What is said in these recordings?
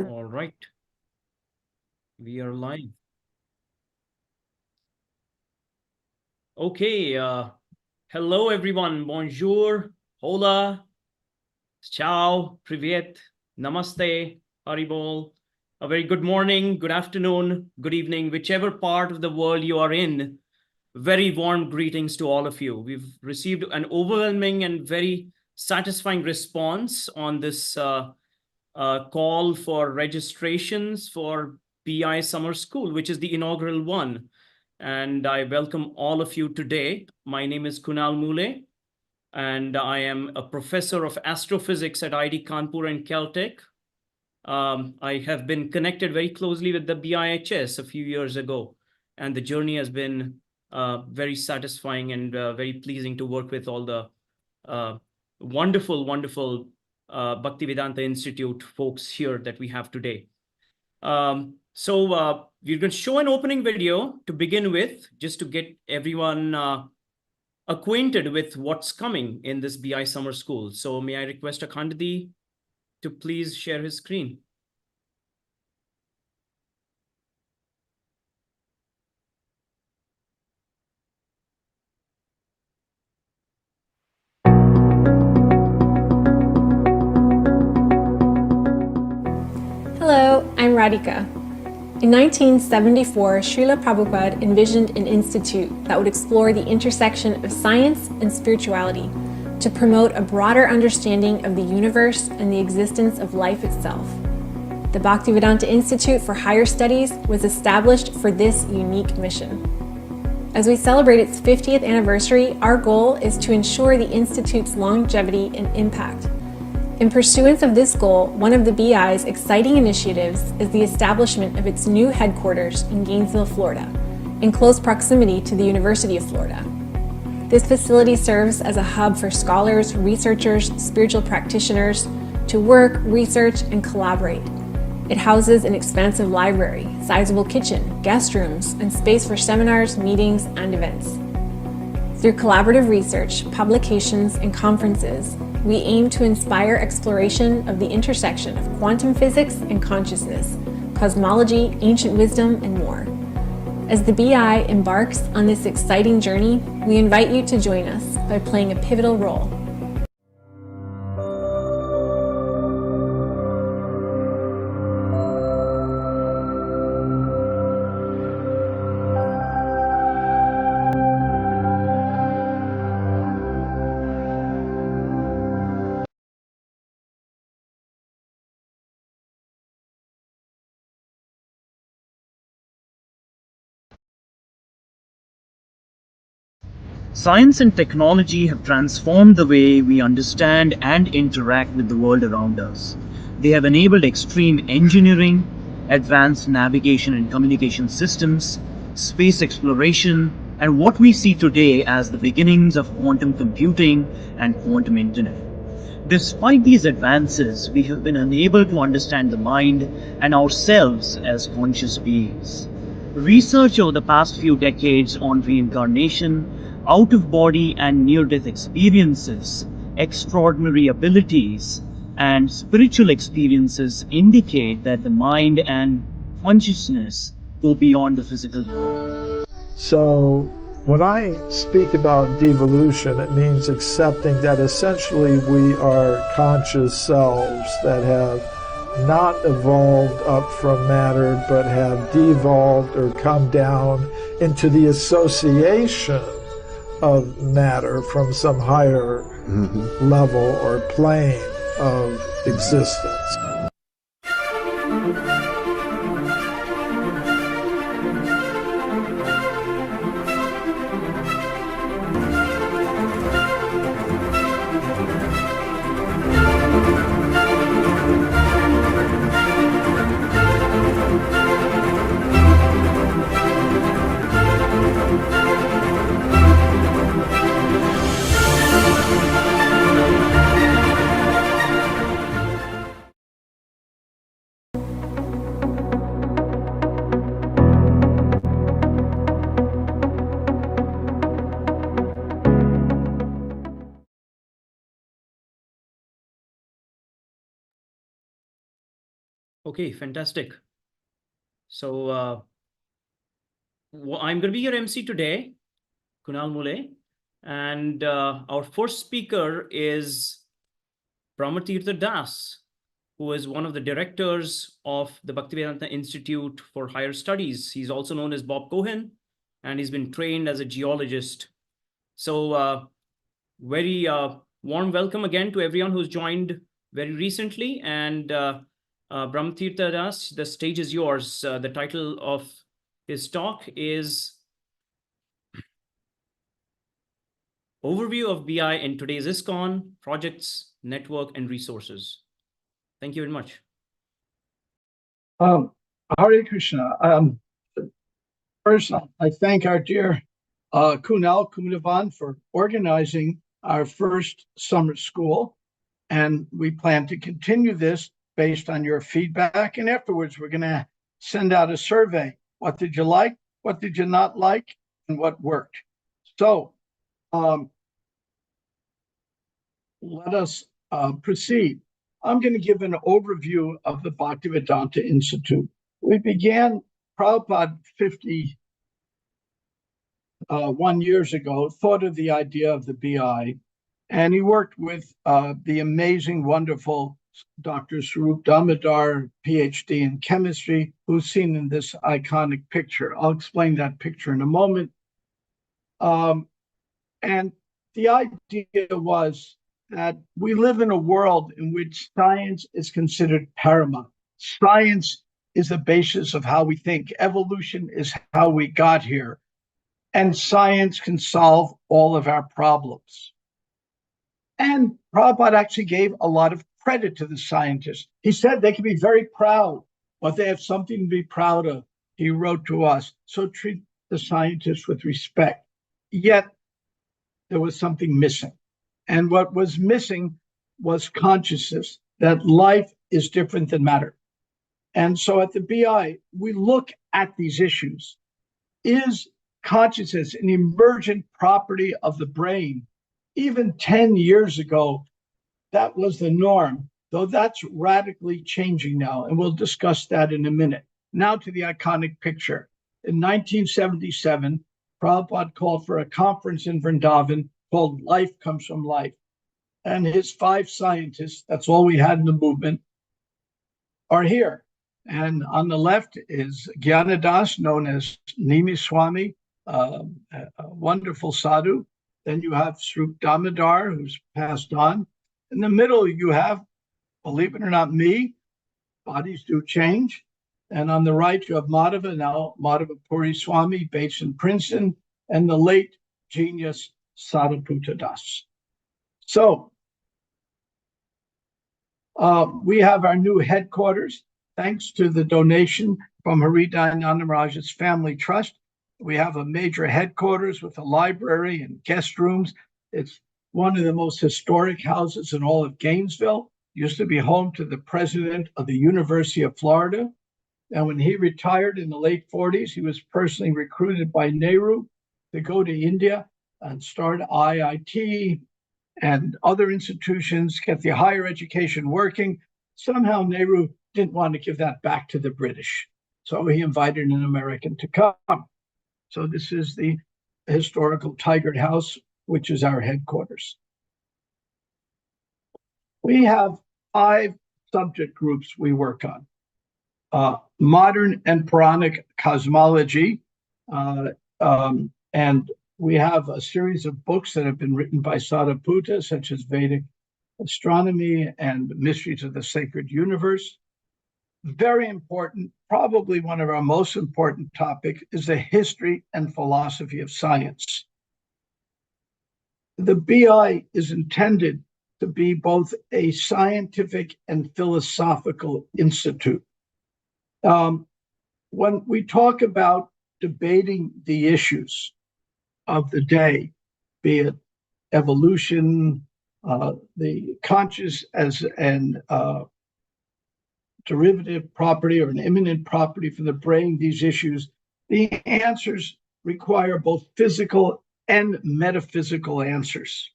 All right, we are live. Okay, hello everyone. Bonjour, hola, ciao, privyet, namaste, haribol. A very good morning, good afternoon, good evening, whichever part of the world you are in. Very warm greetings to all of you. We've received an overwhelming and very satisfying response on this call for registrations for PI Summer School, which is the inaugural one. And I welcome all of you today. My name is Kunal Mule, and I am a professor of astrophysics at IIT Kanpur and Caltech. I have been connected very closely with the BIHS a few years ago, and the journey has been very satisfying and very pleasing to work with all the wonderful Bhaktivedanta Institute folks here that we have today. So we're going to show an opening video to begin with, just to get everyone acquainted with what's coming in this BI Summer School. So may I request Akhandadi to please share his screen. Hello, I'm Radhika. In 1974, Srila Prabhupada envisioned an institute that would explore the intersection of science and spirituality to promote a broader understanding of the universe and the existence of life itself. The Bhaktivedanta Institute for Higher Studies was established for this unique mission. As we celebrate its 50th anniversary, our goal is to ensure the Institute's longevity and impact. In pursuance of this goal, one of the BI's exciting initiatives is the establishment of its new headquarters in Gainesville, Florida, in close proximity to the University of Florida. This facility serves as a hub for scholars, researchers, spiritual practitioners to work, research, and collaborate. It houses an expansive library, sizable kitchen, guest rooms, and space for seminars, meetings, and events. Through collaborative research, publications, and conferences, we aim to inspire exploration of the intersection of quantum physics and consciousness, cosmology, ancient wisdom, and more. As the BI embarks on this exciting journey, we invite you to join us by playing a pivotal role. Science and technology have transformed the way we understand and interact with the world around us. They have enabled extreme engineering, advanced navigation and communication systems, space exploration, and what we see today as the beginnings of quantum computing and quantum internet. Despite these advances, we have been unable to understand the mind and ourselves as conscious beings. Research over the past few decades on reincarnation, out-of-body and near-death experiences, extraordinary abilities, and spiritual experiences indicate that the mind and consciousness go beyond the physical world. So when I speak about devolution, it means accepting that essentially we are conscious selves that have not evolved up from matter, but have devolved or come down into the association of matter from some higher level or plane of existence. Okay, fantastic. So I'm going to be your MC today, Kunal Mule, and our first speaker is Brahmatirtha Das, who is one of the directors of the Bhaktivedanta Institute for Higher Studies. He's also known as Bob Cohen, and he's been trained as a geologist. So very warm welcome again to everyone who's joined very recently. And Brahmatirtha Das, the stage is yours. The title of his talk is Overview of BI in Today's ISKCON, Projects, Network, and Resources. Thank you very much. Hare Krishna. First, I thank our dear Kunal Kumulavan for organizing our first summer school. And we plan to continue this based on your feedback. And afterwards, we're going to send out a survey. What did you like? What did you not like? And what worked? So let us proceed. I'm going to give an overview of the Bhaktivedanta Institute. We began Prabhupada 51 years ago, thought of the idea of the BI, and he worked with the amazing, wonderful Dr. Swarup Damodar, PhD in chemistry, who's seen in this iconic picture. I'll explain that picture in a moment. And the idea was that we live in a world in which science is considered paramount. Science is the basis of how we think. Evolution is how we got here. And science can solve all of our problems. And Prabhupada actually gave a lot of credit to the scientists. He said they can be very proud, but they have something to be proud of. He wrote to us, so treat the scientists with respect. Yet there was something missing. And what was missing was consciousness, that life is different than matter. And so at the BI, we look at these issues. Is consciousness an emergent property of the brain? Even 10 years ago, that was the norm, though that's radically changing now. And we'll discuss that in a minute. Now to the iconic picture. In 1977, Prabhupada called for a conference in Vrindavan called Life Comes from Life. And his 5 scientists, that's all we had in the movement, are here. And on the left is Gyanadas, known as Nimi Swami, a wonderful sadhu. Then you have Swarup Damodar, who's passed on. In the middle, you have, believe it or not, me. Bodies do change. And on the right, you have Madhava, now Madhava Puri Swami, based in Princeton, and the late genius Sariputta Das. So we have our new headquarters. Thanks to the donation from Haridayananda Maharaj's Family Trust, we have a major headquarters with a library and guest rooms. It's one of the most historic houses in all of Gainesville. Used to be home to the president of the University of Florida. And when he retired in the late 40s, he was personally recruited by Nehru to go to India and start IIT and other institutions, get the higher education working. Somehow Nehru didn't want to give that back to the British. So he invited an American to come. So this is the historical Tigard House, which is our headquarters. We have 5 subject groups we work on. Modern and Puranic cosmology, and we have a series of books that have been written by Sariputta, such as Vedic astronomy and mysteries of the sacred universe. Very important, probably one of our most important topics, is the history and philosophy of science. The BI is intended to be both a scientific and philosophical institute. When we talk about debating the issues of the day, be it evolution, the conscious as an derivative property or an immanent property for the brain, these issues, the answers require both physical and metaphysical answers.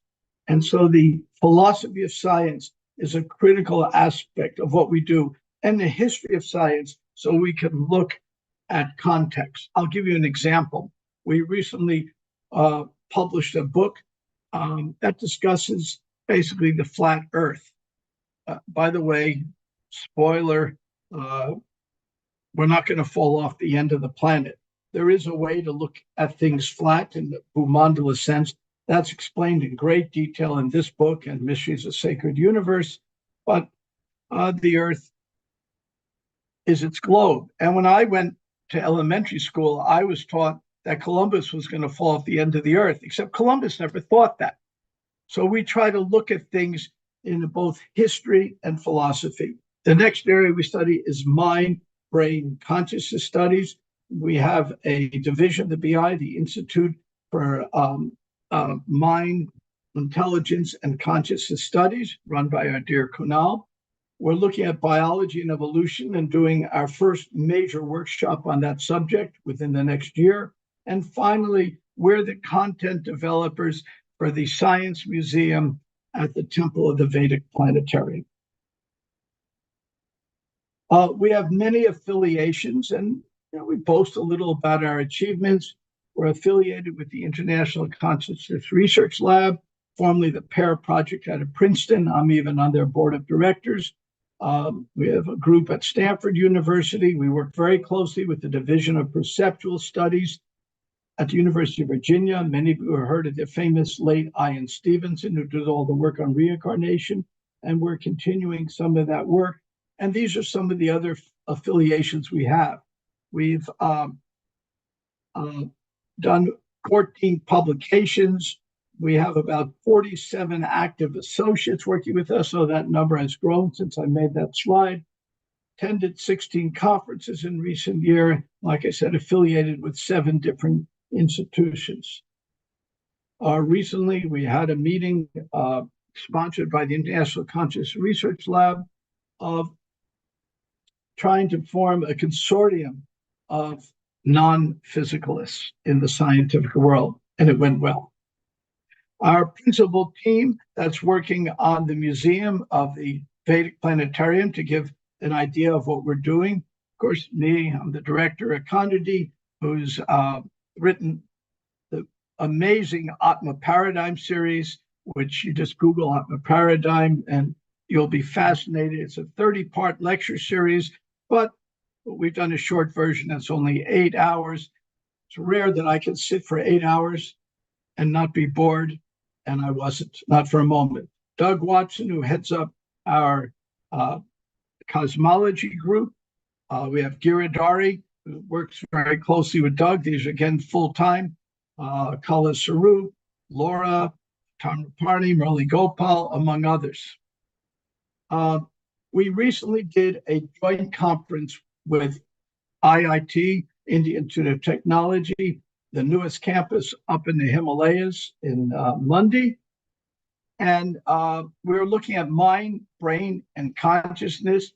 And so the philosophy of science is a critical aspect of what we do. and the history of science so we can look at context. I'll give you an example. We recently published a book that discusses basically the flat Earth. By the way, spoiler, we're not going to fall off the end of the planet. There is a way to look at things flat in the Bhumandala sense. That's explained in great detail in this book and Mysteries of Sacred Universe. But the Earth is its globe. And when I went to elementary school, I was taught that Columbus was going to fall off the end of the Earth, except Columbus never thought that. So we try to look at things in both history and philosophy. The next area we study is mind, brain, consciousness studies. We have a division of the BI, the Institute for Mind, Intelligence, and Consciousness Studies, run by our dear Kunal. We're looking at biology and evolution and doing our first major workshop on that subject within the next year. And finally, we're the content developers for the Science Museum at the Temple of the Vedic Planetarium. We have many affiliations, and we boast a little about our achievements. We're affiliated with the International Consciousness Research Lab, formerly the PAIR Project out of Princeton. I'm even on their board of directors. We have a group at Stanford University. We work very closely with the Division of Perceptual Studies at the University of Virginia. Many of you have heard of the famous late Ian Stevenson, who did all the work on reincarnation, and we're continuing some of that work. And these are some of the other affiliations we have. We've done 14 publications. We have about 47 active associates working with us, so that number has grown since I made that slide. Attended 16 conferences in recent year, like I said, affiliated with 7 different institutions. Recently, we had a meeting sponsored by the International Conscious Research Lab of trying to form a consortium of non-physicalists in the scientific world, and it went well. Our principal team that's working on the Museum of the Vedic Planetarium, to give an idea of what we're doing. Of course, me, I'm the director at Kandidi, who's written the amazing Atma Paradigm series, which you just Google Atma Paradigm and you'll be fascinated. It's a 30-part lecture series, but we've done a short version that's only 8 hours. It's rare that I can sit for 8 hours and not be bored, and I wasn't, not for a moment. Doug Watson, who heads up our cosmology group. We have Giridhari, who works very closely with Doug. These are, again, full-time. Kala Saru, Laura, Tamrapani, Murali Gopal, among others. We recently did a joint conference with IIT, India Institute of Technology, the newest campus up in the Himalayas in Mandi. And we're looking at mind, brain, and consciousness.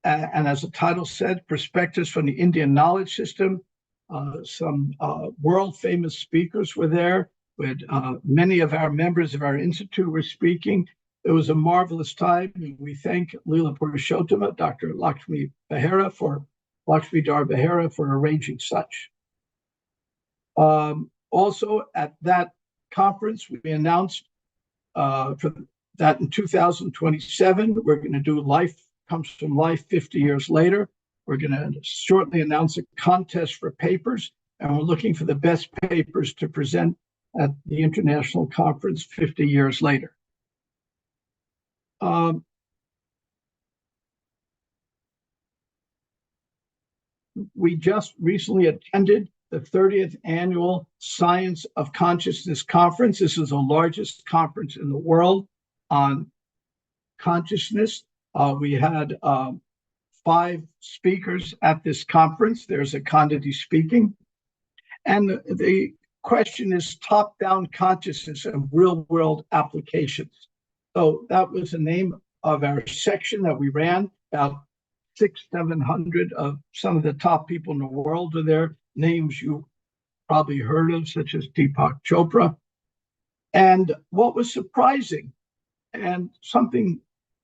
And as the title said, perspectives from the Indian knowledge system. Some world-famous speakers were there. With many of our members of our institute were speaking. It was a marvelous time, and we thank Leela Purushottama, Dr. Lakshmi Behera Lakshmidhar Behera for arranging such. Also, at that conference, we announced that in 2027, we're going to do Life Comes from Life 50 years later. We're going to shortly announce a contest for papers, and we're looking for the best papers to present at the international conference 50 years later. We just recently attended the 30th Annual Science of Consciousness Conference. This is the largest conference in the world on consciousness. We had 5 speakers at this conference. There's a Kandidi speaking. And the question is top-down consciousness and real-world applications. So that was the name of our section that we ran. About 600-700 of some of the top people in the world are there. Names you probably heard of, such as Deepak Chopra. And what was surprising and something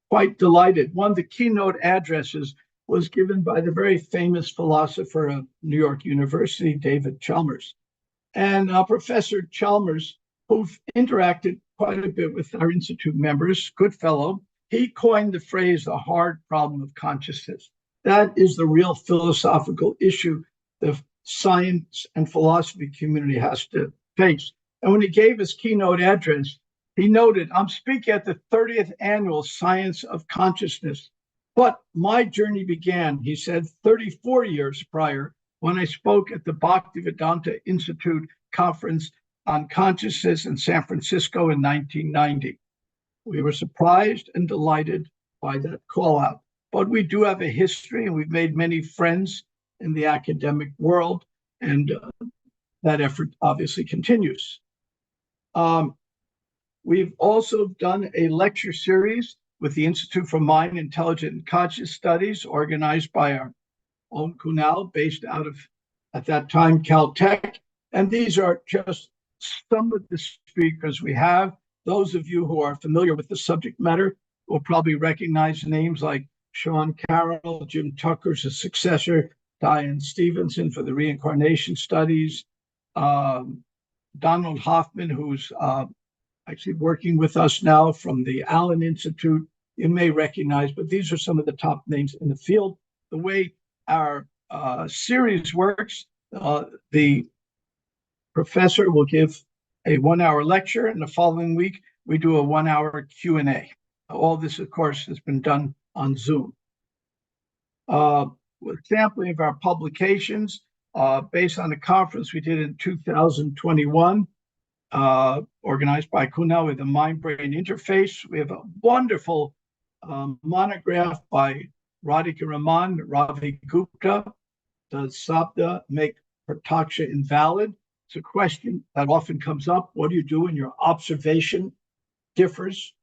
quite delighted, one of the keynote addresses was given by the very famous philosopher of New York University, David Chalmers. And Professor Chalmers, who've interacted quite a bit with our Institute members, good fellow, he coined the phrase the hard problem of consciousness. That is the real philosophical issue the science and philosophy community has to face. And when he gave his keynote address, he noted, I'm speaking at the 30th annual Science of Consciousness. But my journey began, he said, 34 years prior, when I spoke at the Bhaktivedanta Institute conference on consciousness in San Francisco in 1990. We were surprised and delighted by that call out. But we do have a history, and we've made many friends in the academic world, and that effort obviously continues. We've also done a lecture series with the Institute for Mind, Intelligent, and Conscious Studies, organized by our own Kunal, based out of, at that time, Caltech. And these are just some of the speakers we have. Those of you who are familiar with the subject matter will probably recognize names like Sean Carroll, Jim Tucker's a successor, Diane Stevenson for the Reincarnation Studies, Donald Hoffman, who's actually working with us now from the Allen Institute, you may recognize, but these are some of the top names in the field. The way our series works, the professor will give a 1-hour lecture, and the following week we do a 1-hour Q&A. All this, of course, has been done on Zoom. With sampling of our publications, based on the conference we did in 2021, organized by Kunal with the mind-brain interface. We have a wonderful monograph by Radhika Raman, Ravi Gupta, Does Sabda Make Prataksha Invalid? It's a question that often comes up. What do you do when your observation differs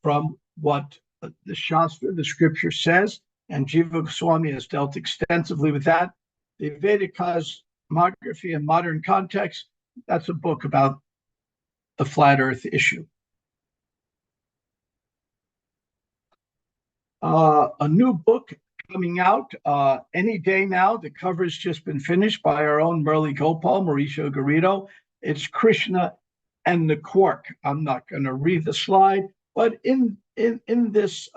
from what the Shastra, the scripture says? And Jiva Goswami has dealt extensively with that. The Vedic Cosmography in Modern Context, that's a book about the flat earth issue. A new book coming out any day now. The cover's just been finished by our own Murli Gopal, Mauricio Garrido. It's Krishna and the Quark. I'm not going to read the slide, but in this,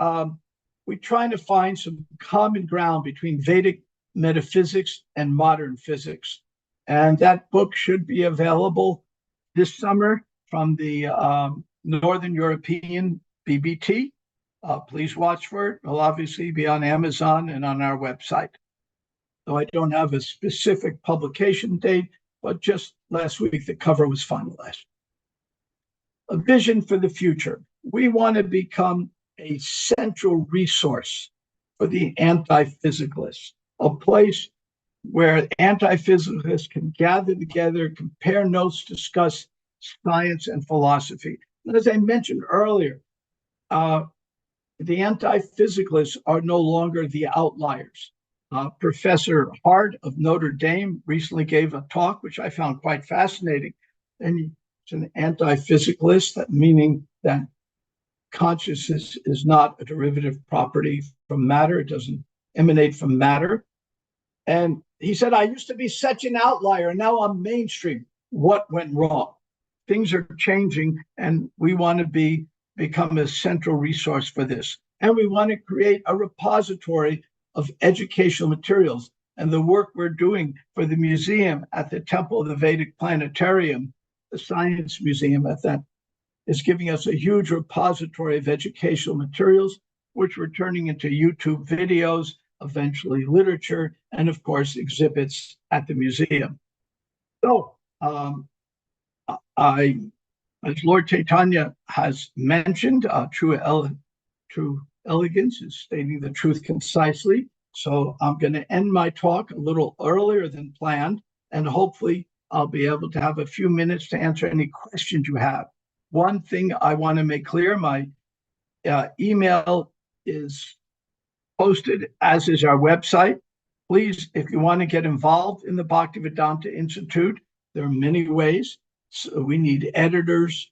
we're trying to find some common ground between Vedic metaphysics and modern physics. And that book should be available this summer from the Northern European BBT. Please watch for it. It'll obviously be on Amazon and on our website. So I don't have a specific publication date, but just last week the cover was finalized. A vision for the future. We want to become a central resource for the anti-physicalists, a place where anti-physicalists can gather together, compare notes, discuss science and philosophy. And as I mentioned earlier, the anti-physicalists are no longer the outliers. Professor Hart of Notre Dame recently gave a talk, which I found quite fascinating. And he's an anti-physicalist, that meaning that consciousness is not a derivative property from matter. It doesn't emanate from matter. And he said, I used to be such an outlier, and now I'm mainstream. What went wrong? Things are changing, and we want to become a central resource for this. And we want to create a repository of educational materials. And the work we're doing for the museum at the Temple of the Vedic Planetarium, the Science Museum at that, is giving us a huge repository of educational materials, which we're turning into YouTube videos, eventually literature, and of course, exhibits at the museum. So as Lord Chaitanya has mentioned, true elegance is stating the truth concisely. So I'm going to end my talk a little earlier than planned, and hopefully I'll be able to have a few minutes to answer any questions you have. One thing I want to make clear, my email is posted, as is our website. Please, if you want to get involved in the Bhaktivedanta Institute, there are many ways. So we need editors,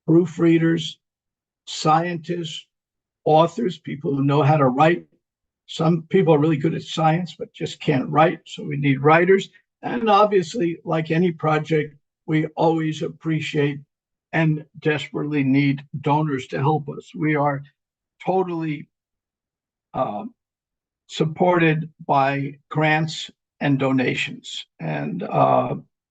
proofreaders, scientists, authors, people who know how to write Some people are really good at science, but just can't write. So we need writers. And obviously, like any project, we always appreciate and desperately need donors to help us. We are totally supported by grants and donations. And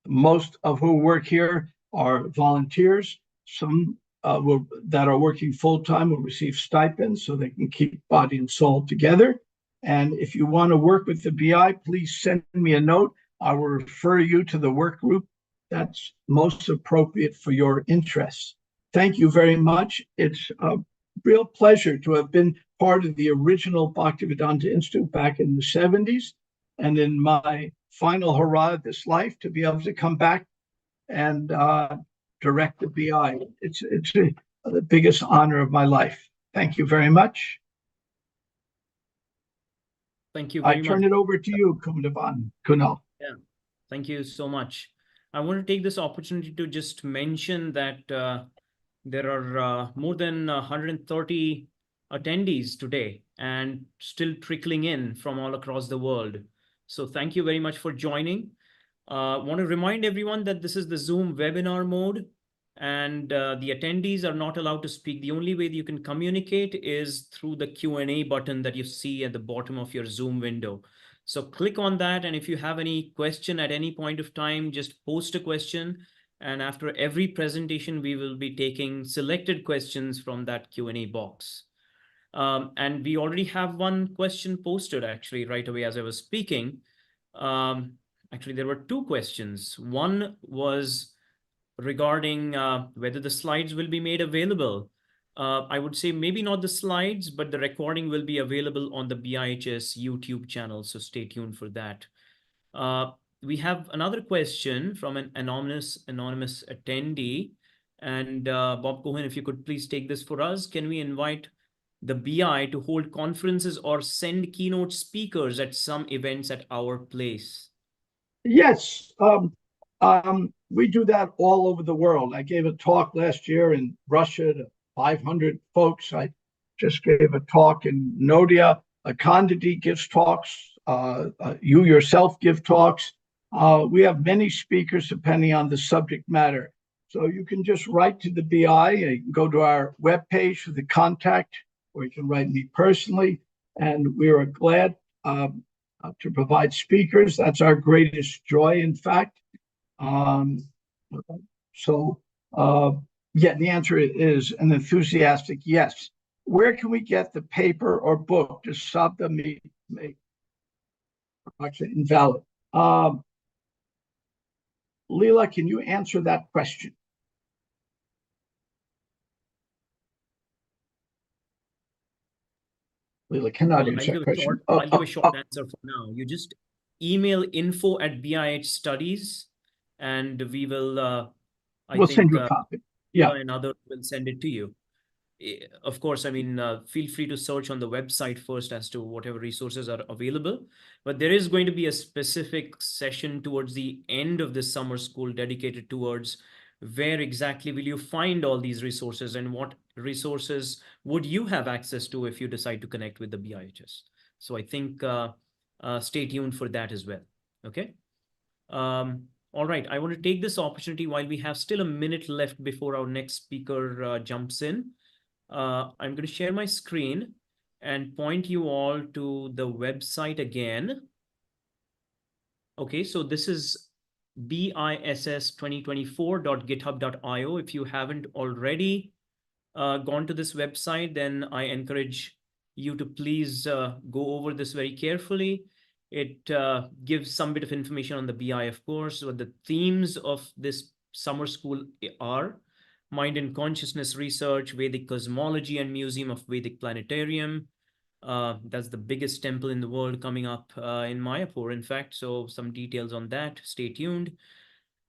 most of who work here are volunteers. Some that are working full time will receive stipends so they can keep body and soul together. And if you want to work with the BI, please send me a note. I will refer you to the work group that's most appropriate for your interests. Thank you very much. It's a real pleasure to have been part of the original Bhaktivedanta Institute back in the 70s. And in my final hurrah of this life, to be able to come back and direct the BI. It's the biggest honor of my life. Thank you very much. Thank you very much. I turn it over to you, Kunal. Yeah, thank you so much. I want to take this opportunity to just mention that there are more than 130 attendees today and still trickling in from all across the world. So thank you very much for joining. Want to remind everyone that this is the Zoom webinar mode, and the attendees are not allowed to speak. The only way that you can communicate is through the Q&A button that you see at the bottom of your Zoom window. So click on that, and if you have any question at any point of time, just post a question. And after every presentation, we will be taking selected questions from that Q&A box. And we already have one question posted actually right away as I was speaking. Actually, there were two questions. One was regarding whether the slides will be made available. I would say maybe not the slides, but the recording will be available on the BIHS YouTube channel. So stay tuned for that. We have another question from an anonymous attendee. And Bob Cohen, if you could please take this for us. Can we invite the BI to hold conferences or send keynote speakers at some events at our place? Yes, we do that all over the world. I gave a talk last year in Russia to 500 folks. I just gave a talk in Nodia. Kandidi gives talks. You yourself give talks. We have many speakers depending on the subject matter. So you can just write to the BI. You can go to our webpage for the contact, or you can write me personally. And we are glad to provide speakers. That's our greatest joy, in fact. Yeah, the answer is an enthusiastic yes. Where can we get the paper or book to Sabda make actually invalid? Leela, can you answer that question? Leela cannot answer that question. I'll give a short answer for now. You just email info@BIH Studies, and we will, we'll send you a copy. Yeah. And others will send it to you. Of course, I mean, feel free to search on the website first as to whatever resources are available. But there is going to be a specific session towards the end of this summer school dedicated towards where exactly will you find all these resources and what resources would you have access to if you decide to connect with the BIHS. So I think stay tuned for that as well. Okay. All right. I want to take this opportunity while we have still a minute left before our next speaker jumps in. I'm going to share my screen and point you all to the website again. Okay, so this is biss2024.github.io. If you haven't already gone to this website, then I encourage you to please go over this very carefully. It gives some bit of information on the BI, of course, what the themes of this summer school are. Mind and Consciousness Research, Vedic Cosmology and Museum of Vedic Planetarium. That's the biggest temple in the world coming up in Mayapur, in fact. So some details on that. Stay tuned.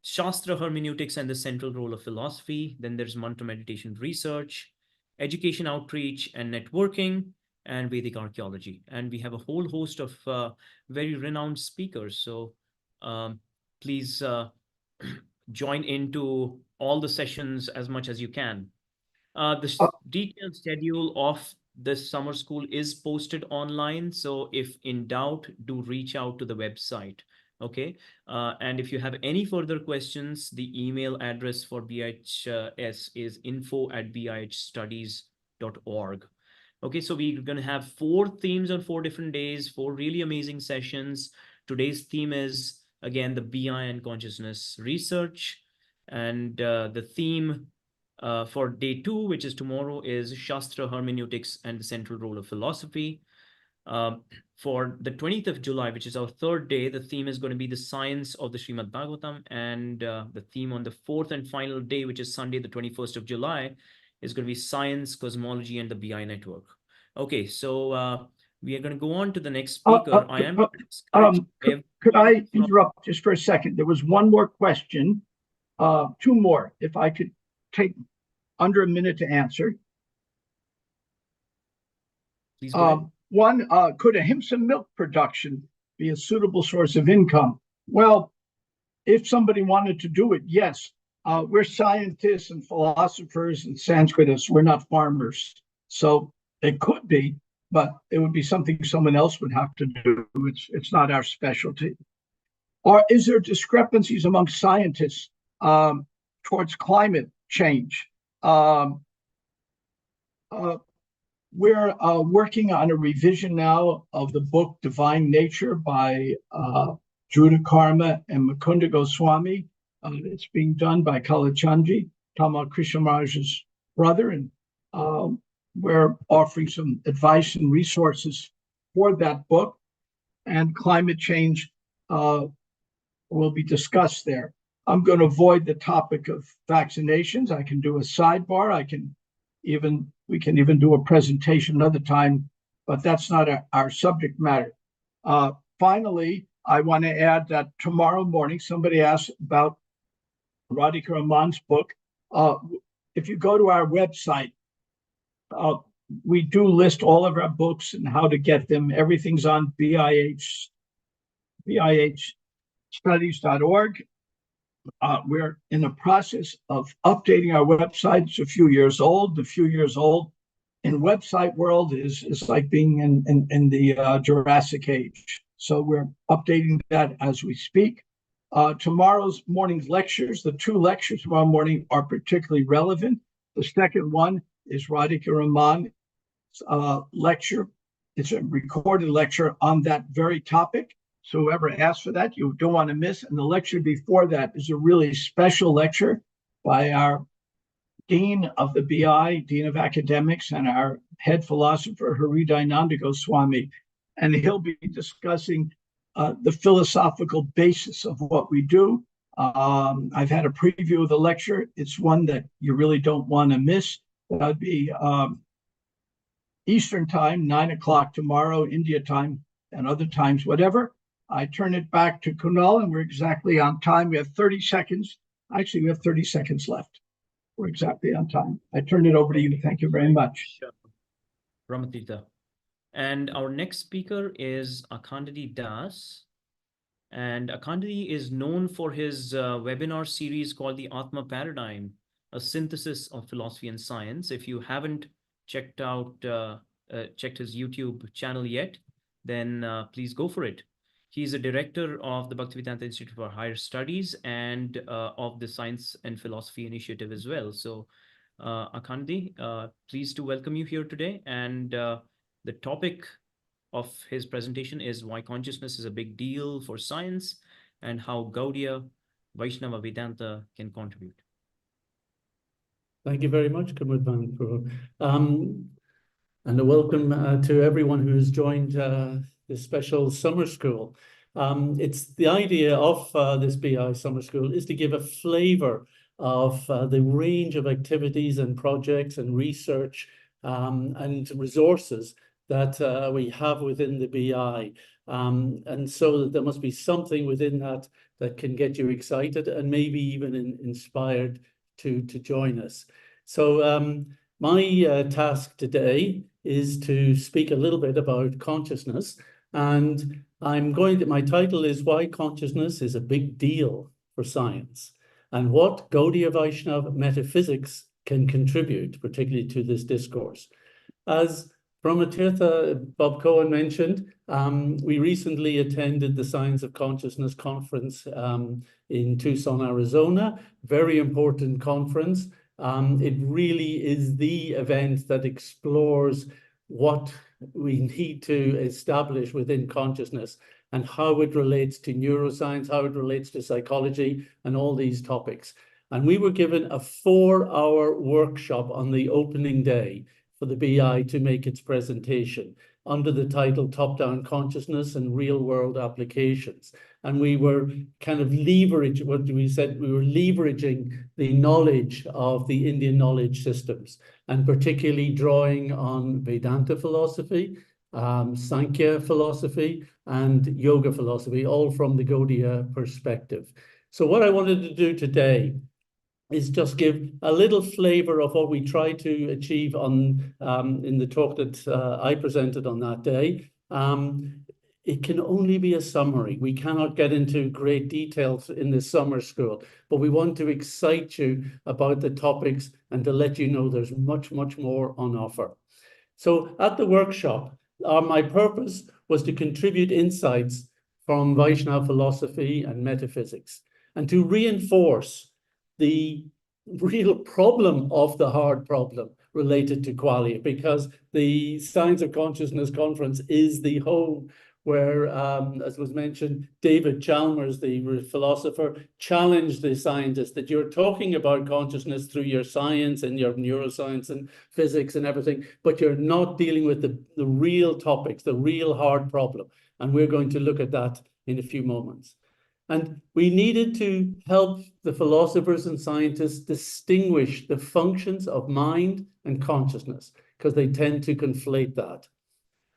Shastra Hermeneutics and the Central Role of Philosophy. Then there's Mantra Meditation Research, Education Outreach and Networking, and Vedic Archaeology. And we have a whole host of very renowned speakers. So please join into all the sessions as much as you can. The detailed schedule of this summer school is posted online. So if in doubt, do reach out to the website. Okay. And if you have any further questions, the email address for BIHS is info@bihstudies.org. Okay, so we're going to have 4 themes on 4 different days, 4 really amazing sessions. Today's theme is, again, the BI and consciousness research. And the theme for day 2, which is tomorrow, is Shastra, hermeneutics, and the central role of philosophy. For the 20th of July, which is our 3rd day, the theme is going to be the science of the Srimad Bhagavatam. And the theme on the 4th and final day, which is Sunday, the 21st of July, is going to be science, cosmology, and the BI network. Okay, so we are going to go on to the next speaker. I am could I interrupt just for a second? There was one more question, 2 more, if I could take under a minute to answer. Please go ahead. One, could ahimsa milk production be a suitable source of income? Well, if somebody wanted to do it, yes. We're scientists and philosophers and Sanskritists. We're not farmers. So it could be, but it would be something someone else would have to do. It's not our specialty. Or is there discrepancies among scientists towards climate change? We're working on a revision now of the book Divine Nature by Juda Karma and Mukunda Goswami. It's being done by Kalachandji, Tamal Krishnamaraja's brother, and we're offering some advice and resources for that book. And climate change will be discussed there. I'm going to avoid the topic of vaccinations. I can do a sidebar. We can even do a presentation another time, but that's not our subject matter. Finally, I want to add that tomorrow morning, somebody asked about Radhika Raman's book. If you go to our website, we do list all of our books and how to get them. Everything's on bihstudies.org. We're in the process of updating our website. It's a few years old. The few years old in website world is like being in the Jurassic Age. So we're updating that as we speak. Tomorrow's morning's lectures, the 2 lectures tomorrow morning are particularly relevant. The second one is Radhika Raman's lecture. It's a recorded lecture on that very topic. So whoever asks for that, you don't want to miss. And the lecture before that is a really special lecture by our Dean of the BI, Dean of Academics, and our head philosopher, Hridayananda Goswami. And he'll be discussing the philosophical basis of what we do. I've had a preview of the lecture. It's one that you really don't want to miss. That'd be Eastern time, 9 o'clock tomorrow, India time, and other times, whatever. I turn it back to Kunal, and we're exactly on time. We have 30 seconds. Actually, we have 30 seconds left. We're exactly on time. I turn it over to you. Thank you very much. Sure. Ramatita. And our next speaker is Akhandadi Das. And Akhandadi is known for his webinar series called the Atma Paradigm, a synthesis of philosophy and science. If you haven't checked his YouTube channel yet, then please go for it. He's a director of the Bhaktivedanta Institute for Higher Studies and of the Science and Philosophy Initiative as well. So Akhandadi, pleased to welcome you here today. And the topic of his presentation is why consciousness is a big deal for science and how Gaudiya Vaishnava Vedanta can contribute. Thank you very much, Kamudvan, and a welcome to everyone who has joined this special summer school. It's the idea of this BI summer school is to give a flavor of the range of activities and projects and research and resources that we have within the BI. And so that there must be something within that can get you excited and maybe even inspired to join us. So my task today is to speak a little bit about consciousness, and my title is Why Consciousness is a Big Deal for Science, and what Gaudiya Vaishnava metaphysics can contribute, particularly to this discourse. As Brahmatirtha, Bob Cohen mentioned, we recently attended the Science of Consciousness conference in Tucson, Arizona. Very important conference. It really is the event that explores what we need to establish within consciousness and how it relates to neuroscience, how it relates to psychology, and all these topics. And we were given a 4-hour workshop on the opening day for the BI to make its presentation under the title Top-Down Consciousness and Real-World Applications. And we were kind of leveraging, what we said, we were leveraging the knowledge of the Indian knowledge systems, and particularly drawing on Vedanta philosophy, Sankhya philosophy, and yoga philosophy, all from the Gaudiya perspective. So what I wanted to do today is just give a little flavor of what we try to achieve on in the talk that I presented on that day. It can only be a summary. We cannot get into great details in this summer school, but we want to excite you about the topics and to let you know there's much, much more on offer. So at the workshop, my purpose was to contribute insights from Vaishnava philosophy and metaphysics, and to reinforce the real problem of the hard problem related to qualia, because the Science of Consciousness conference is the home where, as was mentioned, David Chalmers, the philosopher, challenged the scientists that you're talking about consciousness through your science and your neuroscience and physics and everything, but you're not dealing with the real topics, the real hard problem. And we're going to look at that in a few moments. And we needed to help the philosophers and scientists distinguish the functions of mind and consciousness, because they tend to conflate that.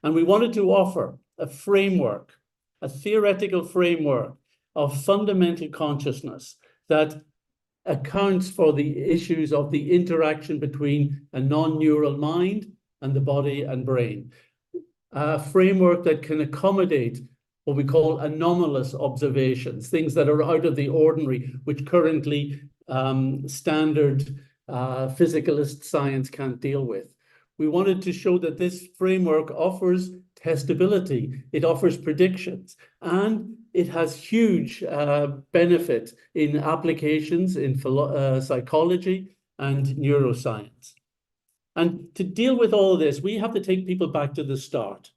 And we wanted to offer a framework, a theoretical framework of fundamental consciousness that accounts for the issues of the interaction between a non-neural mind and the body and brain. A framework that can accommodate what we call anomalous observations, things that are out of the ordinary, which currently standard physicalist science can't deal with. We wanted to show that this framework offers testability, it offers predictions, and it has huge benefit in applications in psychology and neuroscience. And to deal with all of this, we have to take people back to the start.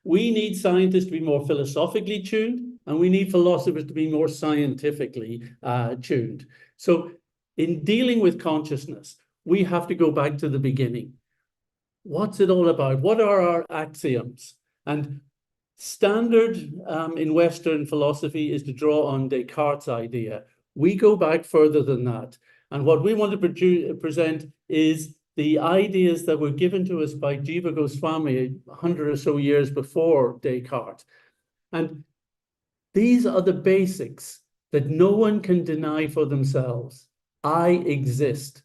We need scientists to be more philosophically tuned, and we need philosophers to be more scientifically tuned. So in dealing with consciousness, we have to go back to the beginning. What's it all about? What are our axioms? And standard in Western philosophy is to draw on Descartes' idea. We go back further than that. And what we want to present is the ideas that were given to us by Jiva Goswami 100 or so years before Descartes. And these are the basics that no one can deny for themselves. I exist.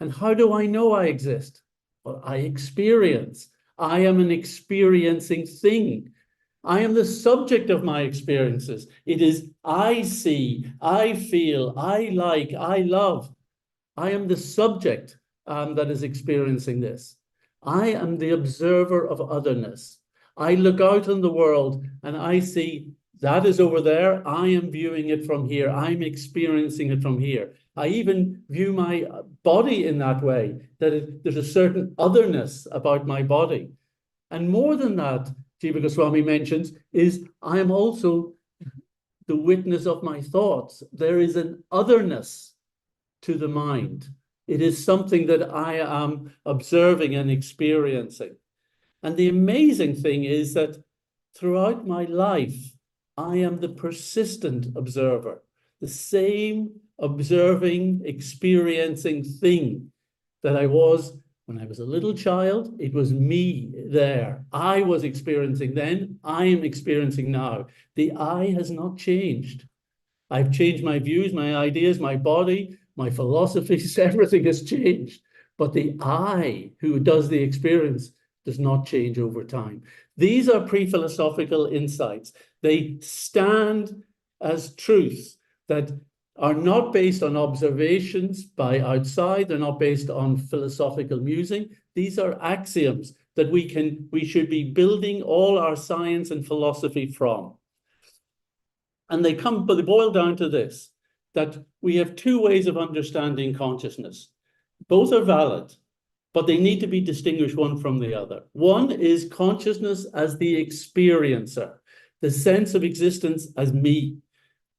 And how do I know I exist? Well, I experience. I am an experiencing thing. I am the subject of my experiences. It is I see, I feel, I like, I love. I am the subject that is experiencing this. I am the observer of otherness. I look out in the world and I see that is over there. I am viewing it from here. I'm experiencing it from here. I even view my body in that way, that there's a certain otherness about my body. And more than that, Jiva Goswami mentions, is I am also the witness of my thoughts. There is an otherness to the mind. It is something that I am observing and experiencing. And the amazing thing is that throughout my life, I am the persistent observer, the same observing, experiencing thing that I was when I was a little child. It was me there. I was experiencing then. I am experiencing now. The I has not changed. I've changed my views, my ideas, my body, my philosophies, everything has changed. But the I who does the experience does not change over time. These are pre-philosophical insights. They stand as truths that are not based on observations by outside. They're not based on philosophical musing. These are axioms that we should be building all our science and philosophy from. And they boil down to this, that we have two ways of understanding consciousness. Both are valid, but they need to be distinguished one from the other. One is consciousness as the experiencer, the sense of existence as me,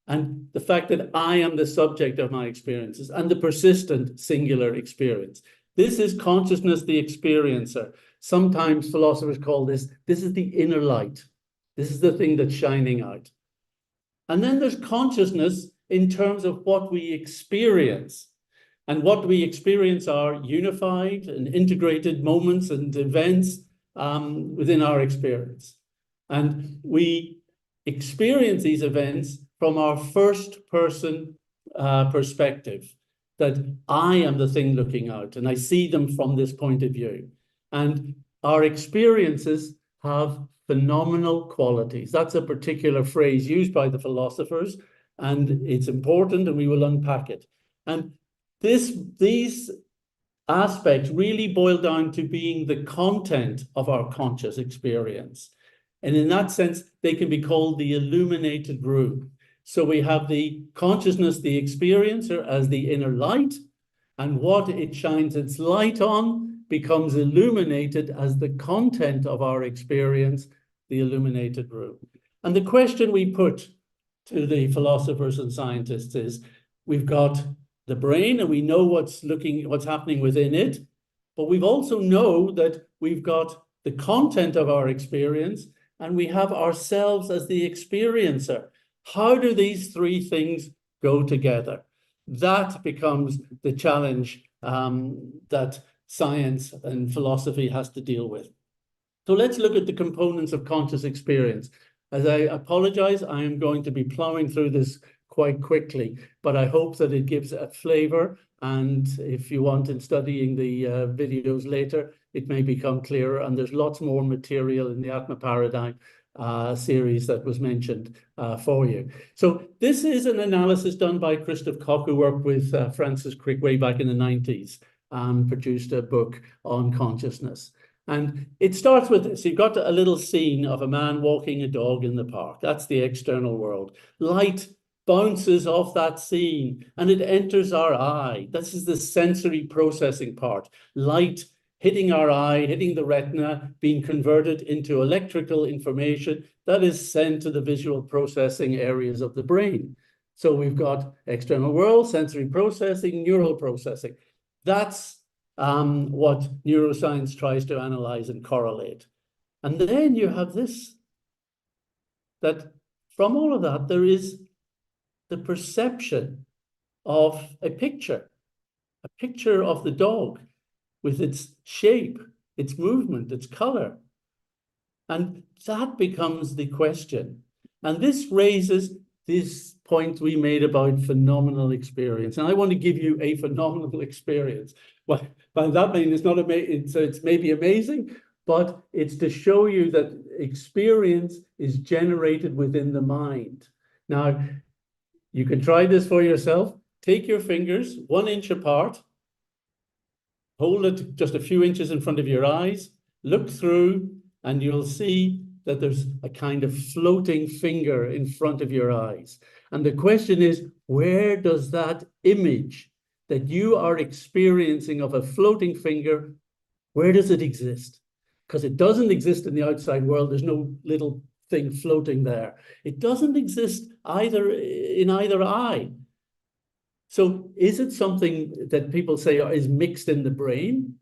and the fact that I am the subject of my experiences, and the persistent singular experience. This is consciousness, the experiencer. Sometimes philosophers call this is the inner light. This is the thing that's shining out. And then there's consciousness in terms of what we experience. And what we experience are unified and integrated moments and events within our experience. And we experience these events from our first person perspective, that I am the thing looking out and I see them from this point of view. And our experiences have phenomenal qualities. That's a particular phrase used by the philosophers, and it's important, and we will unpack it. And these aspects really boil down to being the content of our conscious experience. And in that sense, they can be called the illuminated room. So we have the consciousness, the experiencer, as the inner light, and what it shines its light on becomes illuminated as the content of our experience, the illuminated room. And the question we put to the philosophers and scientists is, we've got the brain and we know what's happening within it, but we've also know that we've got the content of our experience and we have ourselves as the experiencer. How do these three things go together? That becomes the challenge that science and philosophy has to deal with. So let's look at the components of conscious experience. As I apologize, I am going to be plowing through this quite quickly, but I hope that it gives a flavor. And if you want, in studying the videos later, it may become clearer. And there's lots more material in the Atma Paradigm series that was mentioned for you. So this is an analysis done by Christoph Koch, who worked with Francis Crick way back in the 90s and produced a book on consciousness. And it starts with this. You've got a little scene of a man walking a dog in the park. That's the external world. Light bounces off that scene and it enters our eye. This is the sensory processing part. Light hitting our eye, hitting the retina, being converted into electrical information that is sent to the visual processing areas of the brain. So we've got external world, sensory processing, neural processing. That's what neuroscience tries to analyze and correlate. And then you have this, that from all of that, there is the perception of a picture of the dog with its shape, its movement, its color. And that becomes the question. And this raises this point we made about phenomenal experience. And I want to give you a phenomenal experience. Well, by that means it's not amazing, it's maybe amazing, but it's to show you that experience is generated within the mind. Now, you can try this for yourself. Take your fingers 1 inch apart, hold it just a few inches in front of your eyes, look through, and you'll see that there's a kind of floating finger in front of your eyes. And the question is, where does that image that you are experiencing of a floating finger, where does it exist? Because it doesn't exist in the outside world. There's no little thing floating there. It doesn't exist either in either eye. So is it something that people say is mixed in the brain?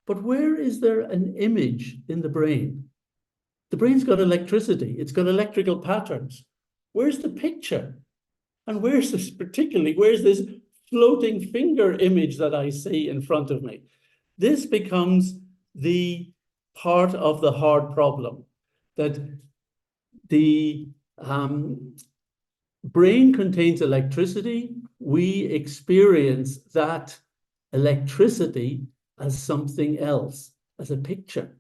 But where is there an image in the brain? The brain's got electricity. It's got electrical patterns. Where's the picture? And where's this floating finger image that I see in front of me? This becomes the part of the hard problem, that the brain contains electricity. We experience that electricity as something else, as a picture.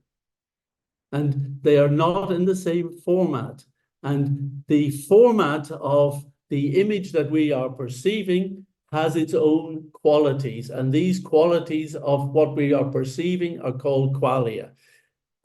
And they are not in the same format. And the format of the image that we are perceiving has its own qualities. And these qualities of what we are perceiving are called qualia.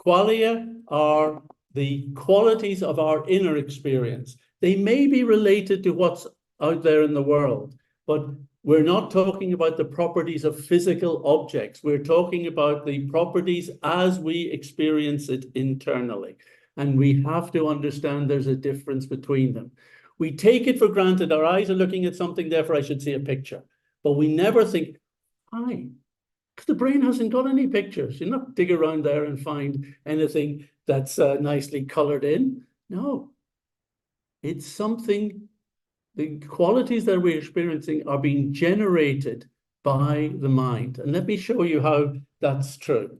Qualia are the qualities of our inner experience. They may be related to what's out there in the world, but we're not talking about the properties of physical objects. We're talking about the properties as we experience it internally. And we have to understand there's a difference between them. We take it for granted. Our eyes are looking at something, therefore I should see a picture. But we never think, hi, the brain hasn't got any pictures. You're not dig around there and find anything that's nicely colored in. No, it's something, the qualities that we're experiencing are being generated by the mind. And let me show you how that's true.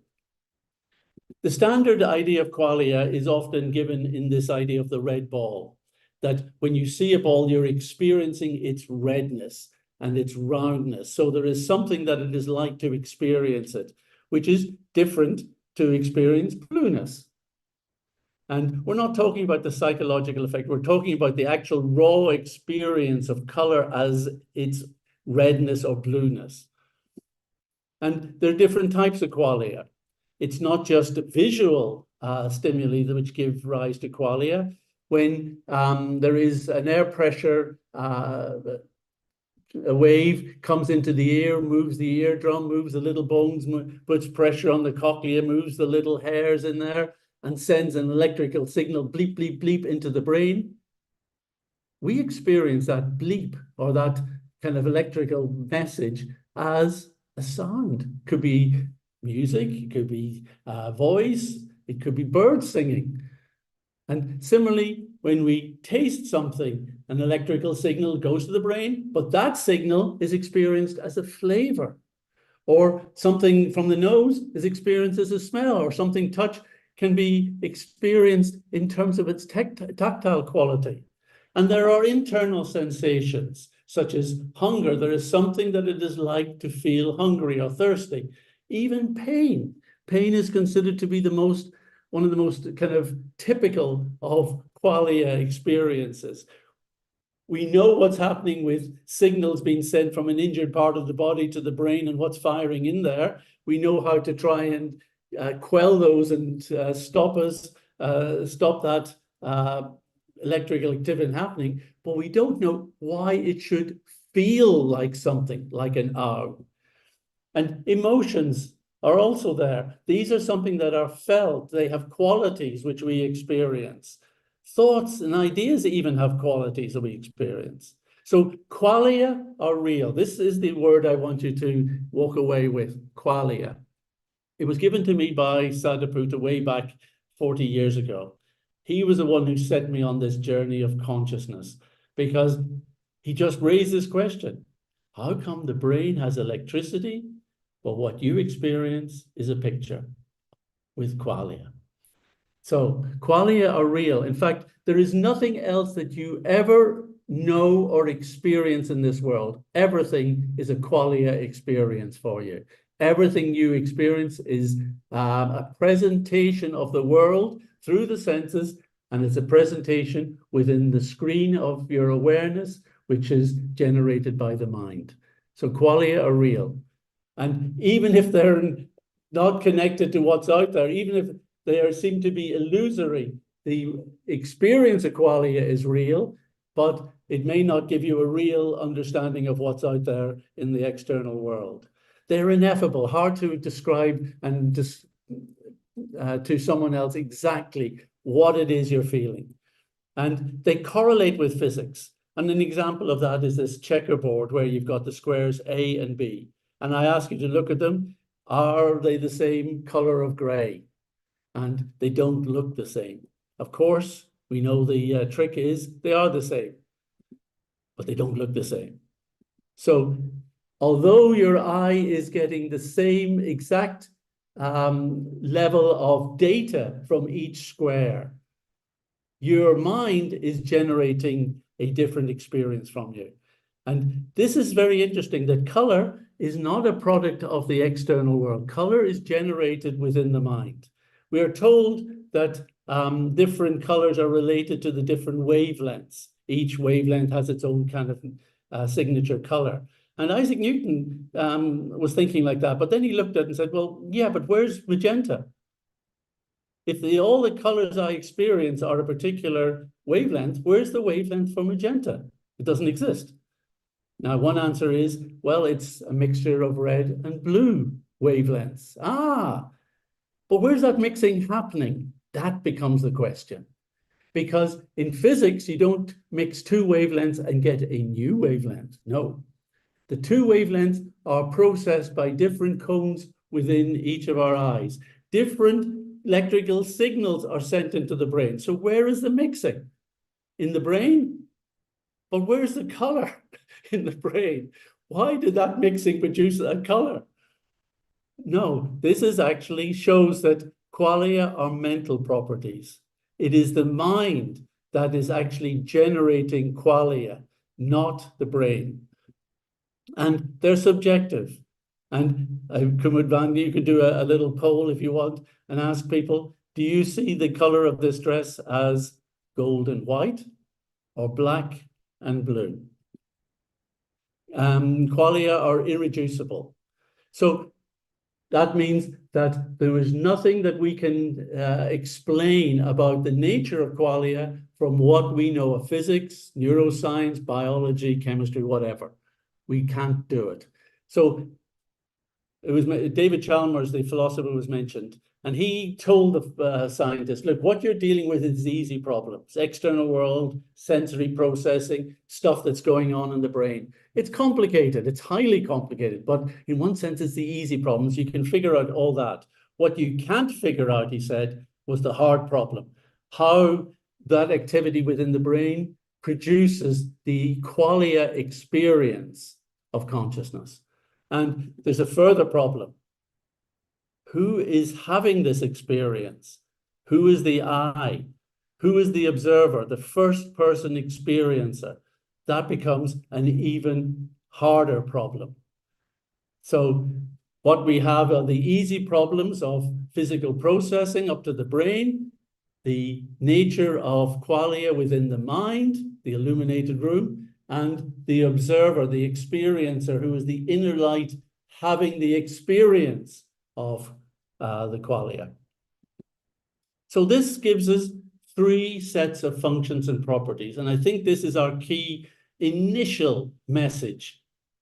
The standard idea of qualia is often given in this idea of the red ball, that when you see a ball, you're experiencing its redness and its roundness. So there is something that it is like to experience it, which is different to experience blueness. And we're not talking about the psychological effect. We're talking about the actual raw experience of color as its redness or blueness. And there are different types of qualia. It's not just visual stimuli which give rise to qualia. When there is an air pressure, a wave comes into the ear, moves the eardrum, moves the little bones, puts pressure on the cochlea, moves the little hairs in there, and sends an electrical signal, bleep, bleep, bleep, into the brain. We experience that bleep or that kind of electrical message as a sound. It could be music, it could be voice, it could be birds singing. And similarly, when we taste something, an electrical signal goes to the brain, but that signal is experienced as a flavor. Or something from the nose is experienced as a smell, or something touch can be experienced in terms of its tactile quality. And there are internal sensations, such as hunger. There is something that it is like to feel hungry or thirsty. Even pain. Pain is considered to be one of the most kind of typical of qualia experiences. We know what's happening with signals being sent from an injured part of the body to the brain and what's firing in there. We know how to try and quell those and stop that electrical activity happening, but we don't know why it should feel like something, like an ow. And emotions are also there. These are something that are felt. They have qualities which we experience. Thoughts and ideas even have qualities that we experience. So qualia are real. This is the word I want you to walk away with, qualia. It was given to me by Sadhaputta way back 40 years ago. He was the one who set me on this journey of consciousness, because he just raised this question. How come the brain has electricity, but what you experience is a picture with qualia? So qualia are real. In fact, there is nothing else that you ever know or experience in this world. Everything is a qualia experience for you. Everything you experience is a presentation of the world through the senses, and it's a presentation within the screen of your awareness, which is generated by the mind. So qualia are real. And even if they're not connected to what's out there, even if they seem to be illusory, the experience of qualia is real, but it may not give you a real understanding of what's out there in the external world. They're ineffable, hard to describe and to someone else exactly what it is you're feeling. And they correlate with physics. And an example of that is this checkerboard where you've got the squares A and B. And I ask you to look at them. Are they the same color of gray? And they don't look the same. Of course, we know the trick is they are the same, but they don't look the same. So although your eye is getting the same exact level of data from each square, your mind is generating a different experience from you. And this is very interesting, that color is not a product of the external world. Color is generated within the mind. We are told that different colors are related to the different wavelengths. Each wavelength has its own kind of signature color. And Isaac Newton was thinking like that, but then he looked at it and said, well, yeah, but where's magenta? if all the colors I experience are a particular wavelength, where's the wavelength for magenta? It doesn't exist. Now, one answer is, well, it's a mixture of red and blue wavelengths. But where's that mixing happening? That becomes the question. Because in physics, you don't mix two wavelengths and get a new wavelength. No. The two wavelengths are processed by different cones within each of our eyes. Different electrical signals are sent into the brain. So where is the mixing? In the brain? But where's the color in the brain? Why did that mixing produce that color? No, this is actually shows that qualia are mental properties. It is the mind that is actually generating qualia, not the brain. And they're subjective. And you could do a little poll if you want and ask people, do you see the color of this dress as gold and white or black and blue? Qualia are irreducible. So that means that there is nothing that we can explain about the nature of qualia from what we know of physics, neuroscience, biology, chemistry, whatever. We can't do it. So it was David Chalmers, the philosopher, was mentioned, and he told the scientists, look, what you're dealing with is easy problems, external world, sensory processing, stuff that's going on in the brain. It's complicated, it's highly complicated, but in one sense, it's the easy problems. You can figure out all that. What you can't figure out, he said, was the hard problem, how that activity within the brain produces the qualia experience of consciousness. And there's a further problem. Who is having this experience? Who is the I? Who is the observer, the first person experiencer? That becomes an even harder problem. So what we have are the easy problems of physical processing up to the brain, the nature of qualia within the mind, the illuminated room, and the observer, the experiencer, who is the inner light having the experience of the qualia. So this gives us three sets of functions and properties. And I think this is our key initial message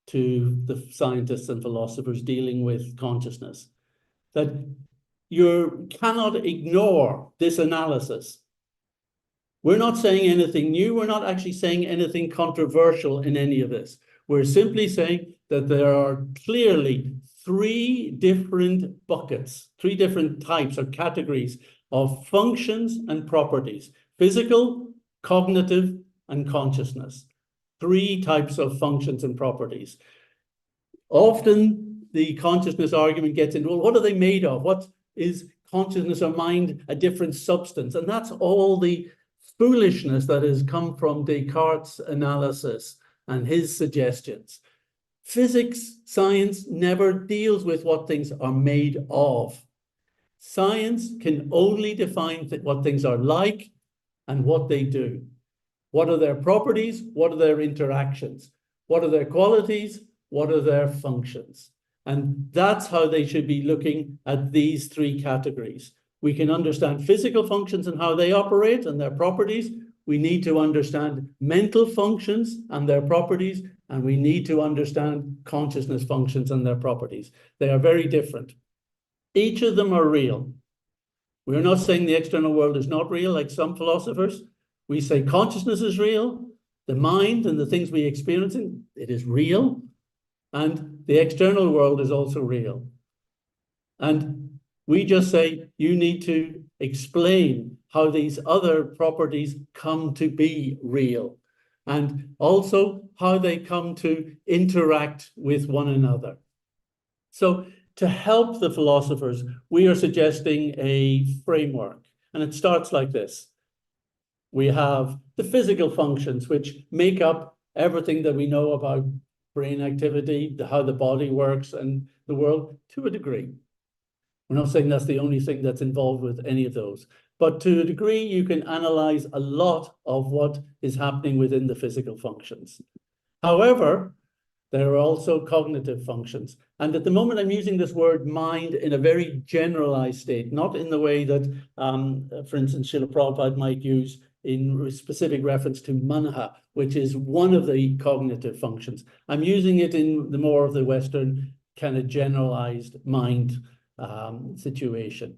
to the scientists and philosophers dealing with consciousness, that you cannot ignore this analysis. We're not saying anything new. We're not actually saying anything controversial in any of this. We're simply saying that there are clearly three different buckets, three different types or categories of functions and properties: physical, cognitive, and consciousness. Three types of functions and properties. Often the consciousness argument gets into, well, what are they made of? What is consciousness or mind, a different substance? And that's all the foolishness that has come from Descartes' analysis and his suggestions. Physics, science never deals with what things are made of. Science can only define what things are like and what they do. What are their properties? What are their interactions? What are their qualities? What are their functions? And that's how they should be looking at these three categories. We can understand physical functions and how they operate and their properties. We need to understand mental functions and their properties, and we need to understand consciousness functions and their properties. They are very different. Each of them are real. We're not saying the external world is not real, like some philosophers. We say consciousness is real, the mind and the things we experience, it is real, and the external world is also real. And we just say, you need to explain how these other properties come to be real, and also how they come to interact with one another. So to help the philosophers, we are suggesting a framework, and it starts like this. We have the physical functions, which make up everything that we know about brain activity, how the body works and the world, to a degree. We're not saying that's the only thing that's involved with any of those, but to a degree, you can analyze a lot of what is happening within the physical functions. However, There are also cognitive functions. And at the moment, I'm using this word mind in a very generalized state, not in the way that, for instance, Srila Prabhupada might use in specific reference to manha, which is one of the cognitive functions. I'm using it in the more of the Western kind of generalized mind situation.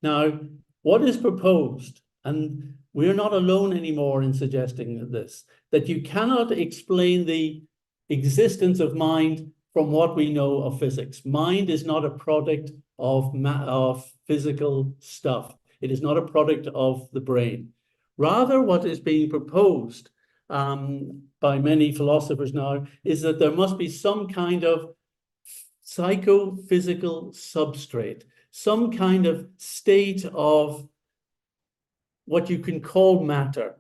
Now, what is proposed, and we're not alone anymore in suggesting this, that you cannot explain the existence of mind from what we know of physics. Mind is not a product of physical stuff. It is not a product of the brain. Rather, what is being proposed by many philosophers now is that there must be some kind of psychophysical substrate, some kind of state of what you can call matter,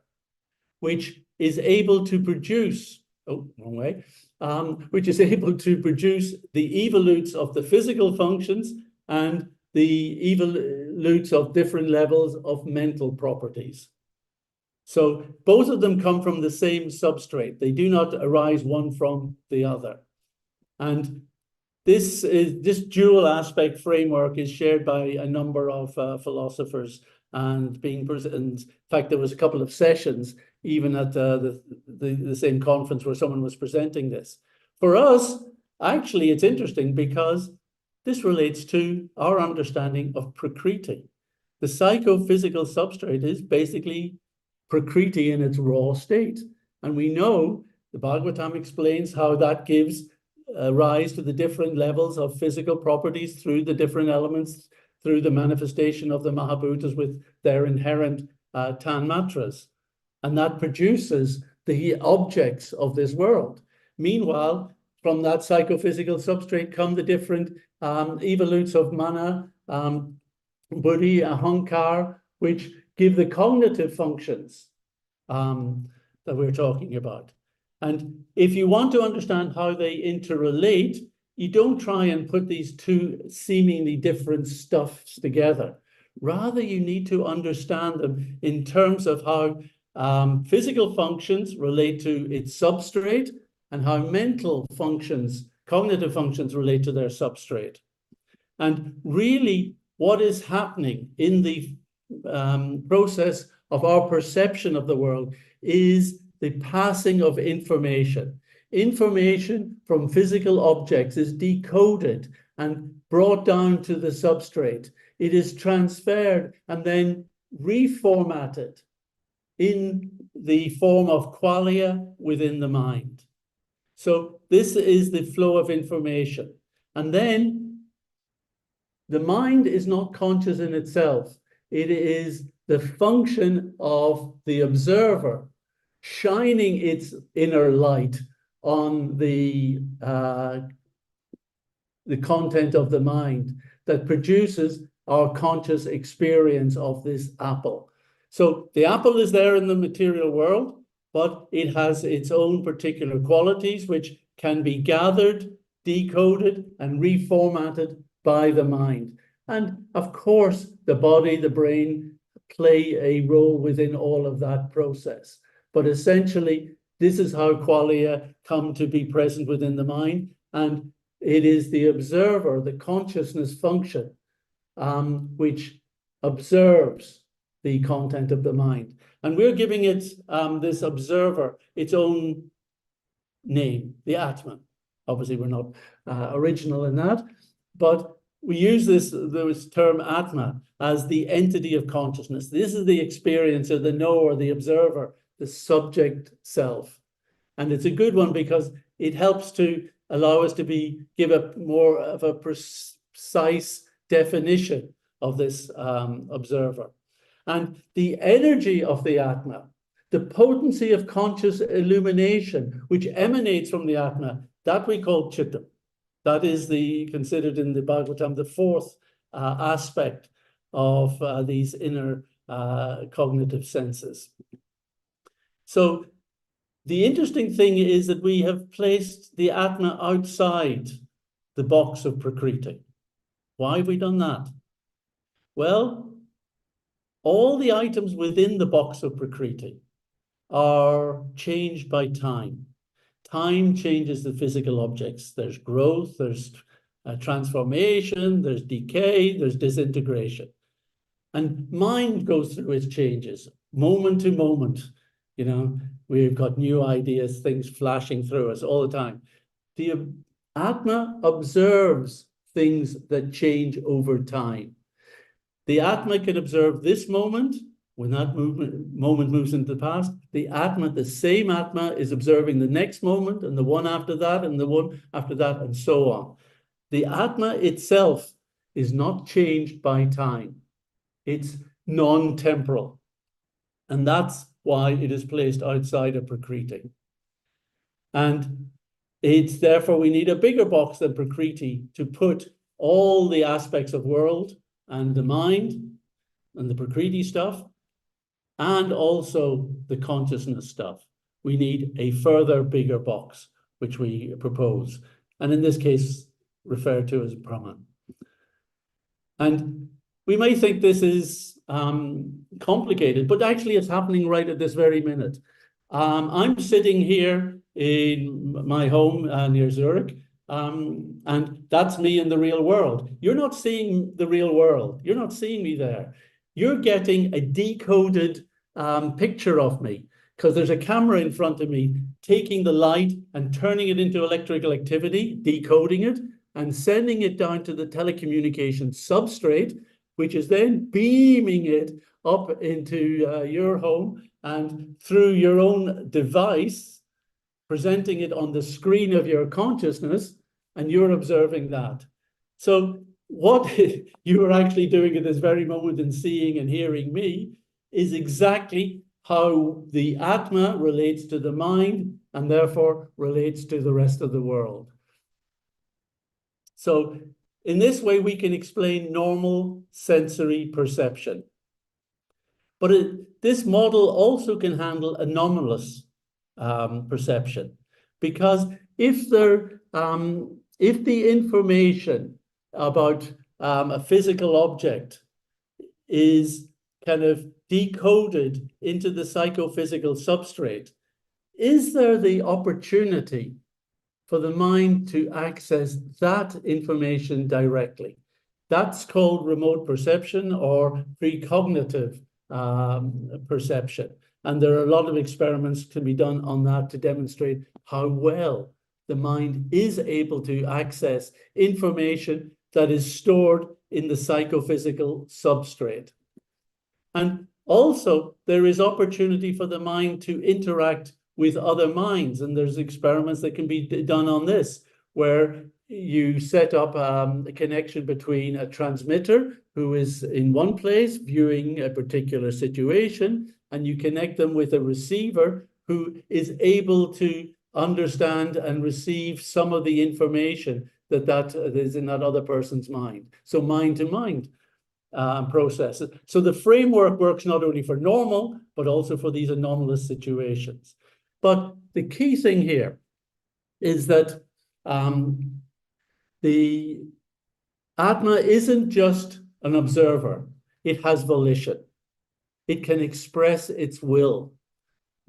which is able to produce, which is able to produce the evolutes of the physical functions and the evolutes of different levels of mental properties. So both of them come from the same substrate. They do not arise one from the other. And this dual aspect framework is shared by a number of philosophers, and in fact, there was a couple of sessions even at the same conference where someone was presenting this. For us, actually, it's interesting because this relates to our understanding of Prakriti. The psychophysical substrate is basically Prakriti in its raw state. And we know the Bhagavatam explains how that gives rise to the different levels of physical properties through the different elements, through the manifestation of the Mahabhutas with their inherent tanmatras. And that produces the objects of this world. Meanwhile, from that psychophysical substrate come the different evolutes of mana, buddhi, ahankar, which give the cognitive functions that we're talking about. And if you want to understand how they interrelate, you don't try and put these two seemingly different stuffs together. Rather, you need to understand them in terms of how physical functions relate to its substrate and how mental functions, cognitive functions relate to their substrate. And really, what is happening in the process of our perception of the world is the passing of information. Information from physical objects is decoded and brought down to the substrate. It is transferred and then reformatted in the form of qualia within the mind. So this is the flow of information. And then the mind is not conscious in itself. It is the function of the observer shining its inner light on the content of the mind that produces our conscious experience of this apple. So the apple is there in the material world, but it has its own particular qualities which can be gathered, decoded, and reformatted by the mind. And of course, the body, the brain play a role within all of that process. But essentially, this is how qualia come to be present within the mind. And it is the observer, the consciousness function, which observes the content of the mind. And we're giving it, this observer, its own name, the Atman. Obviously, we're not original in that, but we use this term Atma as the entity of consciousness. This is the experiencer, the knower, the observer, the subject self. And it's a good one because it helps to allow us to give a more of a precise definition of this observer. And the energy of the Atma, the potency of conscious illumination, which emanates from the Atma, that we call Chittam. That is considered in the Bhagavatam, the fourth aspect of these inner cognitive senses. So the interesting thing is that we have placed the Atma outside the box of Prakriti. Why have we done that? Well, all the items within the box of Prakriti are changed by time. time changes the physical objects. There's growth, there's transformation, there's decay, there's disintegration. And mind goes through its changes, moment to moment. You know, we've got new ideas, things flashing through us all the time. The Atma observes things that change over time. The Atma can observe this moment. When that moment moves into the past, the Atma, the same Atma, is observing the next moment and the one after that and the one after that and so on. The Atma itself is not changed by time. It's non-temporal. And that's why it is placed outside of Prakriti. And it's therefore we need a bigger box than Prakriti to put all the aspects of world and the mind and the Prakriti stuff, and also the consciousness stuff. We need a further bigger box, which we propose, and in this case, referred to as Brahman. And we may think this is complicated, but actually it's happening right at this very minute. I'm sitting here in my home near Zurich, and that's me in the real world. You're not seeing the real world. You're not seeing me there. You're getting a decoded picture of me because there's a camera in front of me taking the light and turning it into electrical activity, decoding it, and sending it down to the telecommunication substrate, which is then beaming it up into your home and through your own device, presenting it on the screen of your consciousness, and you're observing that. So what you are actually doing at this very moment in seeing and hearing me is exactly how the Atma relates to the mind and therefore relates to the rest of the world. So in this way, we can explain normal sensory perception. But this model also can handle anomalous perception, because if the information about a physical object is kind of decoded into the psychophysical substrate, is there the opportunity for the mind to access that information directly? That's called remote perception or precognitive perception. And there are a lot of experiments to be done on that to demonstrate how well the mind is able to access information that is stored in the psychophysical substrate. And also, there is opportunity for the mind to interact with other minds. And there's experiments that can be done on this, where you set up a connection between a transmitter who is in one place viewing a particular situation, and you connect them with a receiver who is able to understand and receive some of the information that is in that other person's mind. So mind to mind processes. So the framework works not only for normal, but also for these anomalous situations. But the key thing here is that the Atma isn't just an observer. It has volition. It can express its will.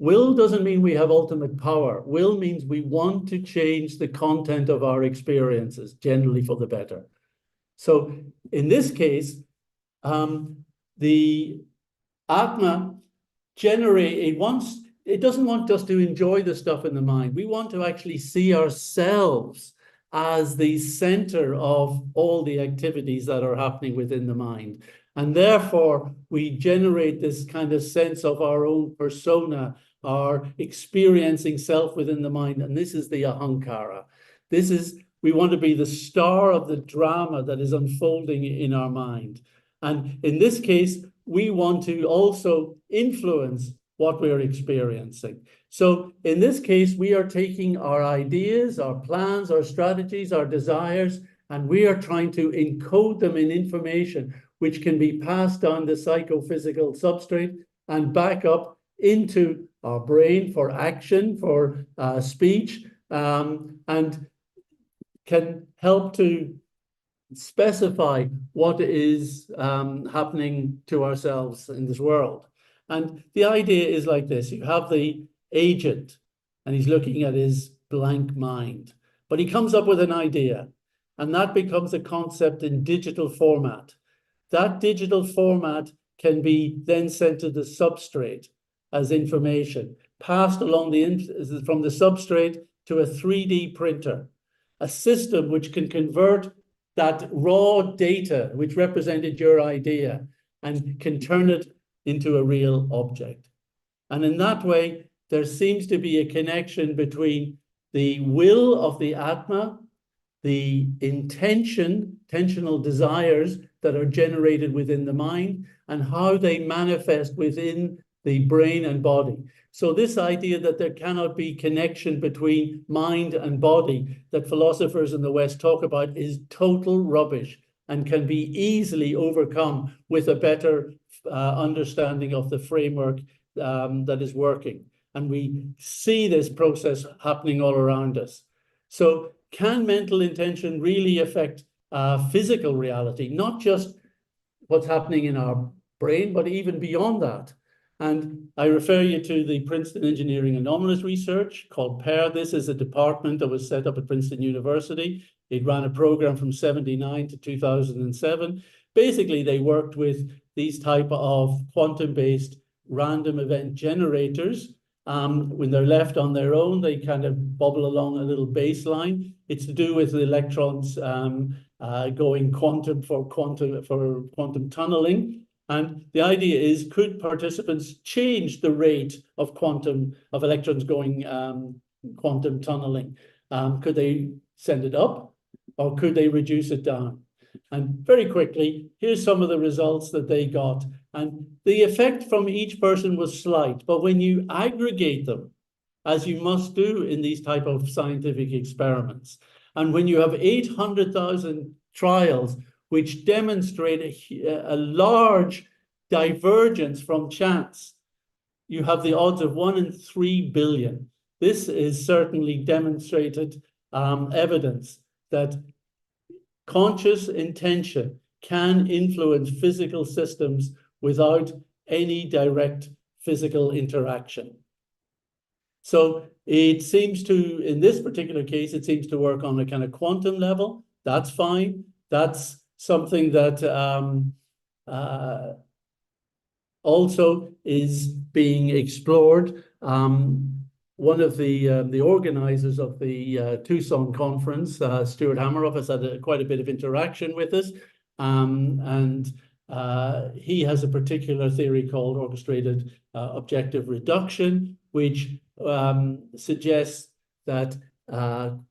Will doesn't mean we have ultimate power. Will means we want to change the content of our experiences, generally for the better. So in this case, the Atma it doesn't want us to enjoy the stuff in the mind. We want to actually see ourselves as the center of all the activities that are happening within the mind. And therefore, we generate this kind of sense of our own persona, our experiencing self within the mind. And this is the ahankara. We want to be the star of the drama that is unfolding in our mind. And in this case, we want to also influence what we're experiencing. So in this case, we are taking our ideas, our plans, our strategies, our desires, and we are trying to encode them in information which can be passed on the psychophysical substrate and back up into our brain for action, for speech, and can help to specify what is happening to ourselves in this world. And the idea is like this. You have the agent, and he's looking at his blank mind. But he comes up with an idea, and that becomes a concept in digital format. That digital format can be then sent to the substrate as information, passed along from the substrate to a 3D printer, a system which can convert that raw data, which represented your idea, and can turn it into a real object. And in that way, there seems to be a connection between the will of the Atma, the intentional desires that are generated within the mind, and how they manifest within the brain and body. So this idea that there cannot be connection between mind and body that philosophers in the West talk about is total rubbish and can be easily overcome with a better understanding of the framework that is working. And we see this process happening all around us. So can mental intention really affect physical reality, not just what's happening in our brain, but even beyond that? And I refer you to the Princeton Engineering Anomalous Research called PAIR. This is a department that was set up at Princeton University. It ran a program from 1979 to 2007. Basically, they worked with these type of quantum-based random event generators. When they're left on their own, they kind of bubble along a little baseline. It's to do with the electrons going quantum for quantum tunneling. And the idea is, could participants change the rate of electrons going quantum tunneling? Could they send it up, or could they reduce it down? And very quickly, here's some of the results that they got. And the effect from each person was slight, but when you aggregate them, as you must do in these type of scientific experiments, and when you have 800,000 trials which demonstrate a large divergence from chance, you have the odds of 1 in 3 billion. This is certainly demonstrated evidence that conscious intention can influence physical systems without any direct physical interaction. So it seems to, in this particular case, it seems to work on a kind of quantum level. That's fine. That's something that also is being explored. One of the organizers of the Tucson conference, Stuart Hameroff, has had quite a bit of interaction with us. And he has a particular theory called orchestrated objective reduction, which suggests that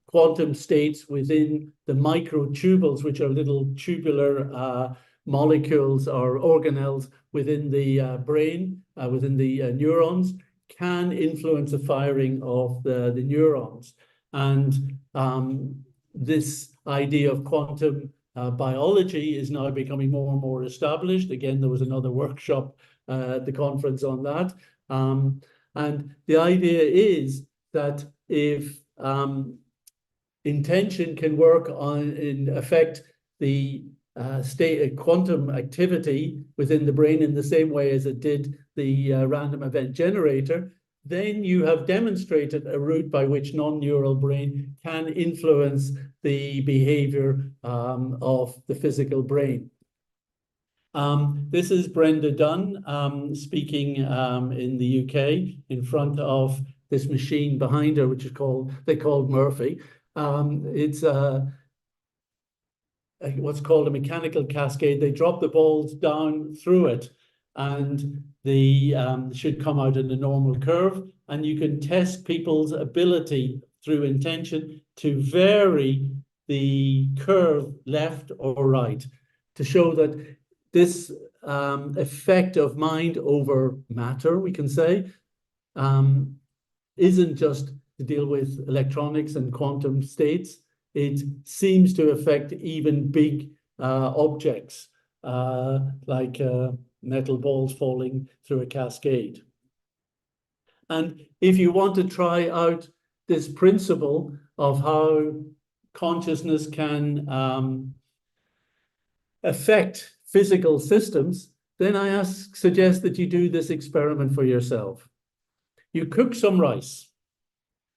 quantum states within the microtubules, which are little tubular molecules or organelles within the brain, within the neurons, can influence the firing of the neurons. And this idea of quantum biology is now becoming more and more established. Again, there was another workshop at the conference on that. And the idea is that if intention can work on and affect the state of quantum activity within the brain in the same way as it did the random event generator, then you have demonstrated a route by which non-neural brain can influence the behavior of the physical brain. This is Brenda Dunn speaking in the UK in front of this machine behind her, which is they called Murphy. It's what's called a mechanical cascade. They drop the balls down through it, and they should come out in a normal curve. And you can test people's ability through intention to vary the curve left or right to show that this effect of mind over matter, we can say, isn't just to deal with electronics and quantum states. It seems to affect even big objects, like metal balls falling through a cascade. And if you want to try out this principle of how consciousness can affect physical systems, then I suggest that you do this experiment for yourself. You cook some rice,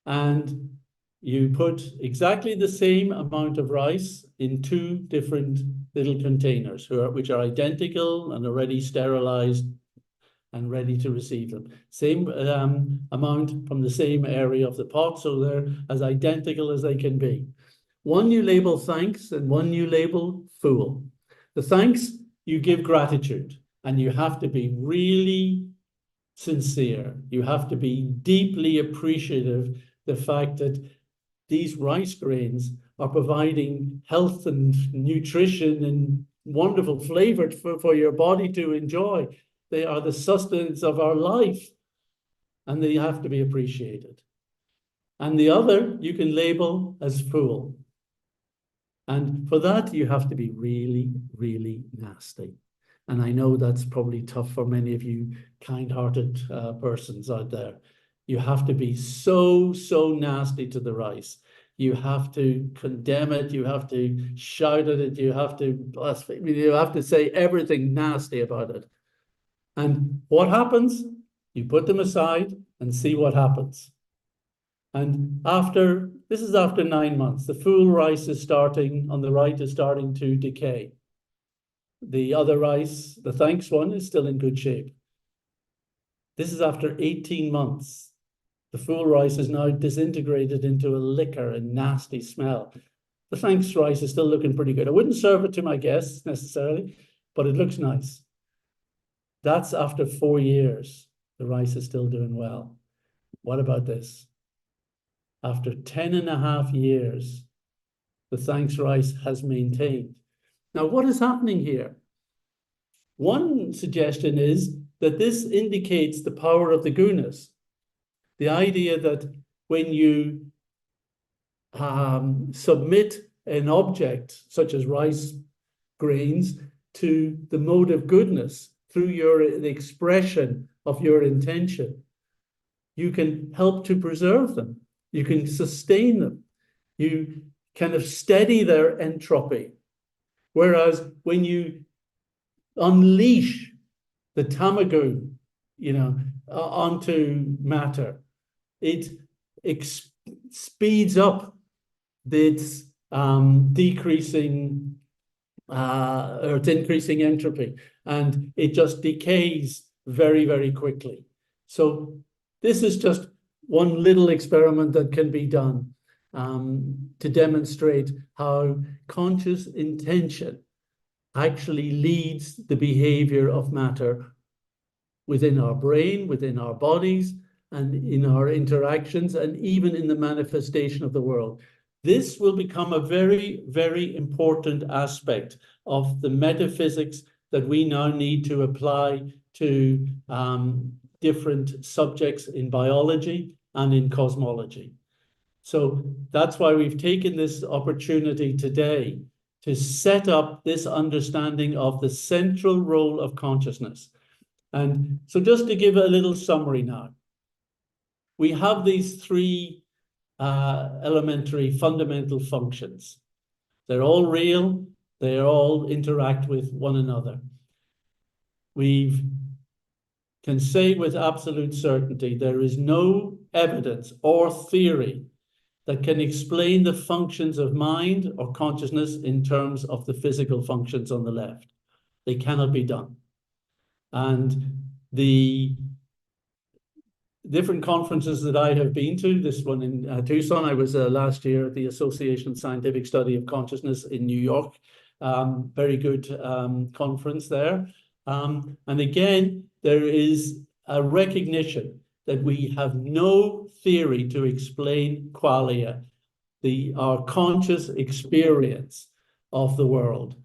and You put exactly the same amount of rice in two different little containers, which are identical and already sterilized and ready to receive them. Same amount from the same area of the pot, so they're as identical as they can be. One you label thanks and one you label fool. The thanks, you give gratitude, and you have to be really sincere. You have to be deeply appreciative the fact that these rice grains are providing health and nutrition and wonderful flavor for your body to enjoy. They are the sustenance of our life, and they have to be appreciated. And the other you can label as fool. And for that, you have to be really, really nasty. And I know that's probably tough for many of you kind-hearted persons out there. You have to be so, so nasty to the rice. You have to condemn it. You have to shout at it. You have to blaspheme. You have to say everything nasty about it. And what happens? You put them aside and see what happens. And this is after 9 months, the full rice is starting, on the right, is starting to decay. The other rice, the thanks one, is still in good shape. This is after 18 months. The full rice is now disintegrated into a liquor and nasty smell. The thanks rice is still looking pretty good. I wouldn't serve it to my guests necessarily, but it looks nice. That's after 4 years. The rice is still doing well. What about this? After 10.5 years, the thanks rice has maintained. Now, what is happening here? One suggestion is that this indicates the power of the gunas. The idea that when you submit an object, such as rice grains, to the mode of goodness through the expression of your intention, you can help to preserve them. You can sustain them. You kind of steady their entropy. Whereas when you unleash the tamagun, onto matter, it speeds up its decreasing or its increasing entropy, and it just decays very, very quickly. So this is just one little experiment that can be done to demonstrate how conscious intention actually leads the behavior of matter within our brain, within our bodies, and in our interactions, and even in the manifestation of the world. This will become a very, very important aspect of the metaphysics that we now need to apply to different subjects in biology and in cosmology. So that's why we've taken this opportunity today to set up this understanding of the central role of consciousness. And so just to give a little summary now, we have these three elementary fundamental functions. They're all real, they all interact with one another. We can say with absolute certainty there is no evidence or theory that can explain the functions of mind or consciousness in terms of the physical functions on the left. They cannot be done. And the different conferences that I have been to, this one in Tucson, I was last year at the Association of Scientific Study of Consciousness in New York. Very good conference there. And again, there is a recognition that we have no theory to explain qualia, our conscious experience of the world.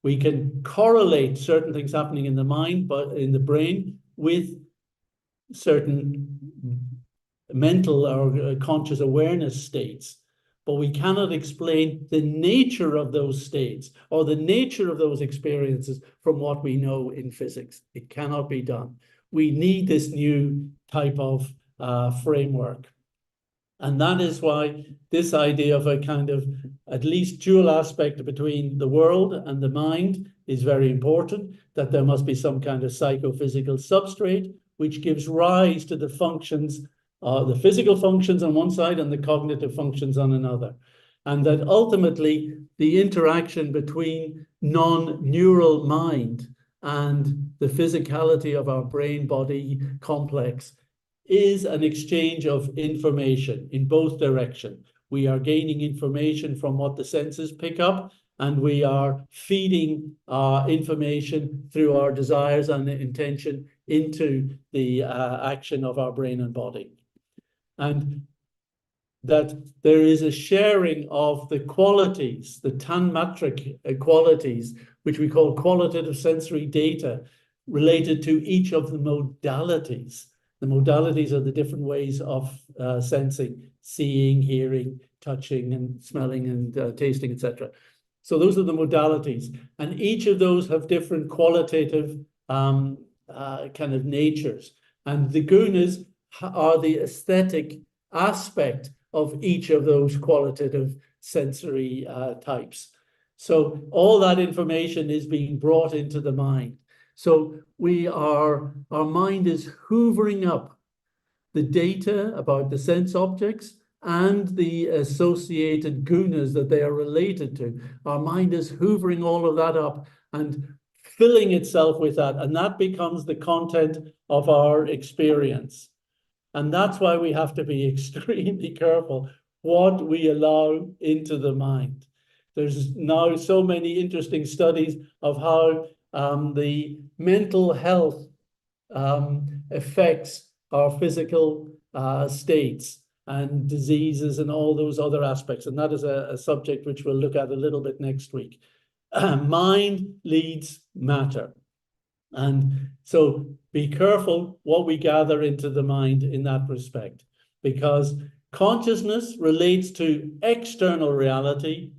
We can correlate certain things happening in the mind, but in the brain, with certain mental or conscious awareness states, but we cannot explain the nature of those states or the nature of those experiences from what we know in physics. It cannot be done. We need this new type of framework. And that is why this idea of a kind of at least dual aspect between the world and the mind is very important, that there must be some kind of psychophysical substrate which gives rise to the functions the physical functions on one side and the cognitive functions on another. And that ultimately the interaction between non-neural mind and the physicality of our brain-body complex is an exchange of information in both directions. We are gaining information from what the senses pick up, and we are feeding information through our desires and intention into the action of our brain and body. And that there is a sharing of the qualities, the tanmatric qualities, which we call qualitative sensory data, related to each of the modalities. The modalities are the different ways of sensing, seeing, hearing, touching, and smelling, and tasting, etc. So those are the modalities. And each of those have different qualitative kind of natures. And the gunas are the aesthetic aspect of each of those qualitative sensory types. So all that information is being brought into the mind. So our mind is hoovering up the data about the sense objects and the associated gunas that they are related to. Our mind is hoovering all of that up and filling itself with that, and that becomes the content of our experience. And that's why we have to be extremely careful what we allow into the mind. There's now so many interesting studies of how the mental health affects our physical states and diseases and all those other aspects. And that is a subject which we'll look at a little bit next week. Mind leads matter. And so be careful what we gather into the mind in that respect, because consciousness relates to external reality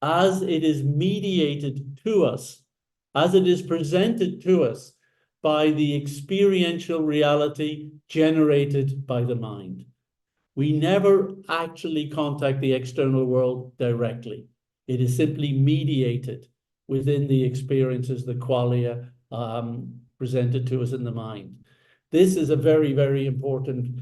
as it is mediated to us, as it is presented to us by the experiential reality generated by the mind. We never actually contact the external world directly. It is simply mediated within the experiences, the qualia, presented to us in the mind. This is a very, very important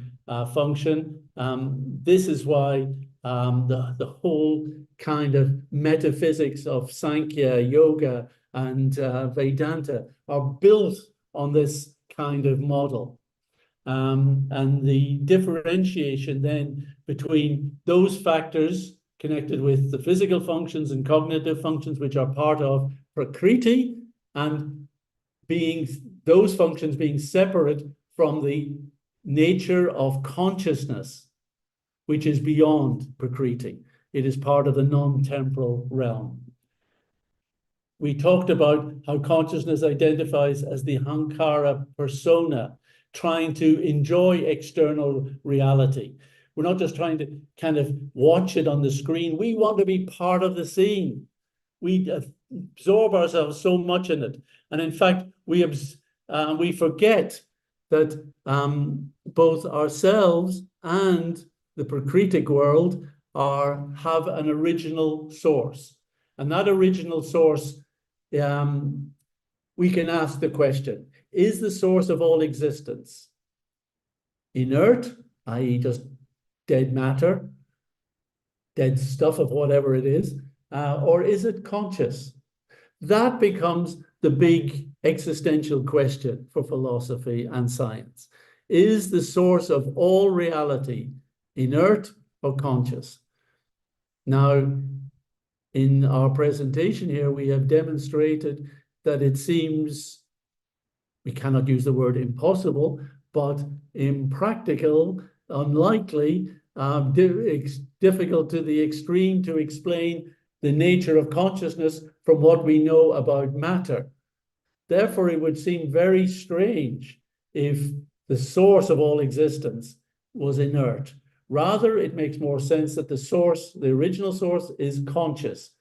function. This is why the whole kind of metaphysics of Sankhya, yoga, and Vedanta are built on this kind of model. And the differentiation then between those factors connected with the physical functions and cognitive functions, which are part of Prakriti, and those functions being separate from the nature of consciousness, which is beyond Prakriti. It is part of the non-temporal realm. We talked about how consciousness identifies as the Hankara persona, trying to enjoy external reality. We're not just trying to kind of watch it on the screen. We want to be part of the scene. We absorb ourselves so much in it. And in fact, we forget that both ourselves and the Prakritic world have an original source. And that original source, we can ask the question, is the source of all existence inert, i.e. just dead matter, dead stuff of whatever it is, or is it conscious? That becomes the big existential question for philosophy and science. Is the source of all reality inert or conscious? Now, in our presentation here, we have demonstrated that it seems, we cannot use the word impossible, but impractical, unlikely, difficult to the extreme to explain the nature of consciousness from what we know about matter. Therefore, it would seem very strange if the source of all existence was inert. Rather, it makes more sense that the source, the original source, is conscious,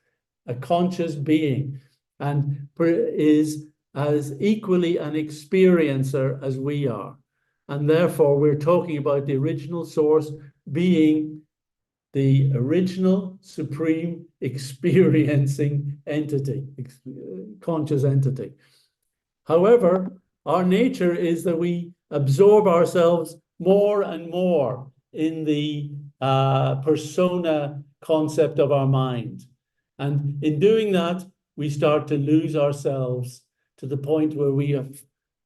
a conscious being, and is as equally an experiencer as we are. And therefore, we're talking about the original source being the original supreme experiencing entity, conscious entity. However, our nature is that we absorb ourselves more and more in the persona concept of our mind. And in doing that, we start to lose ourselves to the point where we have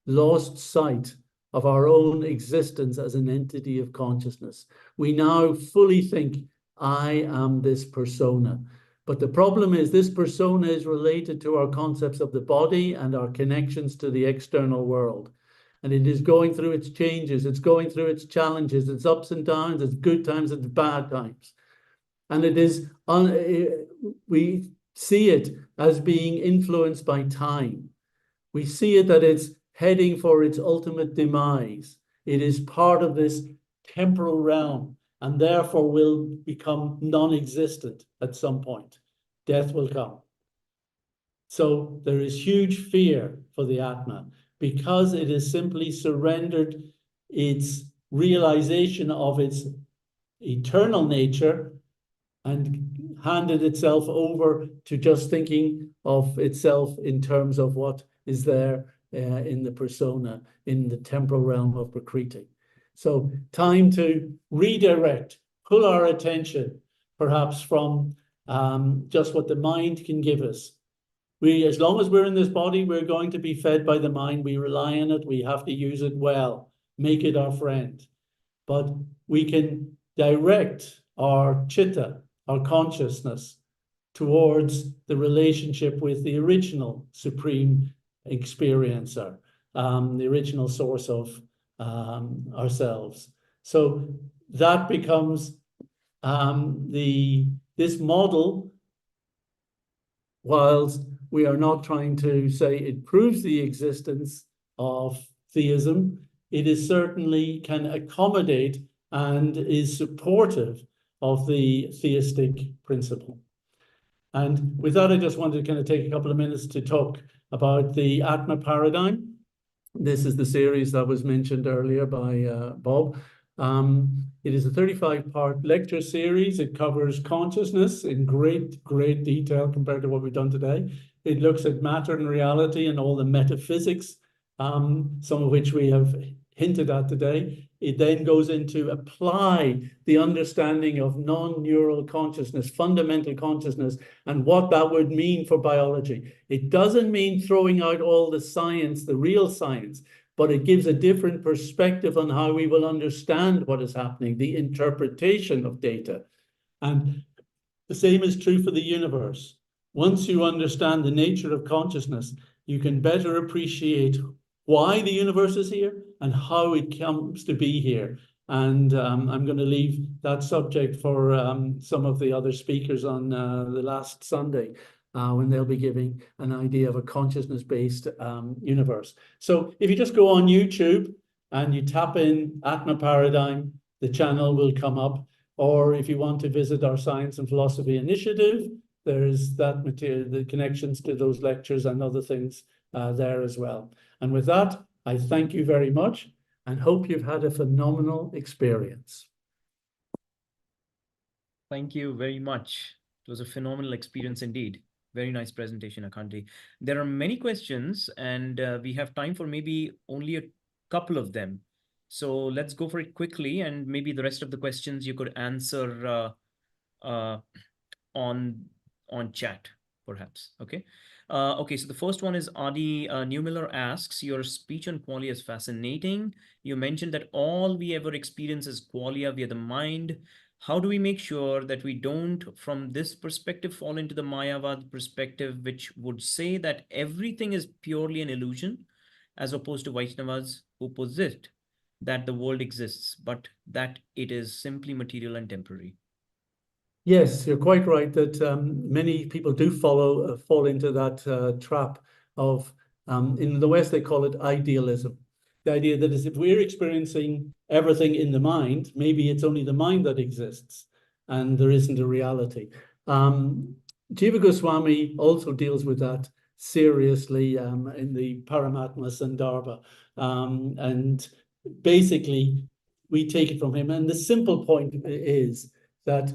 lost sight of our own existence as an entity of consciousness. We now fully think, I am this persona. But the problem is this persona is related to our concepts of the body and our connections to the external world. And it is going through its changes, it's going through its challenges, its ups and downs, its good times, its bad times. And it is, we see it as being influenced by time. We see it that it's heading for its ultimate demise. It is part of this temporal realm and therefore will become non-existent at some point. Death will come. So there is huge fear for the Atma because it has simply surrendered its realization of its eternal nature and handed itself over to just thinking of itself in terms of what is there in the persona, in the temporal realm of Prakriti. So time to redirect, pull our attention perhaps from just what the mind can give us. As long as we're in this body, we're going to be fed by the mind. We rely on it. We have to use it well, make it our friend. But we can direct our chitta, our consciousness, towards the relationship with the original supreme experiencer, the original source of ourselves. So that becomes this model, whilst we are not trying to say it proves the existence of theism, it is certainly can accommodate and is supportive of the theistic principle. And with that, I just wanted to kind of take a couple of minutes to talk about the Atma paradigm. This is the series that was mentioned earlier by Bob. It is a 35-part lecture series. It covers consciousness in great detail compared to what we've done today. It looks at matter and reality and all the metaphysics, some of which we have hinted at today. It then goes into apply the understanding of non-neural consciousness, fundamental consciousness, and what that would mean for biology. It doesn't mean throwing out all the science, the real science, but it gives a different perspective on how we will understand what is happening, the interpretation of data. And the same is true for the universe. Once you understand the nature of consciousness, you can better appreciate why the universe is here and how it comes to be here. And I'm going to leave that subject for some of the other speakers on the last Sunday, when they'll be giving an idea of a consciousness-based universe. So if you just go on YouTube and you tap in Atma Paradigm, the channel will come up. Or if you want to visit our Science and Philosophy Initiative, there's that material, the connections to those lectures and other things there as well. And with that, I thank you very much and hope you've had a phenomenal experience. Thank you very much. It was a phenomenal experience indeed. Very nice presentation, Akhanti. There are many questions and we have time for maybe only a couple of them. So let's go for it quickly, and maybe the rest of the questions you could answer on chat, perhaps. Okay. Okay, so the first one is Adi Newmiller asks, your speech on qualia is fascinating. You mentioned that all we ever experience is qualia via the mind. How do we make sure that we don't, from this perspective, fall into the Mayavad perspective, which would say that everything is purely an illusion, as opposed to Vaishnavas who posit that the world exists, but that it is simply material and temporary? Yes, you're quite right that many people do fall into that trap of, in the West, they call it idealism. The idea that is, if we're experiencing everything in the mind, maybe it's only the mind that exists and there isn't a reality. Jiva Goswami also deals with that seriously in the Paramatma Sandarbha. And basically, we take it from him. And the simple point is that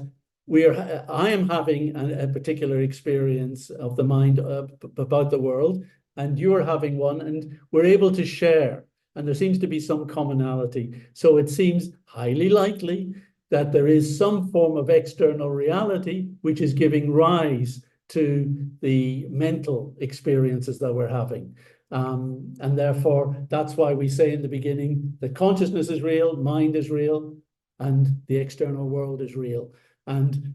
I am having a particular experience of the mind about the world, and you're having one, and we're able to share. and there seems to be some commonality. So it seems highly likely that there is some form of external reality which is giving rise to the mental experiences that we're having. And therefore, that's why we say in the beginning that consciousness is real, mind is real, and the external world is real. And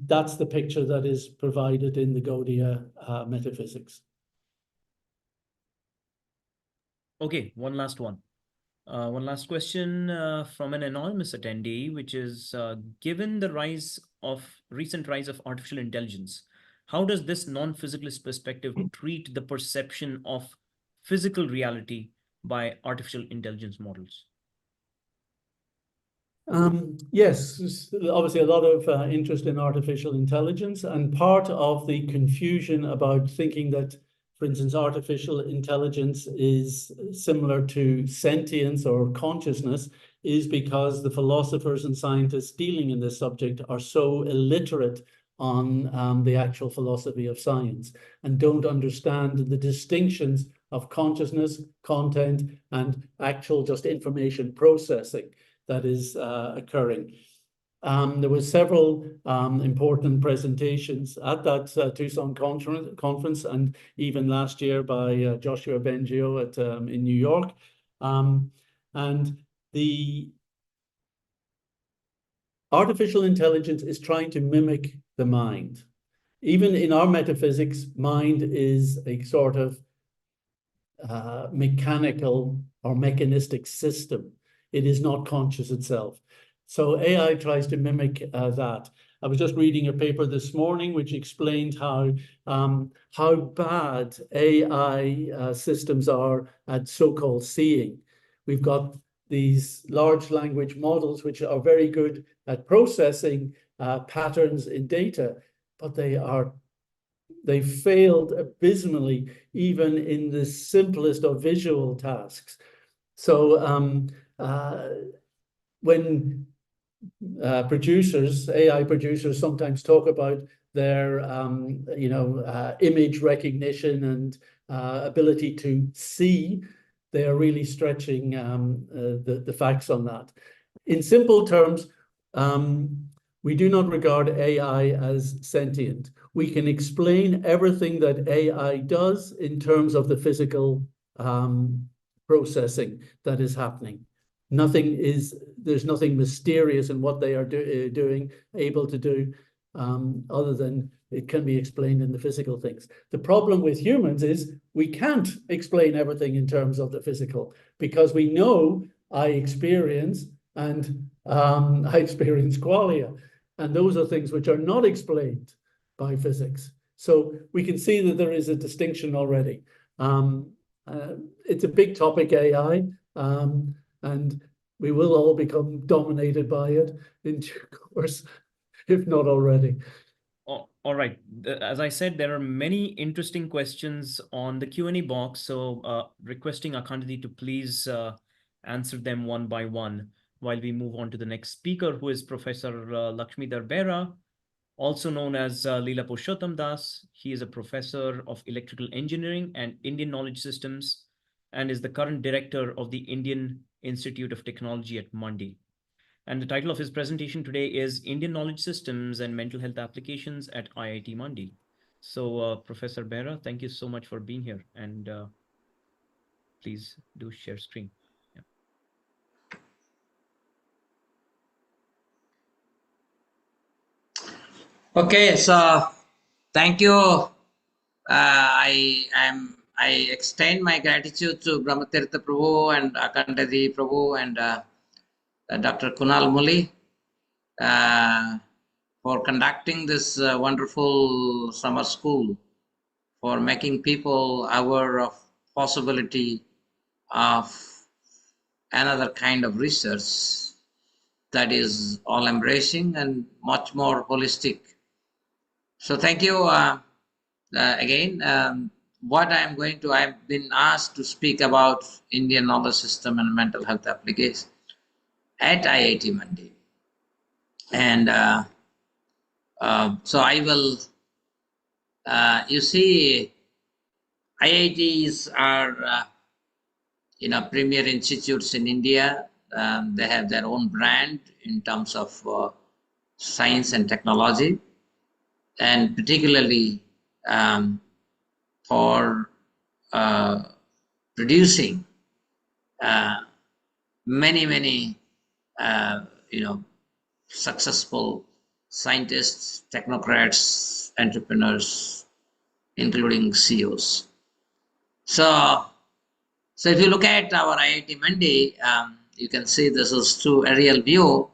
that's the picture that is provided in the Gaudiya metaphysics. Okay, one last one. One last question from an anonymous attendee, which is, given the recent rise of artificial intelligence, how does this non-physicalist perspective treat the perception of physical reality by artificial intelligence models? Yes, there's obviously a lot of interest in artificial intelligence, and part of the confusion about thinking that, for instance, artificial intelligence is similar to sentience or consciousness is because the philosophers and scientists dealing in this subject are so illiterate on the actual philosophy of science and don't understand the distinctions of consciousness, content, and actual just information processing that is occurring. There were several important presentations at that Tucson conference, and even last year by Joshua Bengio in New York. And the artificial intelligence is trying to mimic the mind. Even in our metaphysics, mind is a sort of mechanical or mechanistic system. It is not conscious itself. So AI tries to mimic that. I was just reading a paper this morning which explained how bad AI systems are at so-called seeing. We've got these large language models which are very good at processing patterns in data, but they failed abysmally even in the simplest of visual tasks. So when AI producers sometimes talk about their image recognition and ability to see, they are really stretching the facts on that. In simple terms, we do not regard AI as sentient. We can explain everything that AI does in terms of the physical processing that is happening. There's nothing mysterious in what they are able to do, other than it can be explained in the physical things. The problem with humans is we can't explain everything in terms of the physical, because we know I experience and I experience qualia. And those are things which are not explained by physics. So we can see that there is a distinction already. It's a big topic, AI, and we will all become dominated by it in due course, if not already. All right. As I said, there are many interesting questions on the Q&A box. So requesting Akhandati to please answer them one by one while we move on to the next speaker, who is Professor Lakshmidhar Bera, also known as Leela Purushottam Das. He is a professor of electrical engineering and Indian knowledge systems and is the current director of the Indian Institute of Technology at Mandi. And the title of his presentation today is Indian Knowledge Systems and Mental Health Applications at IIT Mandi. So Professor Bera, thank you so much for being here, and please do share screen. Yeah. Okay, so thank you. I extend my gratitude to Brahmatirtha Prabhu and Akhandati Prabhu and Dr. Kunal Muli for conducting this wonderful summer school, for making people aware of possibility of another kind of research that is all embracing and much more holistic. So thank you again. What I've been asked to speak about Indian knowledge system and mental health applications at IIT Mandi. And so I will, you see, IITs are premier institutes in India. They have their own brand in terms of science and technology, and particularly for producing many successful scientists, technocrats, entrepreneurs, including CEOs. So if you look at our IIT Mandi, you can see this is through aerial view.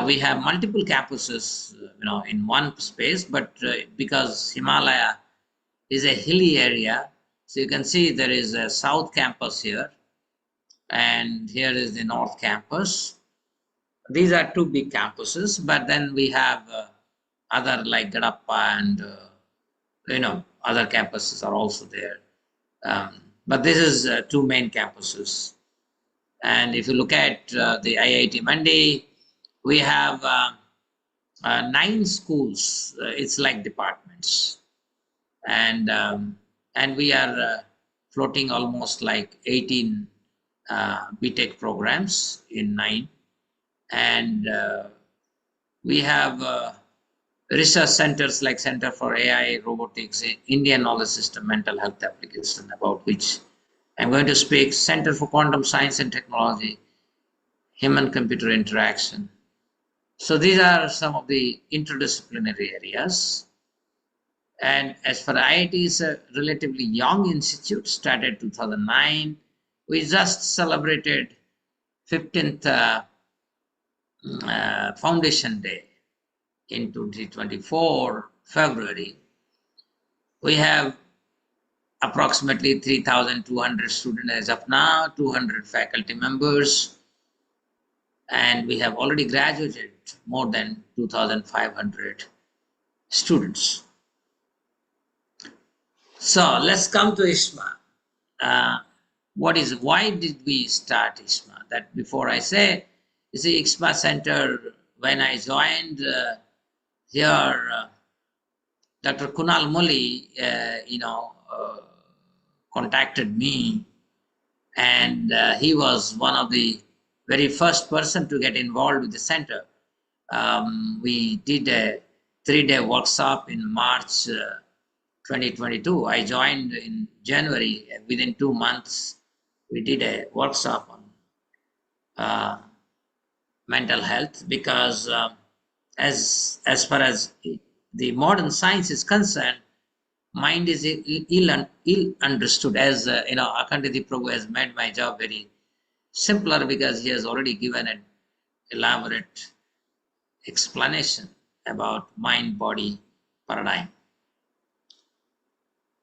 We have multiple campuses, in one space, but because Himalaya is a hilly area, so you can see there is a south campus here, and here is the north campus. These are two big campuses, but then we have other like Gadappa and other campuses are also there. But this is two main campuses. And if you look at the IIT Mandi, we have 9 schools. It's like departments, and we are floating almost like 18 BTech programs in 9, and we have research centers like Center for AI, Robotics, Indian Knowledge System, Mental Health Application, about which I'm going to speak, Center for Quantum Science and Technology, Human-Computer Interaction. So these are some of the interdisciplinary areas. And as for IIT, is a relatively young institute, started 2009. We just celebrated 15th Foundation Day in 2024, February. We have approximately 3,200 students as of now, 200 faculty members, and we have already graduated more than 2,500 students. So let's come to ISMA. Why did we start ISMA? That before I say, you see, ISMA Center, when I joined here, Dr. Kunal Muli, contacted me, and he was one of the very first person to get involved with the center. We did a 3-day workshop in March 2022. I joined in January. Within 2 months, we did a workshop on mental health, because as far as the modern science is concerned, mind is ill understood. As Akhanditi Prabhu has made my job very simpler, because he has already given an elaborate explanation about mind-body paradigm.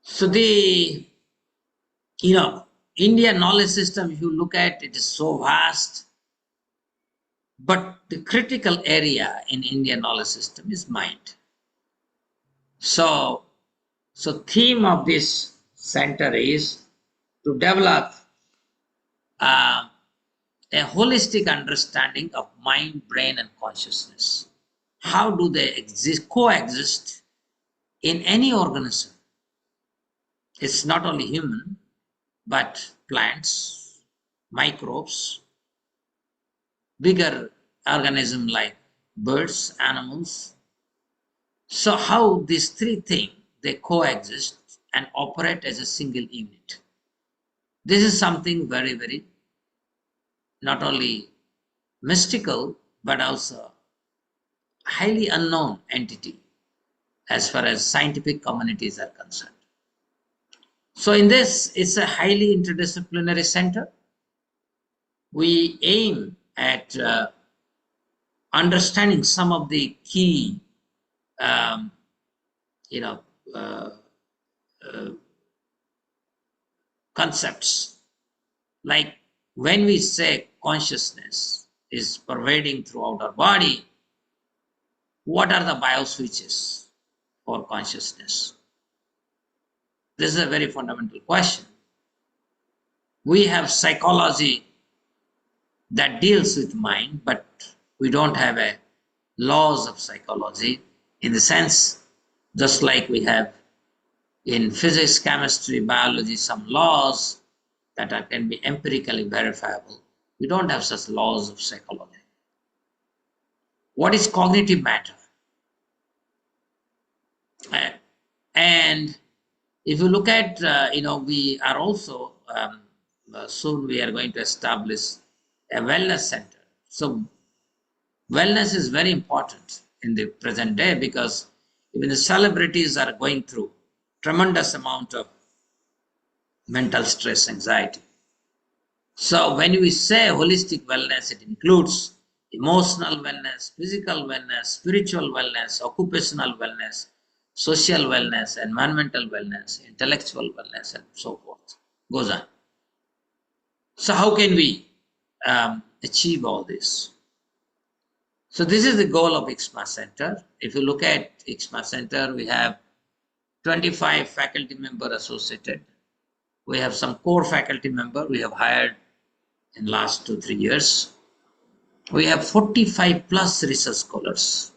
So the Indian knowledge system, if you look at it, is so vast, but the critical area in Indian knowledge system is mind. So theme of this center is to develop a holistic understanding of mind, brain, and consciousness. How do they coexist in any organism? It's not only human, but plants, microbes, bigger organisms like birds, animals. So how these 3 things, they coexist and operate as a single unit. This is something very, very not only mystical, but also highly unknown entity as far as scientific communities are concerned. So in this, it's a highly interdisciplinary center. We aim at understanding some of the key concepts, like when we say consciousness is pervading throughout our body, what are the bioswitches for consciousness? This is a very fundamental question. We have psychology that deals with mind, but we don't have a laws of psychology, in the sense, just like we have in physics, chemistry, biology, some laws that can be empirically verifiable. We don't have such laws of psychology. What is cognitive matter? And if you look at, we are also, soon we are going to establish a wellness center. So wellness is very important in the present day because even the celebrities are going through tremendous amount of mental stress, anxiety. So when we say holistic wellness, it includes emotional wellness, physical wellness, spiritual wellness, occupational wellness, social wellness, environmental wellness, intellectual wellness, and so forth. Goes on. So how can we achieve all this? So this is the goal of ICSMA Center. If you look at ICSMA Center, we have 25 faculty members associated. We have some core faculty members we have hired in the last 2-3 years. We have 45 plus research scholars.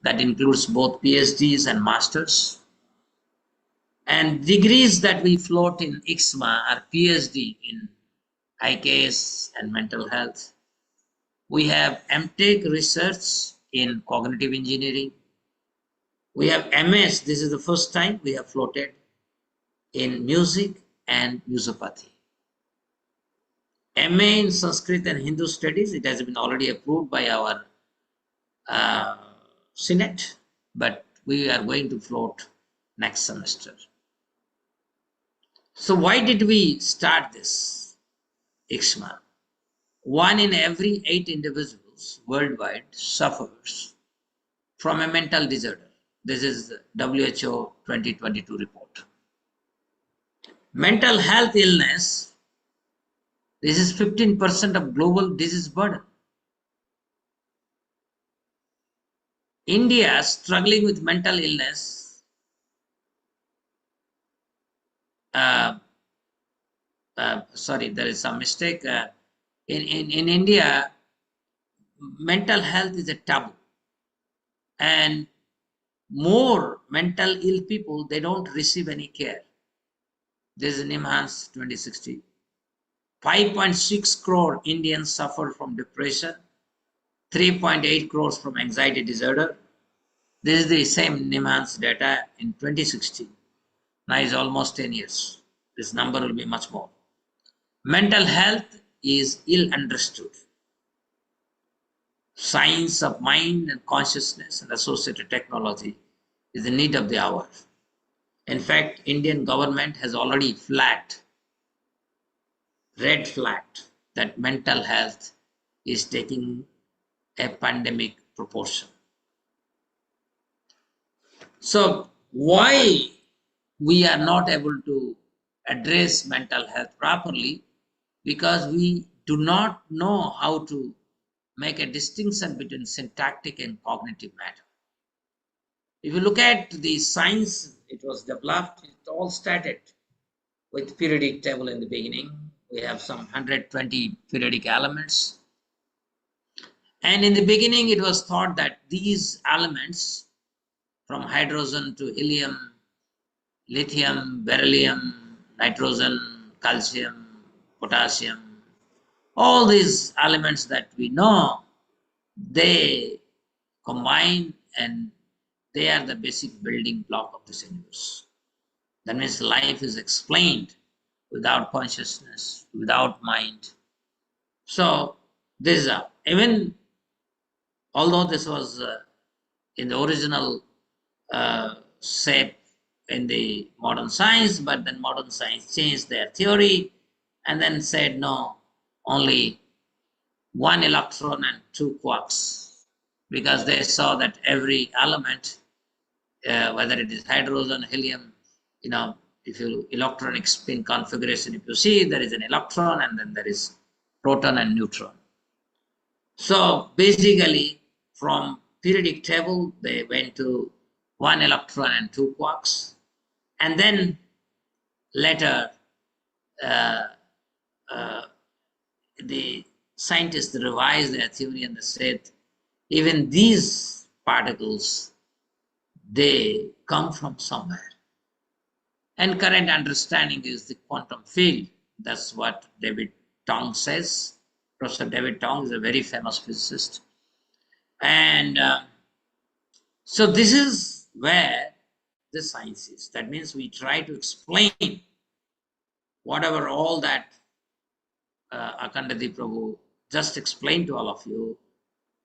That includes both PhDs and masters. And degrees that we float in ICSMA are PhD in IKS and mental health. We have MTech research in cognitive engineering. We have MS, this is the first time we have floated in music and musopathy. MA in Sanskrit and Hindu studies, it has been already approved by our Senate, but we are going to float next semester. So why did we start this ICSMA? 1 in every 8 individuals worldwide suffers from a mental disorder. This is WHO 2022 report. Mental health illness, this is 15% of global disease burden. India struggling with mental illness, sorry, there is some mistake. In India, mental health is a taboo. And more mental ill people, they don't receive any care. This is NIMHANS 2060. 5.6 crore Indians suffer from depression, 3.8 crores from anxiety disorder. This is the same NIMHANS data in 2016. Now is almost 10 years. This number will be much more. Mental health is ill understood. Science of mind and consciousness and associated technology is the need of the hour. In fact, Indian government has already red flagged that mental health is taking a pandemic proportion. So why we are not able to address mental health properly? Because we do not know how to make a distinction between syntactic and cognitive matter. If you look at the science, it was developed, it all started with periodic table in the beginning. We have some 120 periodic elements. And in the beginning, it was thought that these elements, from hydrogen to helium, lithium, beryllium, nitrogen, calcium, potassium, all these elements that we know, they combine and they are the basic building block of this universe. That means life is explained without consciousness, without mind. So this is even although this was in the original shape in the modern science, but then modern science changed their theory and then said no, only 1 electron and 2 quarks, because they saw that every element, whether it is hydrogen, helium, if you electronic spin configuration, if you see there is an electron and then there is proton and neutron. So basically from periodic table, they went to 1 electron and 2 quarks. And then later the scientists revised their theory and they said, even these particles, they come from somewhere. And current understanding is the quantum field That's what David Tong says. Professor David Tong is a very famous physicist. And so this is where the science is. That means we try to explain whatever all that Akandadi Prabhu just explained to all of you,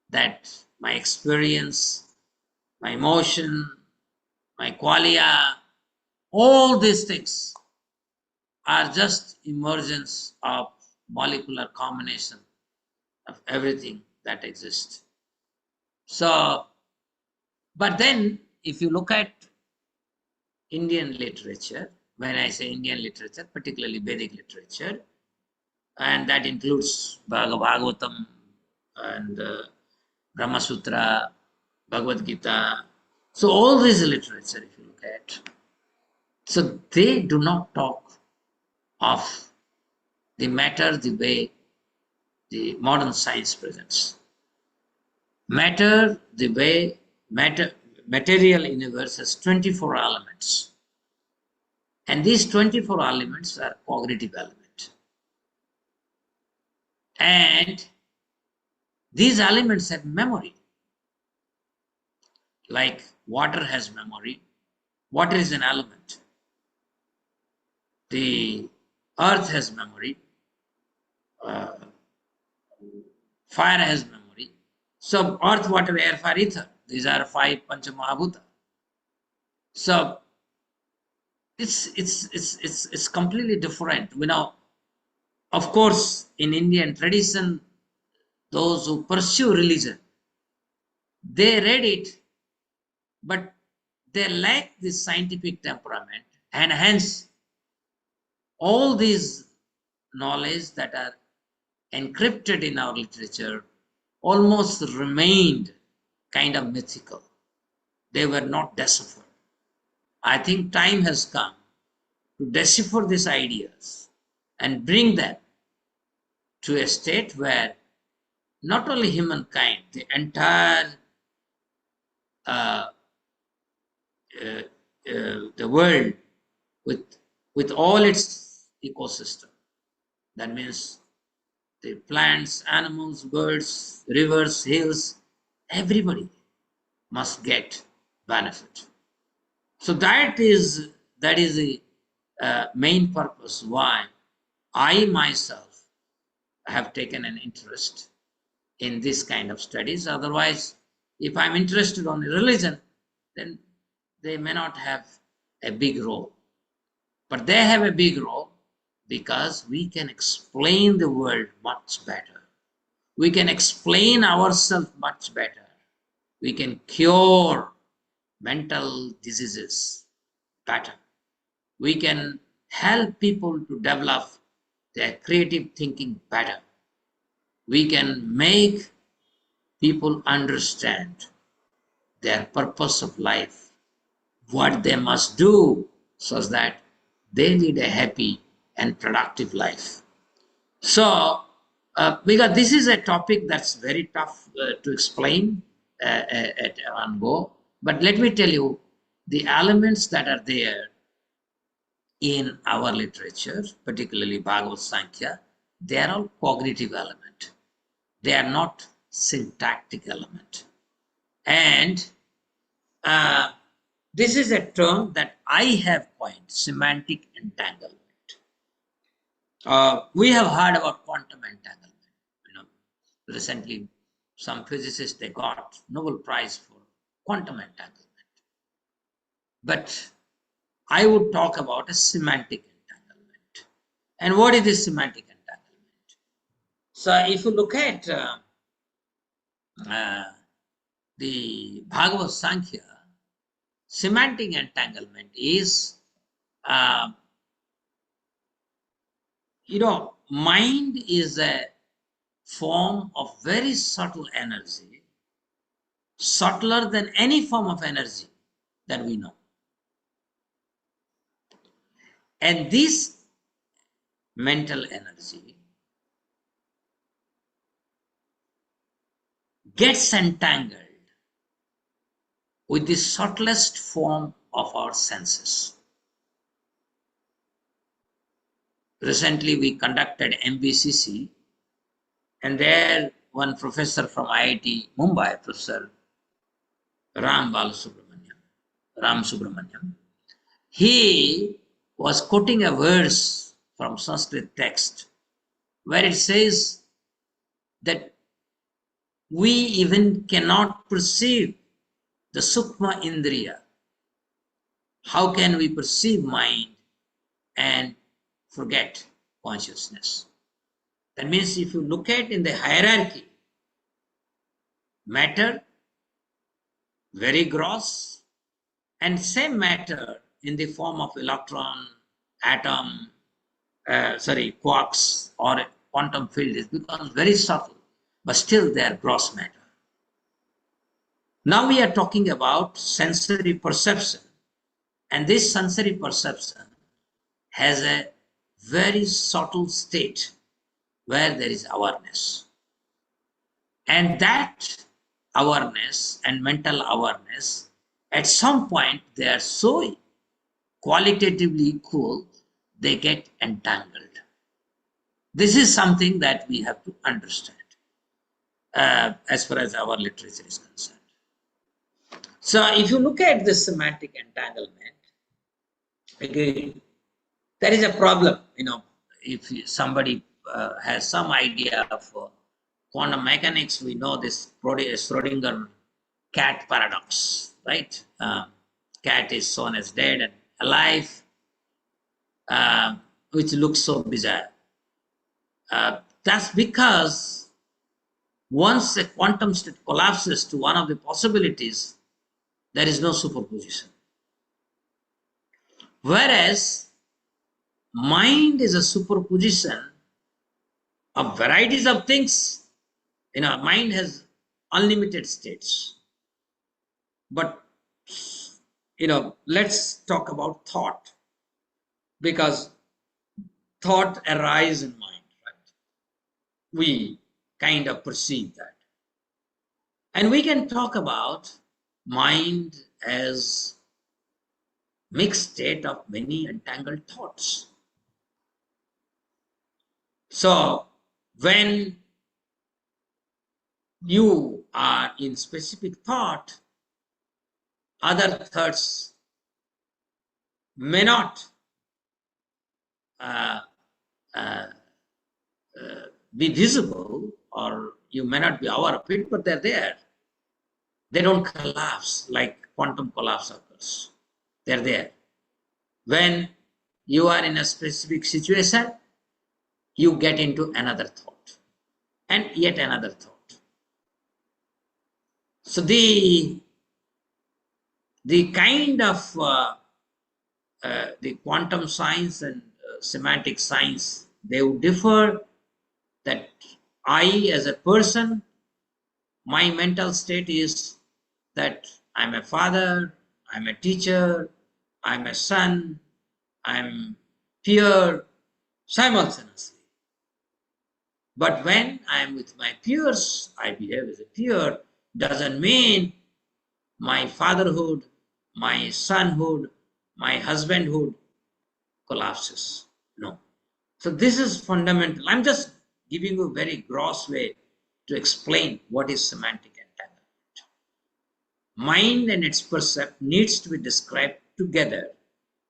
that my experience, my emotion, my qualia, all these things are just emergence of molecular combination of everything that exists. So, but then if you look at Indian literature, when I say Indian literature, particularly Vedic literature, and that includes Bhagavatam and Brahma Sutra, Bhagavad Gita. So all this literature, if you look at, so they do not talk of the matter the way the modern science presents. Matter, the way material universe has 24 elements. And these 24 elements are cognitive elements. And these elements have memory. Like water has memory. Water is an element. The earth has memory. Fire has memory. So earth, water, air, fire, ether. These are 5 Panchamahabhuta. So it's completely different. We know, of course, in Indian tradition, those who pursue religion, they read it, but they lack this scientific temperament, and hence all these knowledge that are encrypted in our literature almost remained kind of mythical. They were not deciphered. I think time has come to decipher these ideas and bring them to a state where not only humankind, the entire the world with all its ecosystem. That means the plants, animals, birds, rivers, hills, everybody must get benefit. So that is the main purpose why I myself have taken an interest in this kind of studies. Otherwise, if I'm interested on religion, then they may not have a big role. But they have a big role because we can explain the world much better. We can explain ourselves much better. We can cure mental diseases better. We can help people to develop their creative thinking better. We can make people understand their purpose of life, what they must do so that they lead a happy and productive life. So, because this is a topic that's very tough to explain at one go, but let me tell you the elements that are there in our literature, particularly Bhagavad Sankhya, they are all cognitive element. They are not syntactic element. And this is a term that I have coined, semantic entanglement. We have heard about quantum entanglement. Recently, some physicists, they got Nobel Prize for quantum entanglement. But I would talk about a semantic entanglement. And what is this semantic entanglement? So if you look at the Bhagavad Sankhya, semantic entanglement is, mind is a form of very subtle energy, subtler than any form of energy that we know. And this mental energy gets entangled with the subtlest form of our senses. Recently, we conducted MBCC, and there one professor from IIT Mumbai, Professor Ram Subramaniam, he was quoting a verse from Sanskrit text where it says that we even cannot perceive the Sukma Indriya. How can we perceive mind and forget consciousness? That means if you look at in the hierarchy, matter, very gross, and same matter in the form of electron, atom, quarks or quantum field, it becomes very subtle, but still they are gross matter. Now we are talking about sensory perception, and this sensory perception has a very subtle state where there is awareness. And that awareness and mental awareness, at some point, they are so qualitatively equal, they get entangled. This is something that we have to understand as far as our literature is concerned. So if you look at the semantic entanglement, again, there is a problem. If somebody has some idea of quantum mechanics, we know this Schrodinger cat paradox, right? Cat is shown as dead and alive, which looks so bizarre. That's because once a quantum state collapses to one of the possibilities, there is no superposition. Whereas mind is a superposition of varieties of things. Mind has unlimited states. But, let's talk about thought, because thought arises in mind, right? We kind of perceive that. And we can talk about mind as mixed state of many entangled thoughts. So when you are in specific thought, other thoughts may not be visible, or you may not be aware of it, but they're there. They don't collapse like quantum collapse occurs. They're there. When you are in a specific situation, you get into another thought and yet another thought. So the kind of the quantum science and semantic science, they would differ. That I, as a person, my mental state is that I'm a father, I'm a teacher, I'm a son, I'm peer simultaneously. But when I'm with my peers, I behave as a peer. Doesn't mean my fatherhood, my sonhood, my husbandhood collapses. No. So this is fundamental. I'm just giving you a very gross way to explain what is semantic entanglement. Mind and its percept needs to be described together.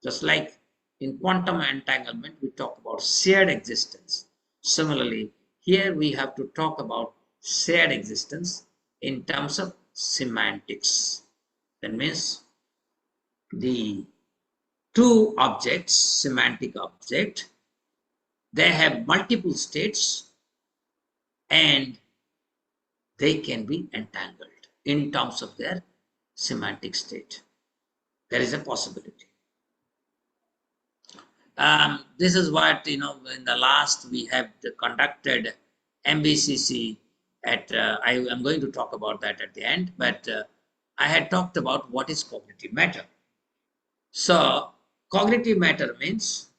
Just like in quantum entanglement, we talk about shared existence. Similarly, here we have to talk about shared existence in terms of semantics. That means the two objects, semantic object, they have multiple states and they can be entangled in terms of their semantic state. There is a possibility. This is what, in the last we have conducted MBCC at, I am going to talk about that at the end, but I had talked about what is cognitive matter. So cognitive matter means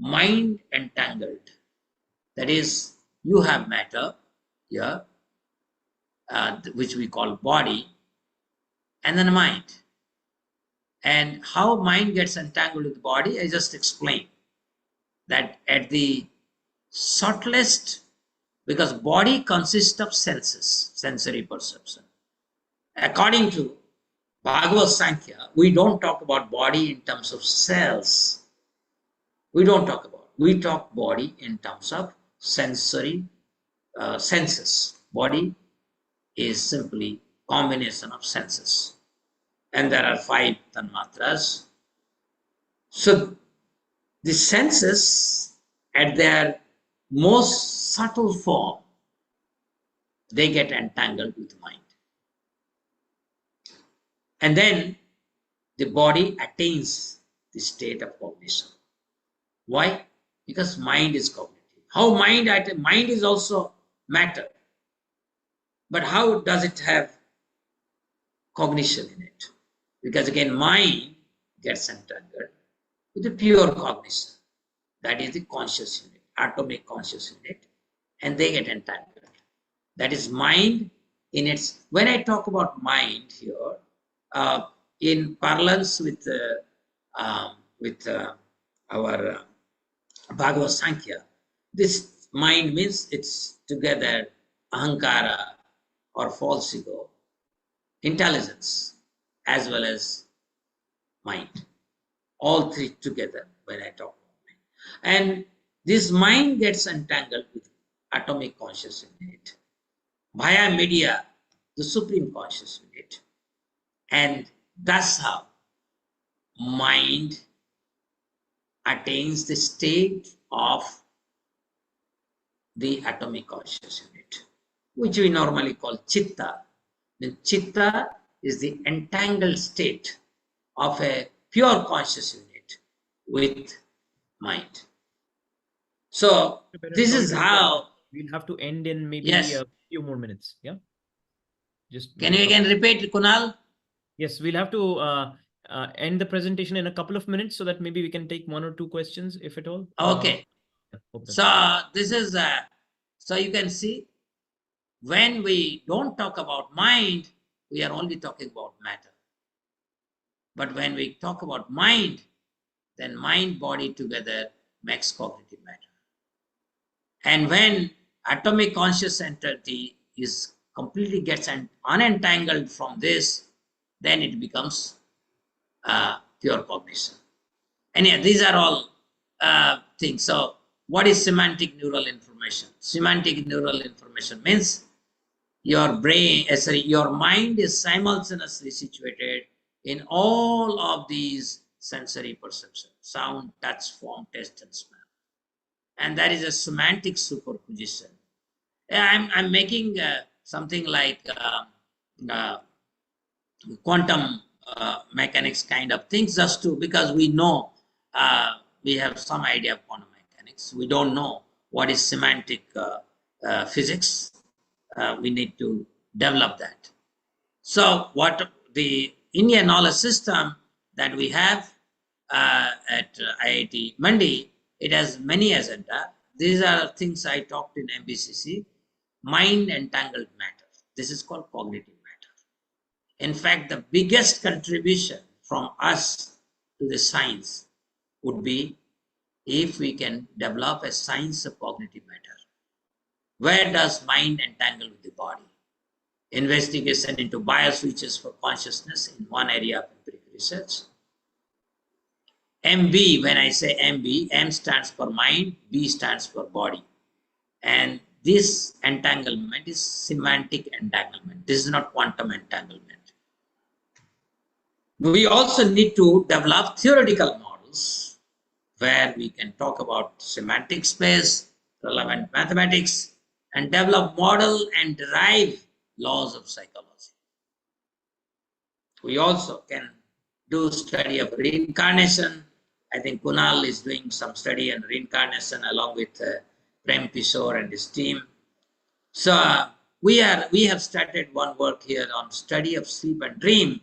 mind entangled. That is, you have matter here, which we call body, and then mind. And how mind gets entangled with the body, I just explained. that at the subtlest, because body consists of senses, sensory perception. According to Bhagavad Sankhya, we don't talk about body in terms of cells. We don't talk about. We talk body in terms of sensory senses. Body is simply combination of senses, and there are 5 tanmatras. So the senses, at their most subtle form, they get entangled with mind, and then the body attains the state of cognition. Why? Because mind is cognitive. How mind is also matter, but how does it have cognition in it? Because again, mind gets entangled with the pure cognition, that is the conscious unit, atomic conscious unit, and they get entangled. That is mind in its. When I talk about mind here, in parlance with our Bhagavad Sankhya, this mind means it's together ahankara or false ego, intelligence, as well as mind. All 3 together when I talk about mind. And this mind gets entangled with atomic conscious unit, via media, the supreme conscious unit. And that's how mind attains the state of the atomic conscious unit, which we normally call chitta. The chitta is the entangled state of a pure conscious unit with mind. So this is how we'll have to end in maybe Yes. a few more minutes. Yeah. Just Can you again repeat, Kunal? Yes, we'll have to end the presentation in a couple of minutes so that maybe we can take 1 or 2 questions, if at all. Okay. Hope that's So this is so you can see, when we don't talk about mind, we are only talking about matter. But when we talk about mind, then mind body together makes cognitive matter. And when atomic conscious entity is completely gets unentangled from this, then it becomes pure cognition. And yeah, these are all things. So what is semantic neural information? Semantic neural information means your brain, your mind is simultaneously situated in all of these sensory perceptions: sound, touch, form, taste, and smell. And that is a semantic superposition. I'm making something like quantum mechanics kind of things, just to, because we know we have some idea of quantum mechanics. We don't know what is semantic physics. We need to develop that. So what the Indian knowledge system that we have at IIT Mandi, it has many agenda. These are things I talked in MBCC. Mind entangled matter. This is called cognitive matter. In fact, the biggest contribution from us to the science would be if we can develop a science of cognitive matter. Where does mind entangle with the body? Investigation into bioswitches for consciousness in one area of empirical research. MB, when I say MB, M stands for mind, B stands for body. And this entanglement is semantic entanglement. This is not quantum entanglement. We also need to develop theoretical models where we can talk about semantic space, relevant mathematics, and develop model and derive laws of psychology. We also can do study of reincarnation. I think Kunal is doing some study on reincarnation along with Prem Kishore and his team. So we have started one work here on study of sleep and dream,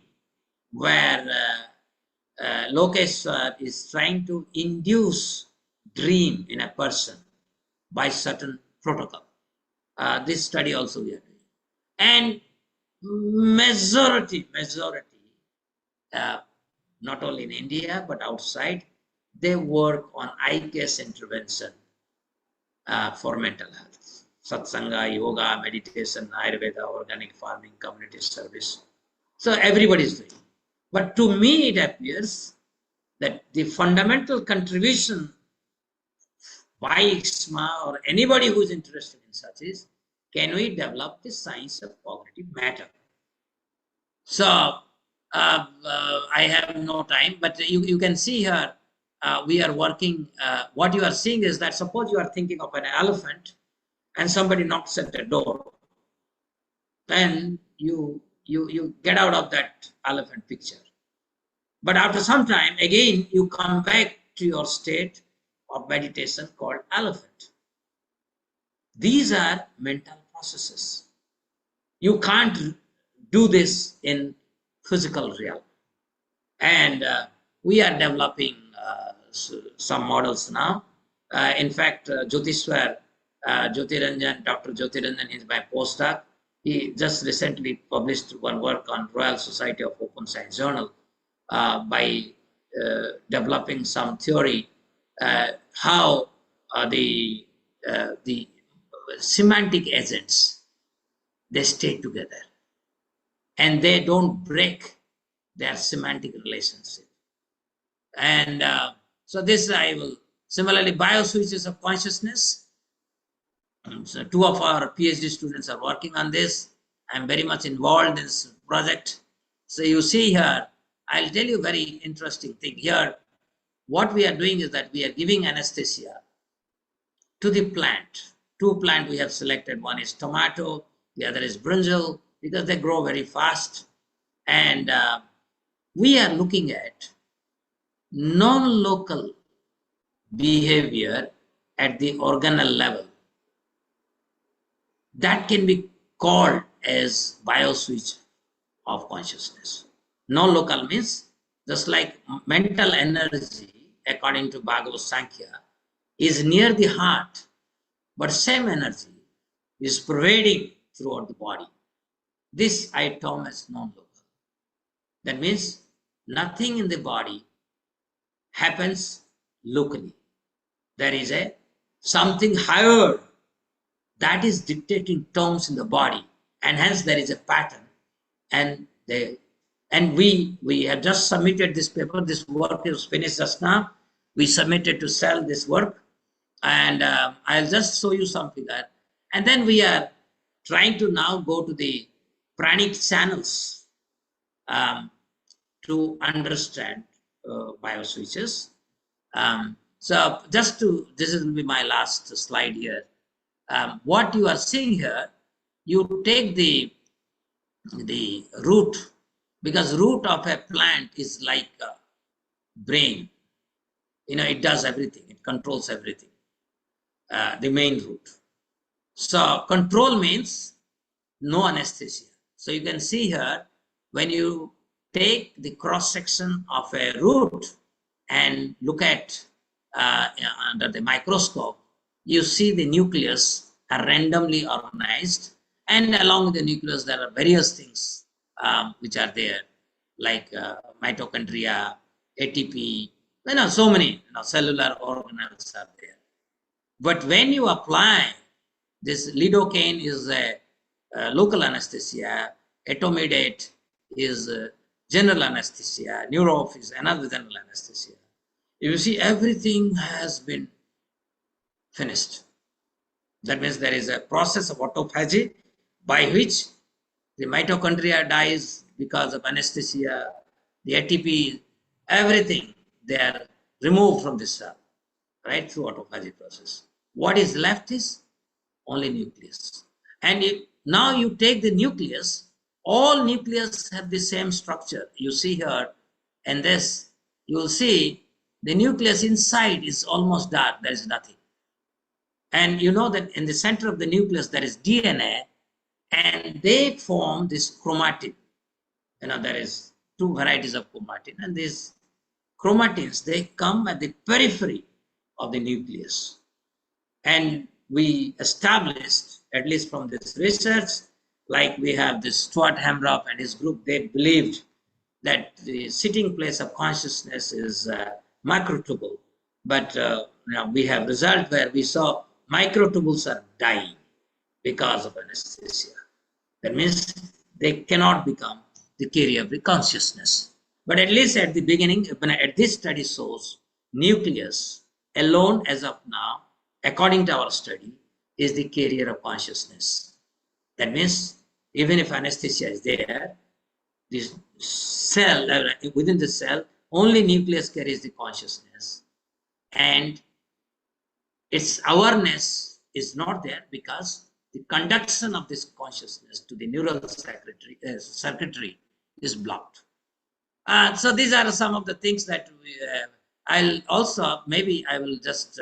where Lokesh is trying to induce dream in a person by certain protocol. This study also we are doing. And majority, not only in India, but outside, they work on eye case intervention for mental health. Satsanga, yoga, meditation, Ayurveda, organic farming, community service. So everybody is doing. But to me, it appears that the fundamental contribution by IXMA or anybody who is interested in such is, can we develop the science of cognitive matter? So I have no time, but you can see here, we are working, what you are seeing is that suppose you are thinking of an elephant and somebody knocks at the door, then you get out of that elephant picture. But after some time, again, you come back to your state of meditation called elephant. These are mental processes. You can't do this in physical realm. And we are developing some models now. In fact, Jyotishwar, Jyotiranjan, Dr. Jyotiranjan is my postdoc. He just recently published one work on Royal Society of Open Science Journal by developing some theory how the semantic agents, they stay together and they don't break their semantic relationship. And so this I will, similarly, bioswitches of consciousness. So 2 of our PhD students are working on this. I'm very much involved in this project. So you see here, I'll tell you a very interesting thing here. What we are doing is that we are giving anesthesia to the plant. 2 plants we have selected. One is tomato, the other is brinjal, because they grow very fast. And we are looking at non-local behavior at the organelle level. That can be called as bioswitch of consciousness. Non-local means just like mental energy, according to Bhagavad Sankhya, is near the heart, but same energy is pervading throughout the body. This I term as non-local. That means nothing in the body happens locally. There is a something higher that is dictating terms in the body, and hence there is a pattern. And we have just submitted this paper. This work is finished just now. We submitted to sell this work, and I'll just show you something that. And then we are trying to now go to the pranic channels to understand bioswitches. So just to, this will be my last slide here. What you are seeing here, you take the root, because root of a plant is like a brain. You know, it does everything. It controls everything. The main root. So control means no anesthesia. So you can see here, when you take the cross section of a root and look at under the microscope, you see the nucleus are randomly organized, and along with the nucleus there are various things which are there, like mitochondria, ATP, so many cellular organelles are there. But when you apply this, lidocaine is a local anesthesia, etomidate is general anesthesia, Neurof is another general anesthesia. You see, everything has been finished. That means there is a process of autophagy by which the mitochondria dies because of anesthesia, the ATP, everything, they are removed from the cell, right, through autophagy process. What is left is only nucleus. And now you take the nucleus, all nucleus have the same structure. You see here, and this, you will see the nucleus inside is almost dark, there is nothing. And you know that in the center of the nucleus there is DNA, and they form this chromatin. There is 2 varieties of chromatin, and these chromatins, they come at the periphery of the nucleus. And we established, at least from this research, like we have this Stuart Hamroff and his group, they believed that the sitting place of consciousness is microtubule. But now we have result where we saw microtubules are dying because of anesthesia. That means they cannot become the carrier of the consciousness. But at least at the beginning, at this study shows nucleus alone as of now, according to our study, is the carrier of consciousness. That means even if anesthesia is there, this cell, within the cell, only nucleus carries the consciousness. And its awareness is not there because the conduction of this consciousness to the neural circuitry is blocked. So these are some of the things that I'll also, maybe I will just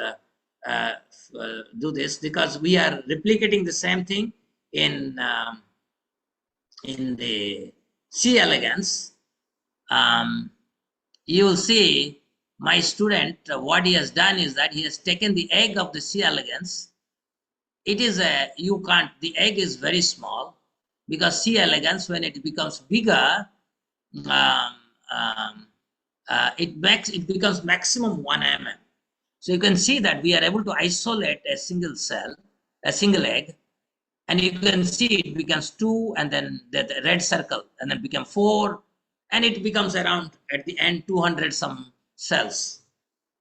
do this because we are replicating the same thing in the C. elegans. You will see my student, what he has done is that he has taken the egg of the C. elegans. It is you can't, the egg is very small because C. elegans, when it becomes bigger, it becomes maximum 1 mm. So you can see that we are able to isolate a single cell, a single egg, and you can see it becomes 2 and then the red circle and then become 4 and it becomes around at the end 200 some cells.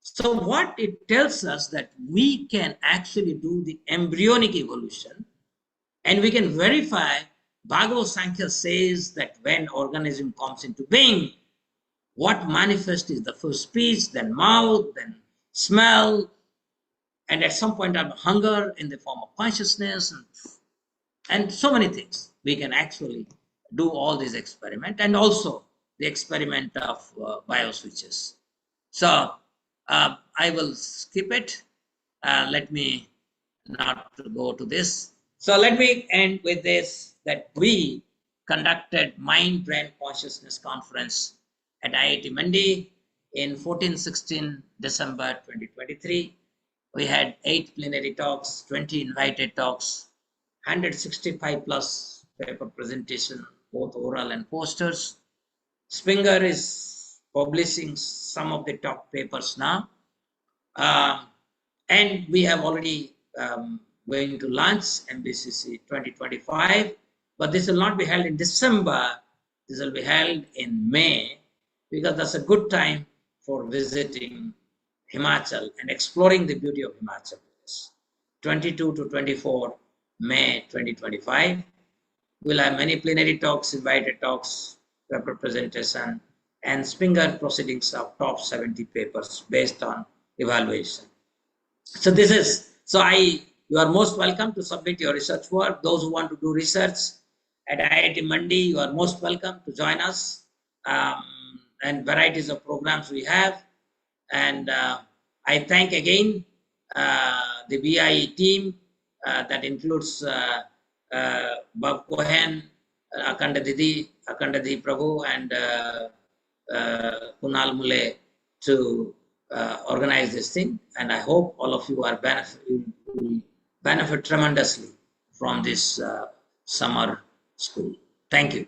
So what it tells us that we can actually do the embryonic evolution and we can verify. Bhagavad Sankhya says that when organism comes into being, what manifests is the first speech, then mouth, then smell, and at some point of hunger in the form of consciousness, and so many things. We can actually do all these experiments and also the experiment of bioswitches. So I will skip it. Let me not go to this. So let me end with this, that we conducted Mind Brain Consciousness Conference at IIT Mandi in 14-16 December 2023. We had 8 plenary talks, 20 invited talks, 165 plus paper presentation, both oral and posters. Springer is publishing some of the top papers now. And we have already going to launch MBCC 2025, but this will not be held in December. This will be held in May because that's a good time for visiting Himachal and exploring the beauty of Himachal. 22 to 24 May 2025. We'll have many plenary talks, invited talks, paper presentation, and Springer proceedings of top 70 papers based on evaluation. So this is, you are most welcome to submit your research work. Those who want to do research at IIT Mandi, you are most welcome to join us, and varieties of programs we have. And I thank again the BIE team that includes Bob Cohen, Akanda Didi Prabhu, and Kunal Mule to organize this thing. And I hope all of you will benefit tremendously from this summer school. Thank you.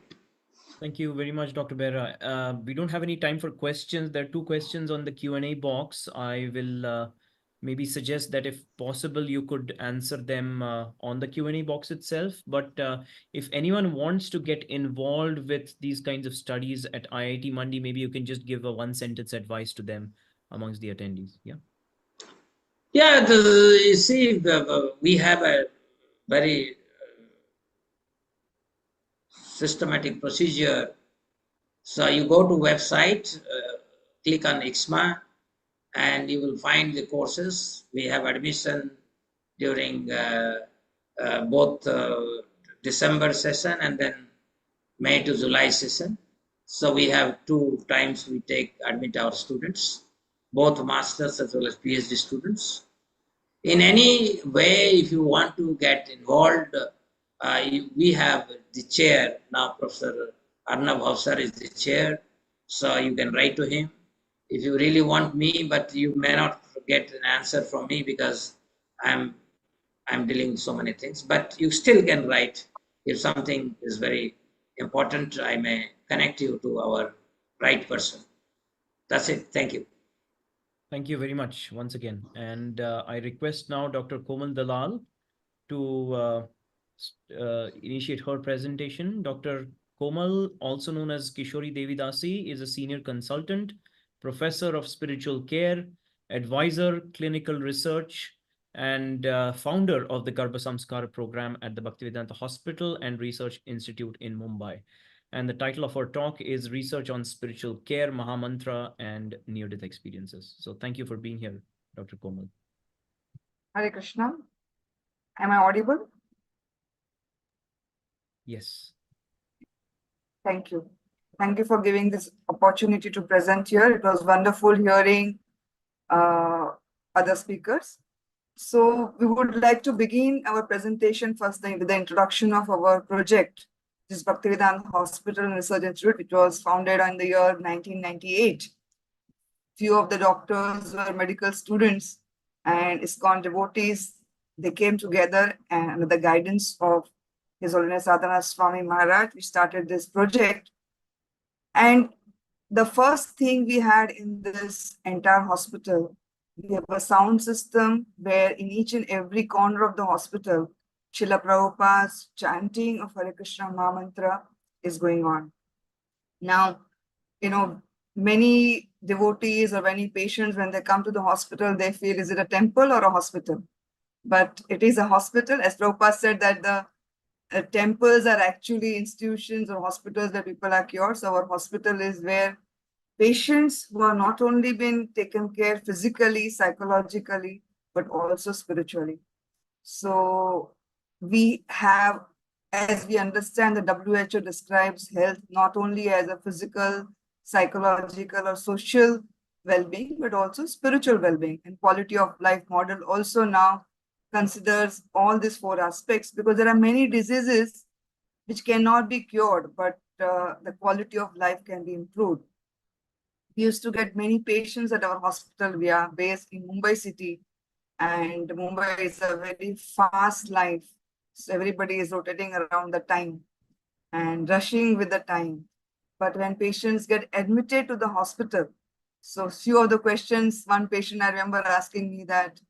Thank you very much, Dr. Bera. We don't have any time for questions. There are 2 questions on the Q&A box. I will maybe suggest that if possible, you could answer them on the Q&A box itself. But if anyone wants to get involved with these kinds of studies at IIT Mandi, maybe you can just give a 1-sentence advice to them amongst the attendees. Yeah. Yeah, you see, we have a very systematic procedure. So you go to website, click on IXMA, and you will find the courses. We have admission during both December session and then May to July session. So we have 2 times we admit our students, both masters as well as PhD students. In any way, if you want to get involved, we have the chair now. Professor Arnab Bhavsar is the chair, so you can write to him if you really want me, but you may not get an answer from me because I'm dealing with so many things. But you still can write if something is very important. I may connect you to our right person. That's it. Thank you. Thank you very much once again. And I request now Dr. Komal Dalal to initiate her presentation. Dr. Komal, also known as Kishori Devidasi, is a senior consultant, professor of spiritual care, advisor, clinical research, and founder of the Garbha Samskar program at the Bhaktivedanta Hospital and Research Institute in Mumbai. And the title of our talk is Research on Spiritual Care, Mahamantra, and Near-Death Experiences. So thank you for being here, Dr. Komal. Hare Krishna. Am I audible? Yes. Thank you. Thank you for giving this opportunity to present here. It was wonderful hearing other speakers. So we would like to begin our presentation first with the introduction of our project. This is Bhaktivedanta Hospital and Research Institute, which was founded in the year 1998. Few of the doctors were medical students and ISKCON devotees. They came together and under the guidance of His Holiness Sadhana Swami Maharaj, we started this project. And the first thing we had in this entire hospital, we have a sound system where in each and every corner of the hospital, Srila Prabhupada's chanting of Hare Krishna Mahamantra is going on. Now, many devotees or many patients, when they come to the hospital, they feel, is it a temple or a hospital? But it is a hospital. As Prabhupada said that the temples are actually institutions or hospitals where people are cured. So our hospital is where patients who are not only been taken care physically, psychologically, but also spiritually. So we have, as we understand, the WHO describes health not only as a physical, psychological, or social well-being, but also spiritual well-being. And quality of life model also now considers all these four aspects, because there are many diseases which cannot be cured, but the quality of life can be improved. We used to get many patients at our hospital. We are based in Mumbai city, and Mumbai is a very fast life. So everybody is rotating around the time and rushing with the time. But when patients get admitted to the hospital, so few of the questions, one patient I remember asking me that,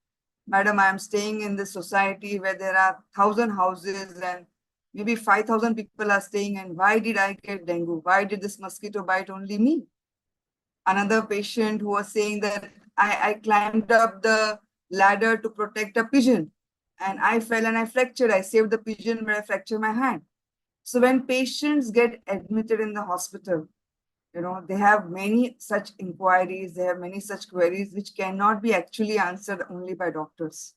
Madam, I am staying in this society where there are 1,000 houses and maybe 5,000 people are staying, and why did I get dengue? Why did this mosquito bite only me? Another patient who was saying that I climbed up the ladder to protect a pigeon and I fell and I fractured. I saved the pigeon, but I fractured my hand. So when patients get admitted in the hospital, they have many such inquiries, they have many such queries which cannot be actually answered only by doctors.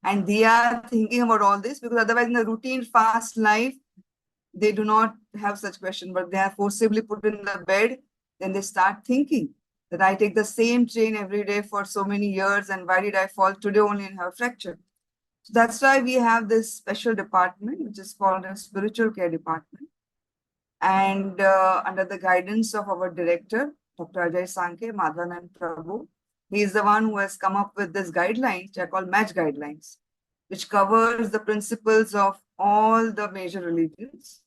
And they are thinking about all this because otherwise in the routine fast life, they do not have such question, but they are forcibly put in the bed. Then they start thinking that I take the same train every day for so many years, and why did I fall today only and have a fracture? So that's why we have this special department, which is called a spiritual care department. And under the guidance of our director, Dr. Ajay Sankhe, Madhavan Prabhu, he is the one who has come up with this guidelines, which are called match guidelines, which covers the principles of all the major religions: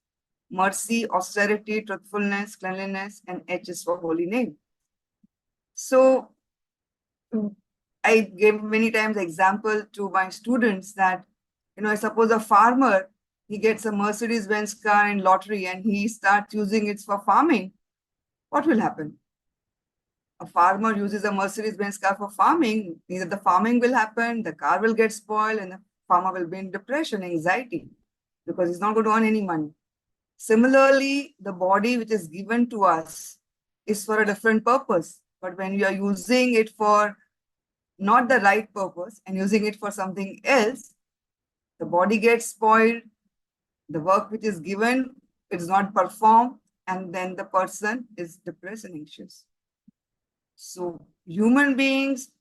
mercy, austerity, truthfulness, cleanliness, and H is for holy name. So I gave many times example to my students that, I suppose a farmer, he gets a Mercedes-Benz car in lottery and he starts using it for farming. What will happen? A farmer uses a Mercedes-Benz car for farming, either the farming will happen, the car will get spoiled, and the farmer will be in depression, anxiety, because he's not going to earn any money. Similarly, the body which is given to us is for a different purpose. But when we are using it for not the right purpose and using it for something else, the body gets spoiled, the work which is given is not performed, and then the person is depressed and anxious. So human beings,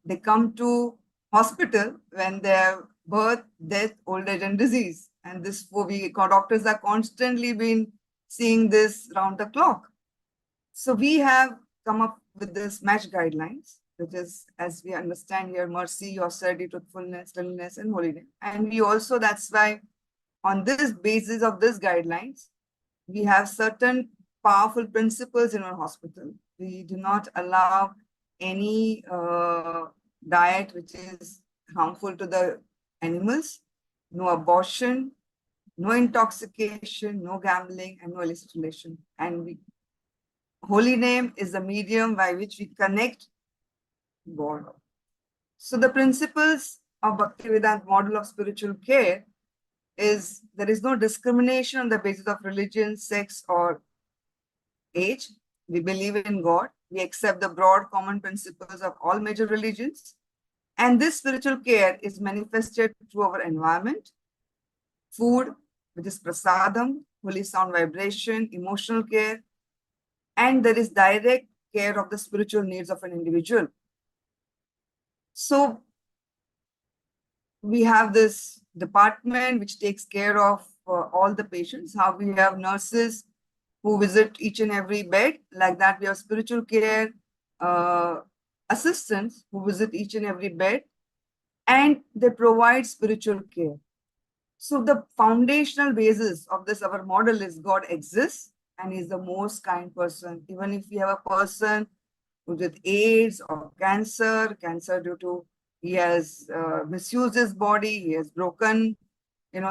they come to hospital when they have birth, death, old age, and disease. And this, doctors are constantly been seeing this round the clock. So we have come up with this match guidelines, which is, as we understand here, mercy, austerity, truthfulness, cleanliness, and holiness. And we also, that's why on this basis of these guidelines, we have certain powerful principles in our hospital. We do not allow any diet which is harmful to the animals, no abortion, no intoxication, no gambling, and no illicit relation. And holy name is the medium by which we connect God. So the principles of Bhaktivedanta model of spiritual care is there is no discrimination on the basis of religion, sex, or age. We believe in God. We accept the broad common principles of all major religions. And this spiritual care is manifested through our environment, food, which is prasadam, holy sound vibration, emotional care, and there is direct care of the spiritual needs of an individual. So we have this department which takes care of all the patients, how we have nurses who visit each and every bed. Like that, we have spiritual care assistants who visit each and every bed, and they provide spiritual care. So the foundational basis of this, our model, is God exists and is the most kind person. Even if we have a person with AIDS or cancer due to he has misused his body, he has broken,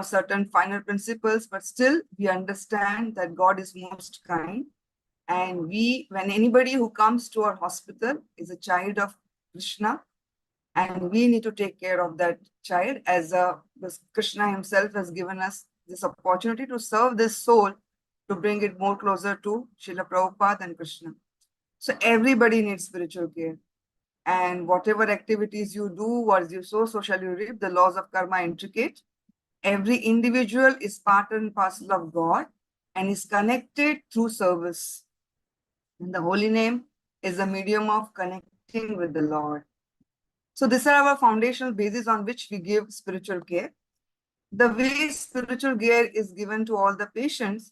certain final principles, but still we understand that God is most kind. And when anybody who comes to our hospital is a child of Krishna, and we need to take care of that child as Krishna himself has given us this opportunity to serve this soul to bring it more closer to Srila Prabhupada and Krishna. So everybody needs spiritual care. And whatever activities you do, as you sow, so shall you reap. The laws of karma are intricate. Every individual is part and parcel of God and is connected through service. And the holy name is a medium of connecting with the Lord. So these are our foundational basis on which we give spiritual care. The way spiritual care is given to all the patients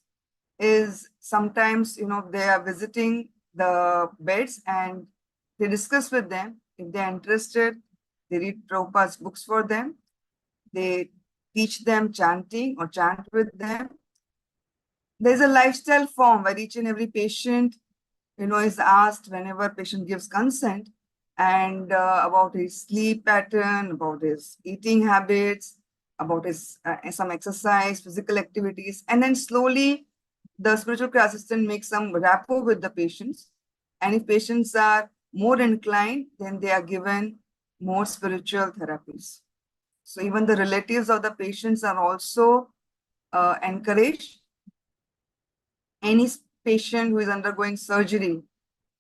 is sometimes, they are visiting the beds and they discuss with them. If they're interested, they read Prabhupada's books for them. They teach them chanting or chant with them. There's a lifestyle form where each and every patient, is asked whenever patient gives consent, and about his sleep pattern, about his eating habits, about his some exercise, physical activities, and then slowly the spiritual care assistant makes some rapport with the patients. And if patients are more inclined, then they are given more spiritual therapies. So even the relatives of the patients are also encouraged. Any patient who is undergoing surgery,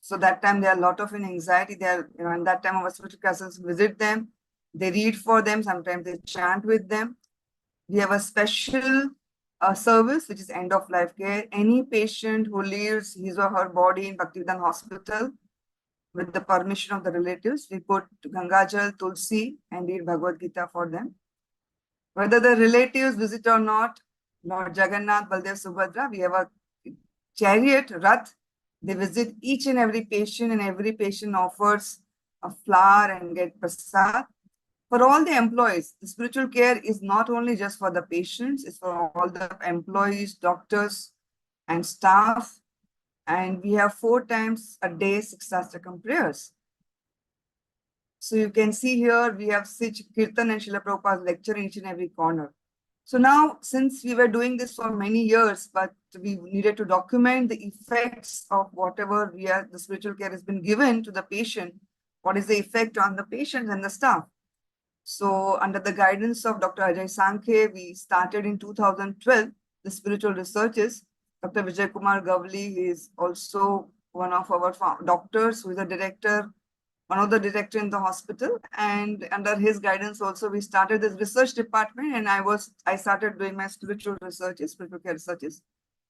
so that time there are a lot of anxiety. They are, and that time our spiritual classes visit them. They read for them. Sometimes they chant with them. We have a special service which is end of life care. Any patient who leaves his or her body in Bhaktivedanta hospital, with the permission of the relatives, we put Gangajal, Tulsi, and read Bhagavad Gita for them. Whether the relatives visit or not, Lord Jagannath, Baldev, Subhadra, we have a chariot, Rath. They visit each and every patient, and every patient offers a flower and get prasad. For all the employees, the spiritual care is not only just for the patients, it's for all the employees, doctors, and staff. And we have 4 times a day 6 Ashtakam prayers. So you can see here, we have Sij Kirtan and Srila Prabhupada's lecture in each and every corner. So now, since we were doing this for many years, but we needed to document the effects of whatever the spiritual care has been given to the patient, what is the effect on the patient and the staff. So under the guidance of Dr. Ajay Sankhe, we started in 2012, the spiritual researches. Dr. Vijay Kumar Gavli is also one of our doctors who is a director, one of the director in the hospital, and under his guidance also we started this research department, and I started doing my spiritual researches, spiritual care researches.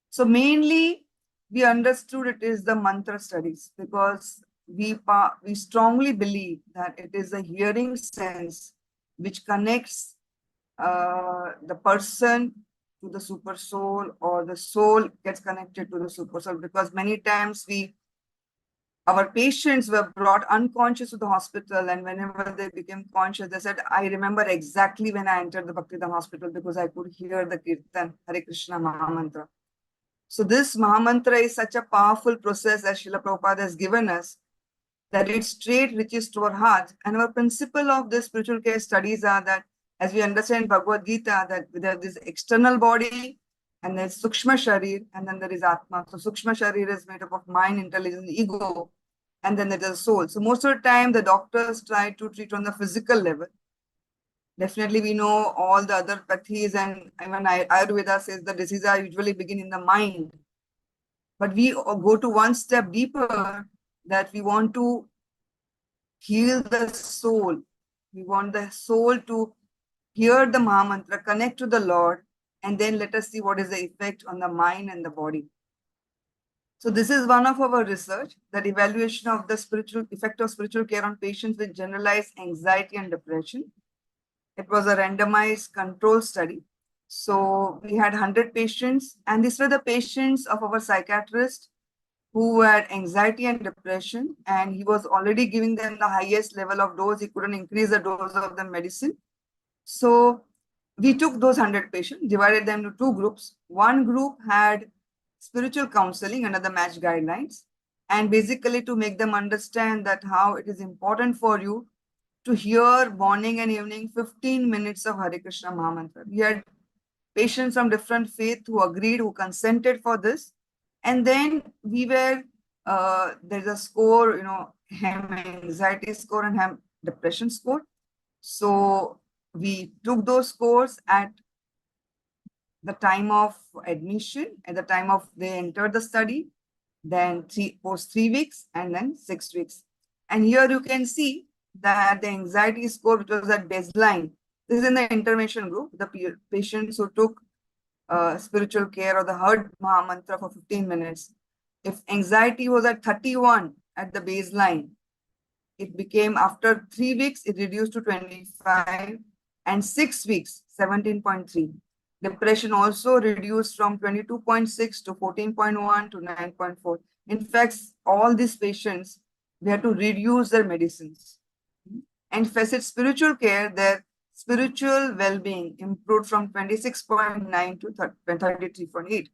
So mainly we understood it is the mantra studies, because we strongly believe that it is the hearing sense which connects the person to the super soul, or the soul gets connected to the super soul, because many times our patients were brought unconscious to the hospital, and whenever they became conscious, they said, I remember exactly when I entered the Bhaktivedanta hospital because I could hear the Kirtan, Hare Krishna Mahamantra. So this Mahamantra is such a powerful process as Srila Prabhupada has given us. that it straight reaches to our heart. And our principle of the spiritual care studies are that, as we understand Bhagavad Gita, that there is this external body, and there's Sukshma Sharir, and then there is Atma. So Sukshma Sharir is made up of mind, intelligence, ego, and then there is a soul. So most of the time, the doctors try to treat on the physical level. Definitely, we know all the other pathies, and even Ayurveda says the diseases are usually begin in the mind. But we go to one step deeper, that we want to heal the soul. We want the soul to hear the Mahamantra, connect to the Lord, and then let us see what is the effect on the mind and the body. So this is one of our research, that evaluation of the spiritual effect of spiritual care on patients with generalized anxiety and depression. It was a randomized control study. So we had 100 patients, and these were the patients of our psychiatrist who had anxiety and depression, and he was already giving them the highest level of dose. He couldn't increase the dose of the medicine. So we took those 100 patients, divided them into two groups. One group had spiritual counseling under the match guidelines, and basically to make them understand that how it is important for you to hear morning and evening 15 minutes of Hare Krishna Mahamantra. We had patients from different faith who agreed, who consented for this. And then we were, there's a score, hem anxiety score and hem depression score. So we took those scores at the time of admission, at the time of they entered the study, then post 3 weeks, and then 6 weeks. And here you can see that the anxiety score, which was at baseline, this is in the intervention group, the patients who took spiritual care or the heard Mahamantra for 15 minutes. If anxiety was at 31 at the baseline, it became, after 3 weeks, it reduced to 25, and 6 weeks, 17.3. Depression also reduced from 22.6 to 14.1 to 9.4. In fact, all these patients, they had to reduce their medicines. And facet spiritual care, their spiritual well-being improved from 26.9 to 33.8.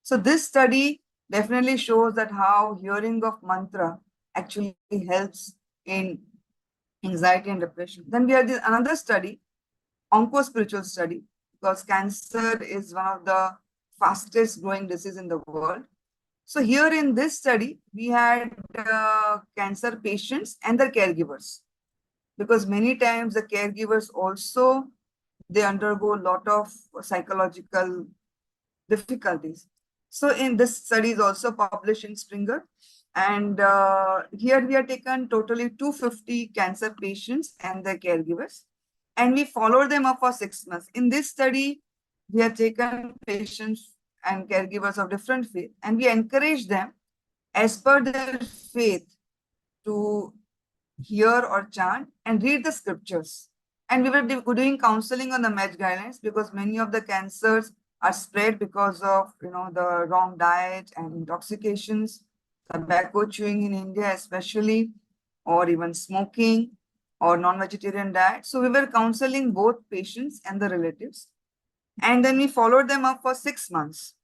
So this study definitely shows that how hearing of mantra actually helps in anxiety and depression. Then we had another study, onco-spiritual study, because cancer is one of the fastest growing disease in the world. So here in this study, we had cancer patients and their caregivers, because many times the caregivers also, they undergo a lot of psychological difficulties. So in this study is also published in Springer. And here we have taken totally 250 cancer patients and their caregivers, and we followed them up for 6 months. In this study, we have taken patients and caregivers of different faith, and we encourage them as per their faith to hear or chant and read the scriptures. And we were doing counseling on the match guidelines, because many of the cancers are spread because of the wrong diet and intoxications, tobacco chewing in India especially, or even smoking or non-vegetarian diet. So we were counseling both patients and the relatives, and then we followed them up for 6 months.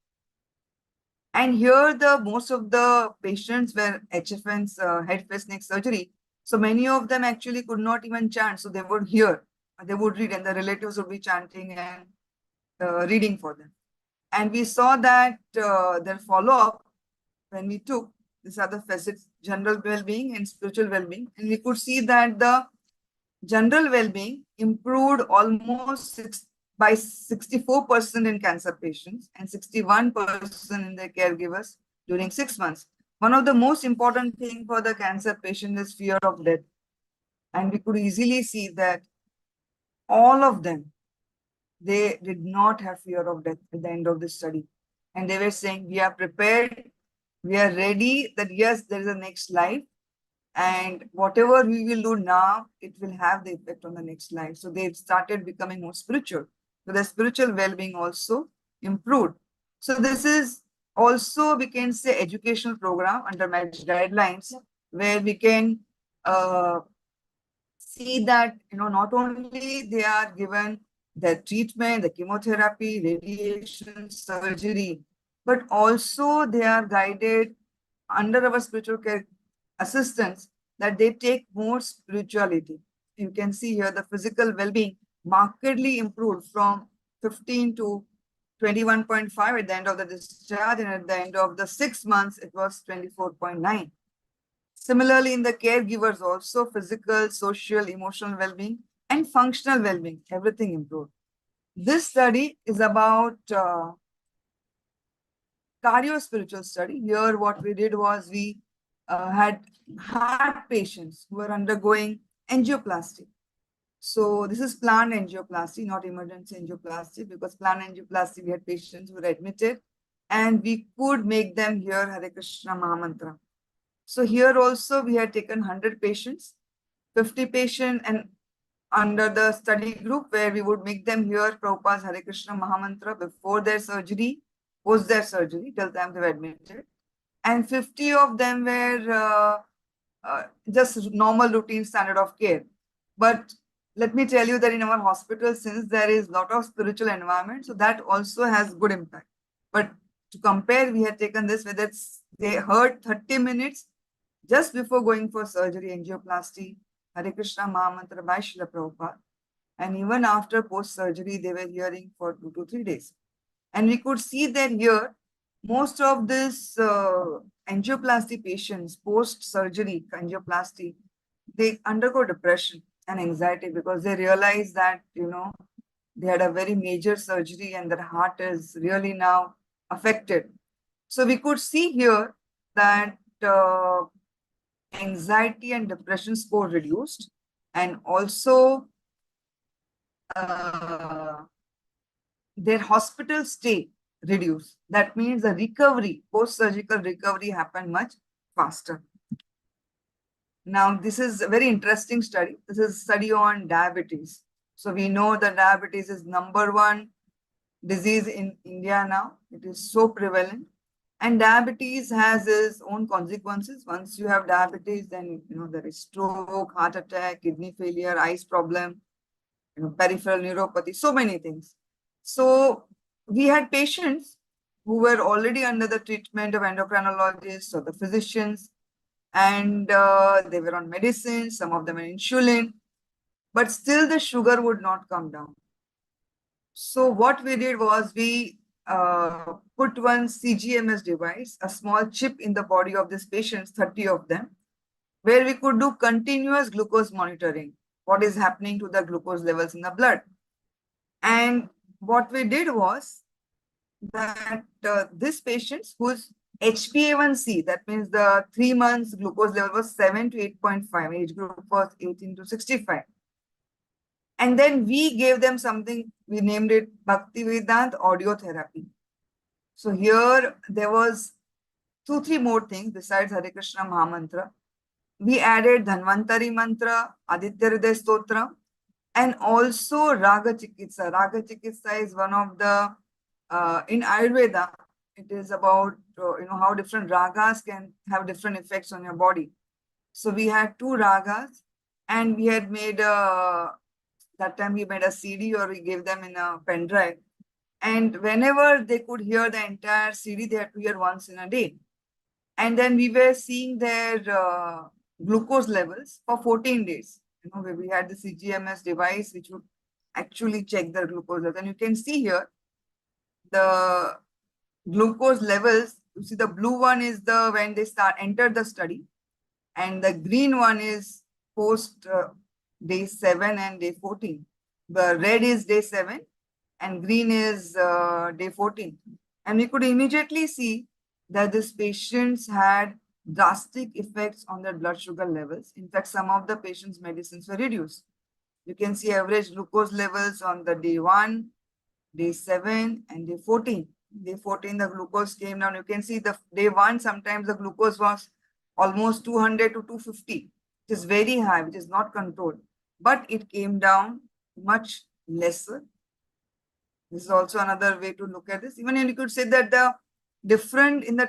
And here most of the patients were HFN's head, face, neck surgery. So many of them actually could not even chant. So they would hear, they would read, and the relatives would be chanting and reading for them. And we saw that their follow-up, when we took, these are the facets, general well-being and spiritual well-being. And we could see that the general well-being improved almost by 64% in cancer patients and 61% in their caregivers during 6 months. One of the most important things for the cancer patient is fear of death. And we could easily see that all of them, they did not have fear of death at the end of the study. And they were saying, we are prepared, we are ready, that yes, there is a next life. And whatever we will do now, it will have the effect on the next life. So they started becoming more spiritual. So their spiritual well-being also improved. So this is also, we can say, educational program under match guidelines, where we can see that, not only they are given the treatment, the chemotherapy, radiation, surgery, but also they are guided under our spiritual care assistance, that they take more spirituality. You can see here the physical well-being markedly improved from 15 to 21.5 at the end of the discharge, and at the end of the 6 months, it was 24.9. Similarly, in the caregivers also, physical, social, emotional well-being, and functional well-being, everything improved. This study is about cardio-spiritual study. Here, what we did was we had heart patients who were undergoing angioplasty. So this is planned angioplasty, not emergency angioplasty, because planned angioplasty, we had patients who were admitted and we could make them hear Hare Krishna Mahamantra. So here also we had taken 100 patients, 50 patients, and under the study group where we would make them hear Prabhupada's Hare Krishna Mahamantra before their surgery, post their surgery, till the time they were admitted. And 50 of them were just normal routine standard of care. But let me tell you that in our hospital, since there is a lot of spiritual environment, so that also has good impact. But to compare, we had taken this whether they heard 30 minutes just before going for surgery, angioplasty, Hare Krishna Mahamantra by Srila Prabhupada. And even after post-surgery, they were hearing for 2 to 3 days. And we could see that here, most of this angioplasty patients, post-surgery angioplasty, they undergo depression and anxiety because they realize that, they had a very major surgery and their heart is really now affected. So we could see here that anxiety and depression score reduced, and also their hospital stay reduced. That means the recovery, post-surgical recovery happened much faster. Now, this is a very interesting study. This is a study on diabetes. So we know that diabetes is #1 disease in India now. It is so prevalent. And diabetes has its own consequences. Once you have diabetes, then there is stroke, heart attack, kidney failure, eyes problem, peripheral neuropathy, so many things. So we had patients who were already under the treatment of endocrinologists or the physicians, and they were on medicine, some of them on insulin, but still the sugar would not come down. So what we did was we put one CGMS device, a small chip in the body of these patients, 30 of them, where we could do continuous glucose monitoring, what is happening to the glucose levels in the blood. And what we did was that these patients whose HbA1c, that means the 3 months glucose level was 7 to 8.5, age group was 18 to 65. And then we gave them something, we named it Bhaktivedanta audio therapy. So here there was 2-3 more things besides Hare Krishna Mahamantra. We added Dhanvantari Mantra, Aditya Hriday Stotra, and also Raga Chikitsa. Raga Chikitsa is one of the, in Ayurveda, it is about, how different ragas can have different effects on your body. So we had 2 ragas, and we had made that time we made a CD or we gave them in a pen drive. And whenever they could hear the entire CD, they had to hear once in a day. And then we were seeing their glucose levels for 14 days. We had the CGMS device, which would actually check their glucose levels. And you can see here, the glucose levels, you see the blue one is when they enter the study, and the green one is post day 7 and day 14. The red is day 7 and green is day 14. And we could immediately see that these patients had drastic effects on their blood sugar levels. In fact, some of the patients' medicines were reduced. You can see average glucose levels on the day 1, day 7, and day 14. Day 14, the glucose came down. You can see the day 1, sometimes the glucose was almost 200 to 250. It is very high, which is not controlled. But it came down much lesser. This is also another way to look at this. Even you could say that the different in the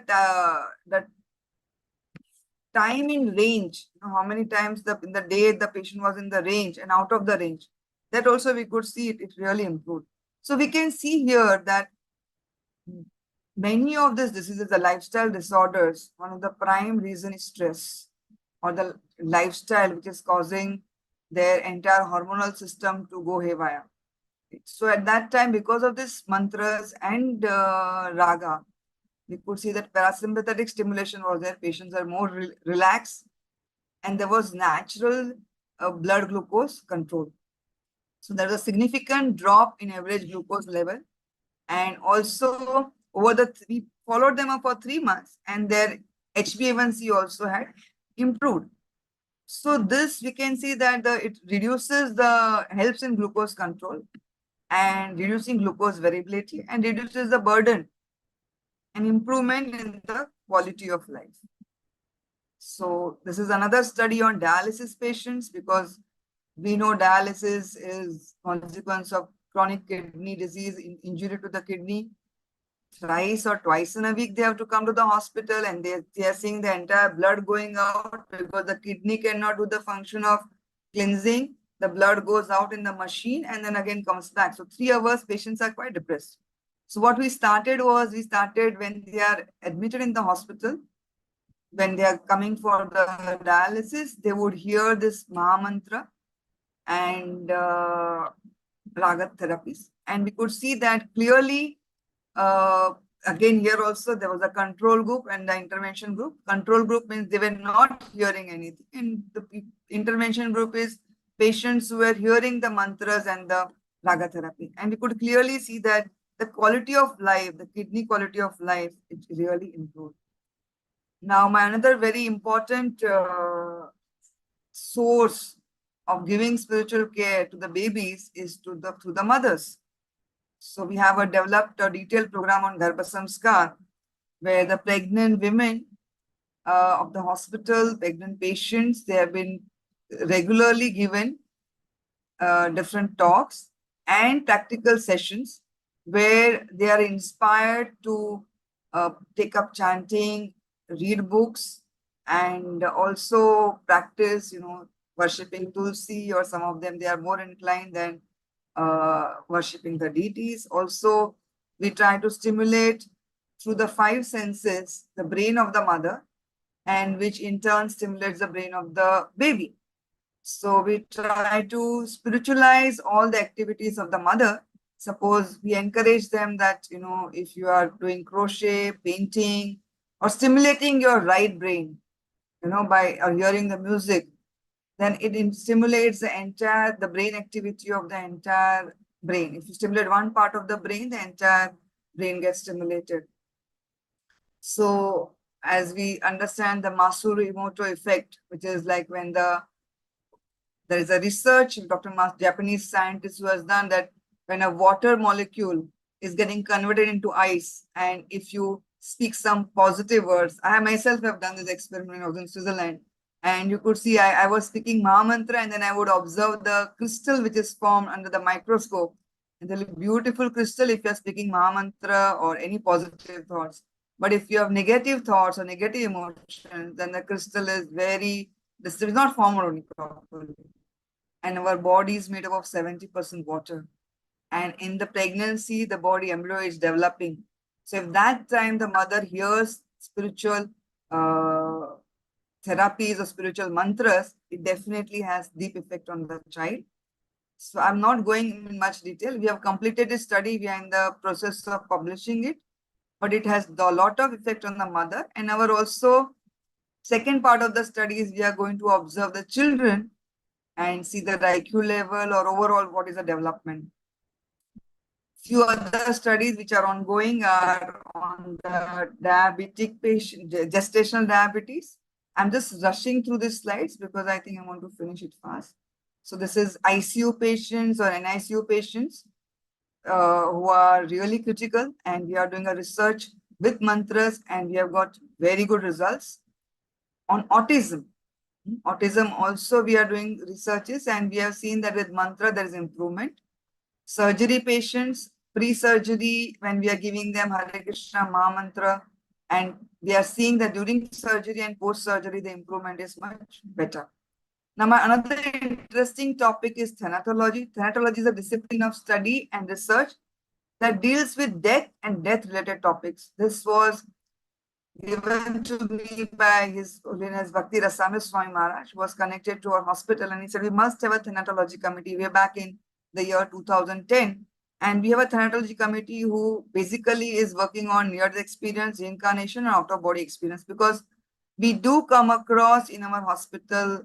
time in range, how many times in the day the patient was in the range and out of the range, that also we could see it really improved. So we can see here that many of these diseases, the lifestyle disorders, one of the prime reason is stress. or the lifestyle which is causing their entire hormonal system to go haywire. So at that time, because of this mantras and raga, we could see that parasympathetic stimulation was there. Patients are more relaxed, and there was natural blood glucose control. So there was a significant drop in average glucose level. And also we followed them up for 3 months, and their HbA1c also had improved. So this we can see that it reduces helps in glucose control and reducing glucose variability and reduces the burden and improvement in the quality of life. So this is another study on dialysis patients, because we know dialysis is consequence of chronic kidney disease, injury to the kidney. Thrice or twice in a week, they have to come to the hospital, and they are seeing the entire blood going out because the kidney cannot do the function of cleansing. The blood goes out in the machine and then again comes back. So 3 hours, patients are quite depressed. So what we started when they are admitted in the hospital, when they are coming for the dialysis, they would hear this Maha Mantra and Raga therapies. And we could see that clearly. Again, here also there was a control group and the intervention group. Control group means they were not hearing anything. And the intervention group is patients who were hearing the mantras and the raga therapy. And we could clearly see that the quality of life, the kidney quality of life, it really improved. Now, my another very important source of giving spiritual care to the babies is through the mothers. So we have developed a detailed program on Garbha Samskar, where the pregnant women of the hospital, pregnant patients, they have been regularly given different talks and practical sessions where they are inspired to take up chanting, read books, and also practice, worshipping Tulsi, or some of them, they are more inclined than worshipping the deities. Also, we try to stimulate through the 5 senses the brain of the mother, and which in turn stimulates the brain of the baby. So we try to spiritualize all the activities of the mother. Suppose we encourage them that, if you are doing crochet, painting, or stimulating your right brain, by hearing the music, then it stimulates the brain activity of the entire brain. If you stimulate one part of the brain, the entire brain gets stimulated. So as we understand the Masaru Emoto effect, which is like when there is a research, Japanese scientist who has done that when a water molecule is getting converted into ice, and if you speak some positive words, I myself have done this experiment when I was in Switzerland, and you could see I was speaking Maha Mantra, and then I would observe the crystal which is formed under the microscope. And the beautiful crystal if you're speaking Maha Mantra or any positive thoughts. But if you have negative thoughts or negative emotions, then the crystal is this is not formed properly. And our body is made up of 70% water. And in the pregnancy, the body embryo is developing. So if that time the mother hears spiritual therapies or spiritual mantras, it definitely has deep effect on the child. So I'm not going in much detail. We have completed this study. We are in the process of publishing it, but it has a lot of effect on the mother. And our also second part of the study is we are going to observe the children and see the IQ level or overall what is the development. Few other studies which are ongoing are on the diabetic patient, gestational diabetes. I'm just rushing through these slides because I think I want to finish it fast. So this is ICU patients or NICU patients who are really critical, and we are doing a research with mantras, and we have got very good results. On autism. Autism also we are doing researches, and we have seen that with mantra there is improvement. Surgery patients, pre-surgery, when we are giving them Hare Krishna Maha Mantra, and we are seeing that during surgery and post-surgery, the improvement is much better. Now, another interesting topic is thanatology. Thanatology is a discipline of study and research that deals with death and death-related topics. We given to me by His Holiness Bhakti Rasamrita Swami Maharaj, who was connected to our hospital, and he said, we must have a thanatology committee. We are back in the year 2010. And we have a thanatology committee who basically is working on near-death experience, reincarnation, and out-of-body experience, because we do come across in our hospital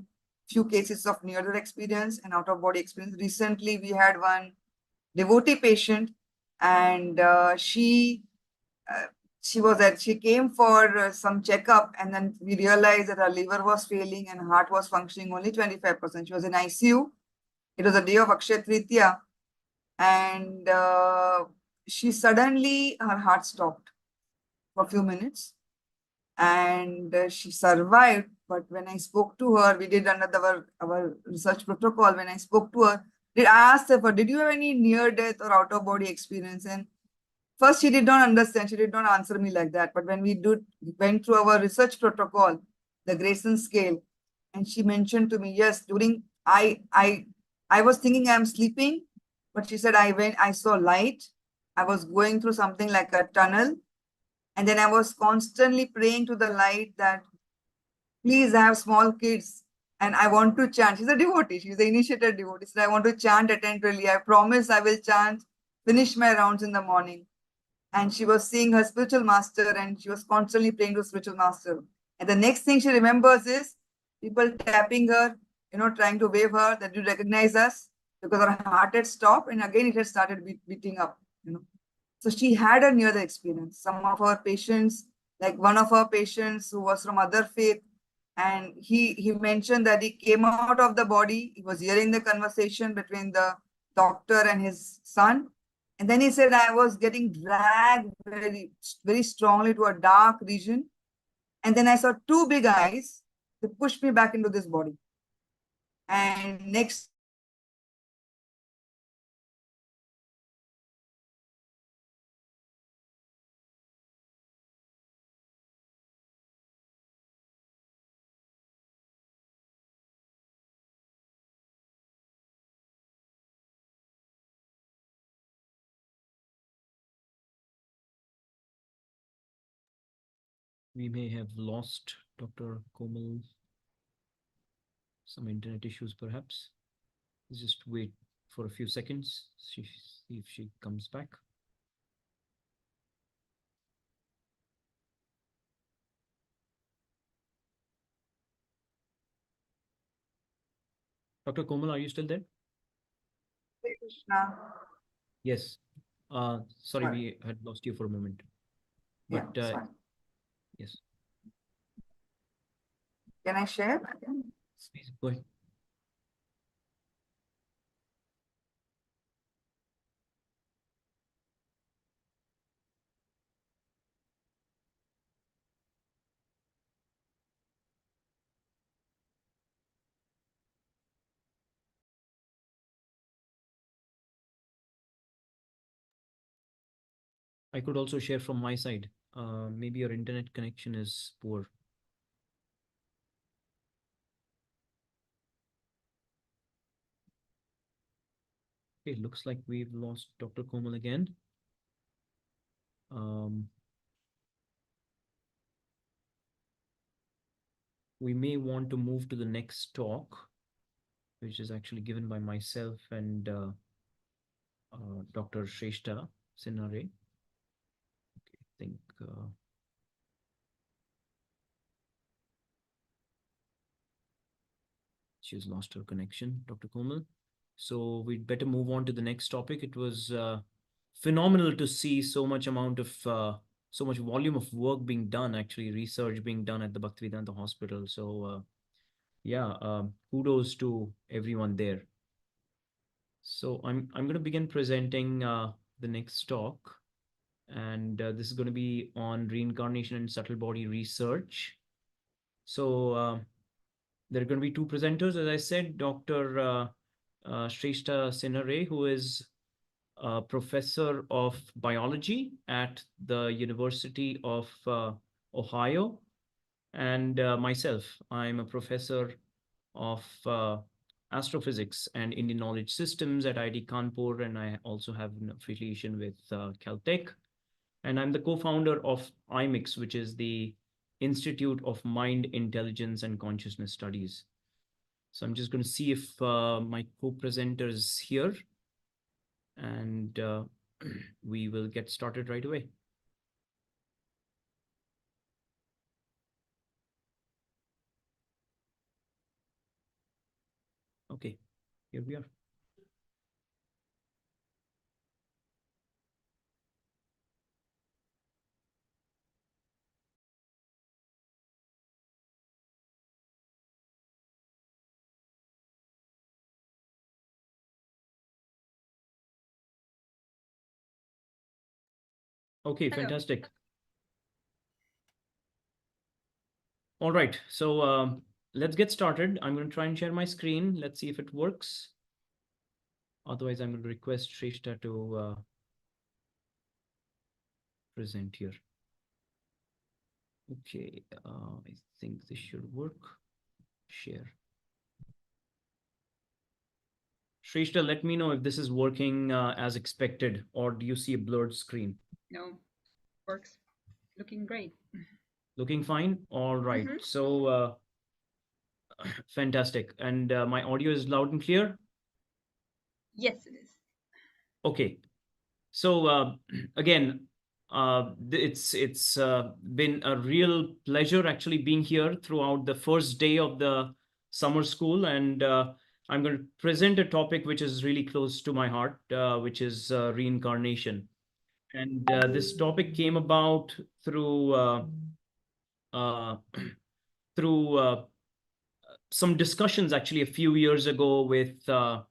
few cases of near-death experience and out-of-body experience. Recently, we had one devotee patient, and she came for some checkup, and then we realized that her liver was failing and heart was functioning only 25%. She was in ICU. It was a day of Akshaya Tritiya, and she suddenly, her heart stopped for a few minutes, and she survived. But when I spoke to her, we did under our research protocol. When I spoke to her, I asked her, did you have any near death or out of body experience? And first, she did not understand. She did not answer me like that. But when we went through our research protocol, the Grayson scale, and she mentioned to me, yes, during I was thinking I'm sleeping, but she said I saw light. I was going through something like a tunnel, and then I was constantly praying to the light that, please, I have small kids and I want to chant. She's a devotee. She's the initiated devotee. She said, I want to chant attentively. I promise I will chant, finish my rounds in the morning. And she was seeing her spiritual master, and she was constantly praying to spiritual master. And the next thing she remembers is people tapping her, trying to wave her that you recognize us, because her heart had stopped and again it had started beating up. So she had a near-death experience. Some of her patients, like one of her patients who was from other faith, and he mentioned that he came out of the body. He was hearing the conversation between the doctor and his son. And then he said, I was getting dragged very, very strongly to a dark region. And then I saw two big eyes. They pushed me back into this body. And next, We may have lost Dr. Komal. Some internet issues, perhaps. Let's just wait for a few seconds, see if she comes back. Dr. Komal, are you still there? Krishna. Yes. Sorry, we had lost you for a moment. But Yeah, yes. Can I share? Please go ahead. I could also share from my side. Maybe your internet connection is poor. Okay, looks like we've lost Dr. Komal again. We may want to move to the next talk, which is actually given by myself and Dr. Shrestha Sinare. Okay, I think she's lost her connection, Dr. Komal. So we'd better move on to the next topic. It was phenomenal to see so much amount of so much volume of work being done, actually research being done at the Bhaktivedanta Hospital. So yeah, kudos to everyone there. So I'm going to begin presenting the next talk, and this is going to be on reincarnation and subtle body research. So there are going to be two presenters, as I said, Dr. Shrestha Sinare, who is a professor of biology at the University of Ohio, and myself, I'm a professor of astrophysics and Indian knowledge systems at IIT Kanpur, and I also have an affiliation with Caltech. And I'm the co-founder of IMIX, which is the Institute of Mind, Intelligence, and Consciousness Studies. So I'm just going to see if my co-presenter is here, and we will get started right away. Okay, here we are. Okay, fantastic. All right, so let's get started. I'm going to try and share my screen. Let's see if it works. Otherwise, I'm going to request Shrishta to present here. Okay, I think this should work. Share. Shrishta, let me know if this is working as expected, or do you see a blurred screen? No, works. Looking great. Looking fine? All right. So fantastic. And my audio is loud and clear? Yes, it is. Okay. So again, it's been a real pleasure actually being here throughout the first day of the summer school, and I'm going to present a topic which is really close to my heart, which is reincarnation. And this topic came about through uh, through some discussions actually a few years ago with Prem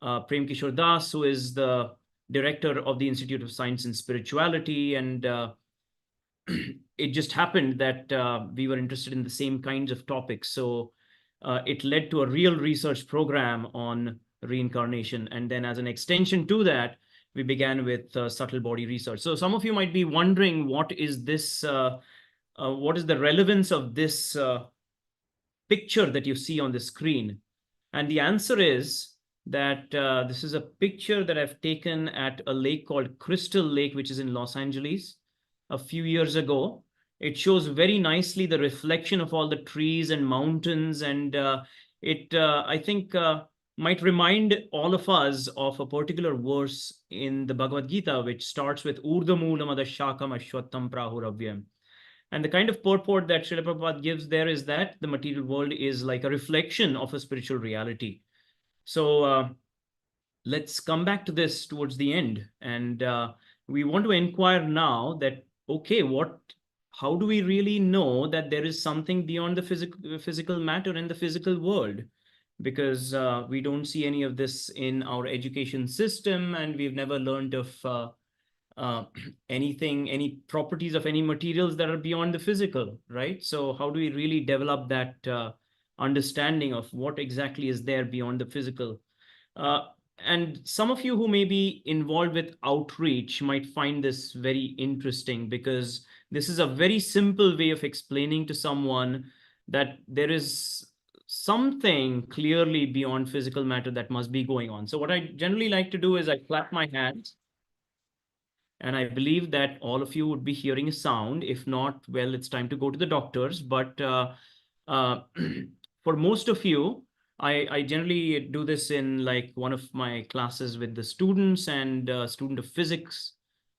Kishore Das, who is the director of the Institute of Science and Spirituality. And it just happened that we were interested in the same kinds of topics. So it led to a real research program on reincarnation. And then as an extension to that, we began with subtle body research. So some of you might be wondering, what is this? What is the relevance of this picture that you see on the screen? And the answer is that this is a picture that I've taken at a lake called Crystal Lake, which is in Los Angeles a few years ago. It shows very nicely the reflection of all the trees and mountains. And I think, might remind all of us of a particular verse in the Bhagavad Gita, which starts with Urdhamulam Adashakam Ashwattham Prahuravyam. And the kind of purport that Srila Prabhupada gives there is that the material world is like a reflection of a spiritual reality. So let's come back to this towards the end. And we want to inquire now that, okay, how do we really know that there is something beyond the physical matter in the physical world? Because we don't see any of this in our education system, and we've never learned of any properties of any materials that are beyond the physical, right? So how do we really develop that understanding of what exactly is there beyond the physical? And some of you who may be involved with outreach might find this very interesting, because this is a very simple way of explaining to someone that there is something clearly beyond physical matter that must be going on. So what I generally like to do is I clap my hands, and I believe that all of you would be hearing a sound. If not, well, it's time to go to the doctors. But for most of you, I generally do this in like one of my classes with the students, and a student of physics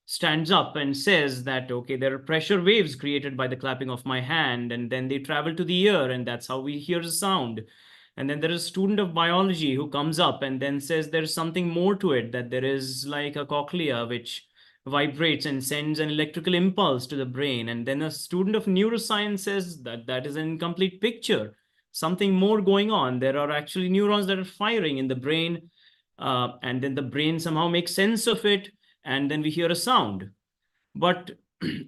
stands up and says that, okay, there are pressure waves created by the clapping of my hand, and then they travel to the ear, and that's how we hear the sound. And then there is a student of biology who comes up and then says there's something more to it, that there is like a cochlea which vibrates and sends an electrical impulse to the brain. And then a student of neuroscience says that that is an incomplete picture, something more going on. There are actually neurons that are firing in the brain, and then the brain somehow makes sense of it, and then we hear a sound. But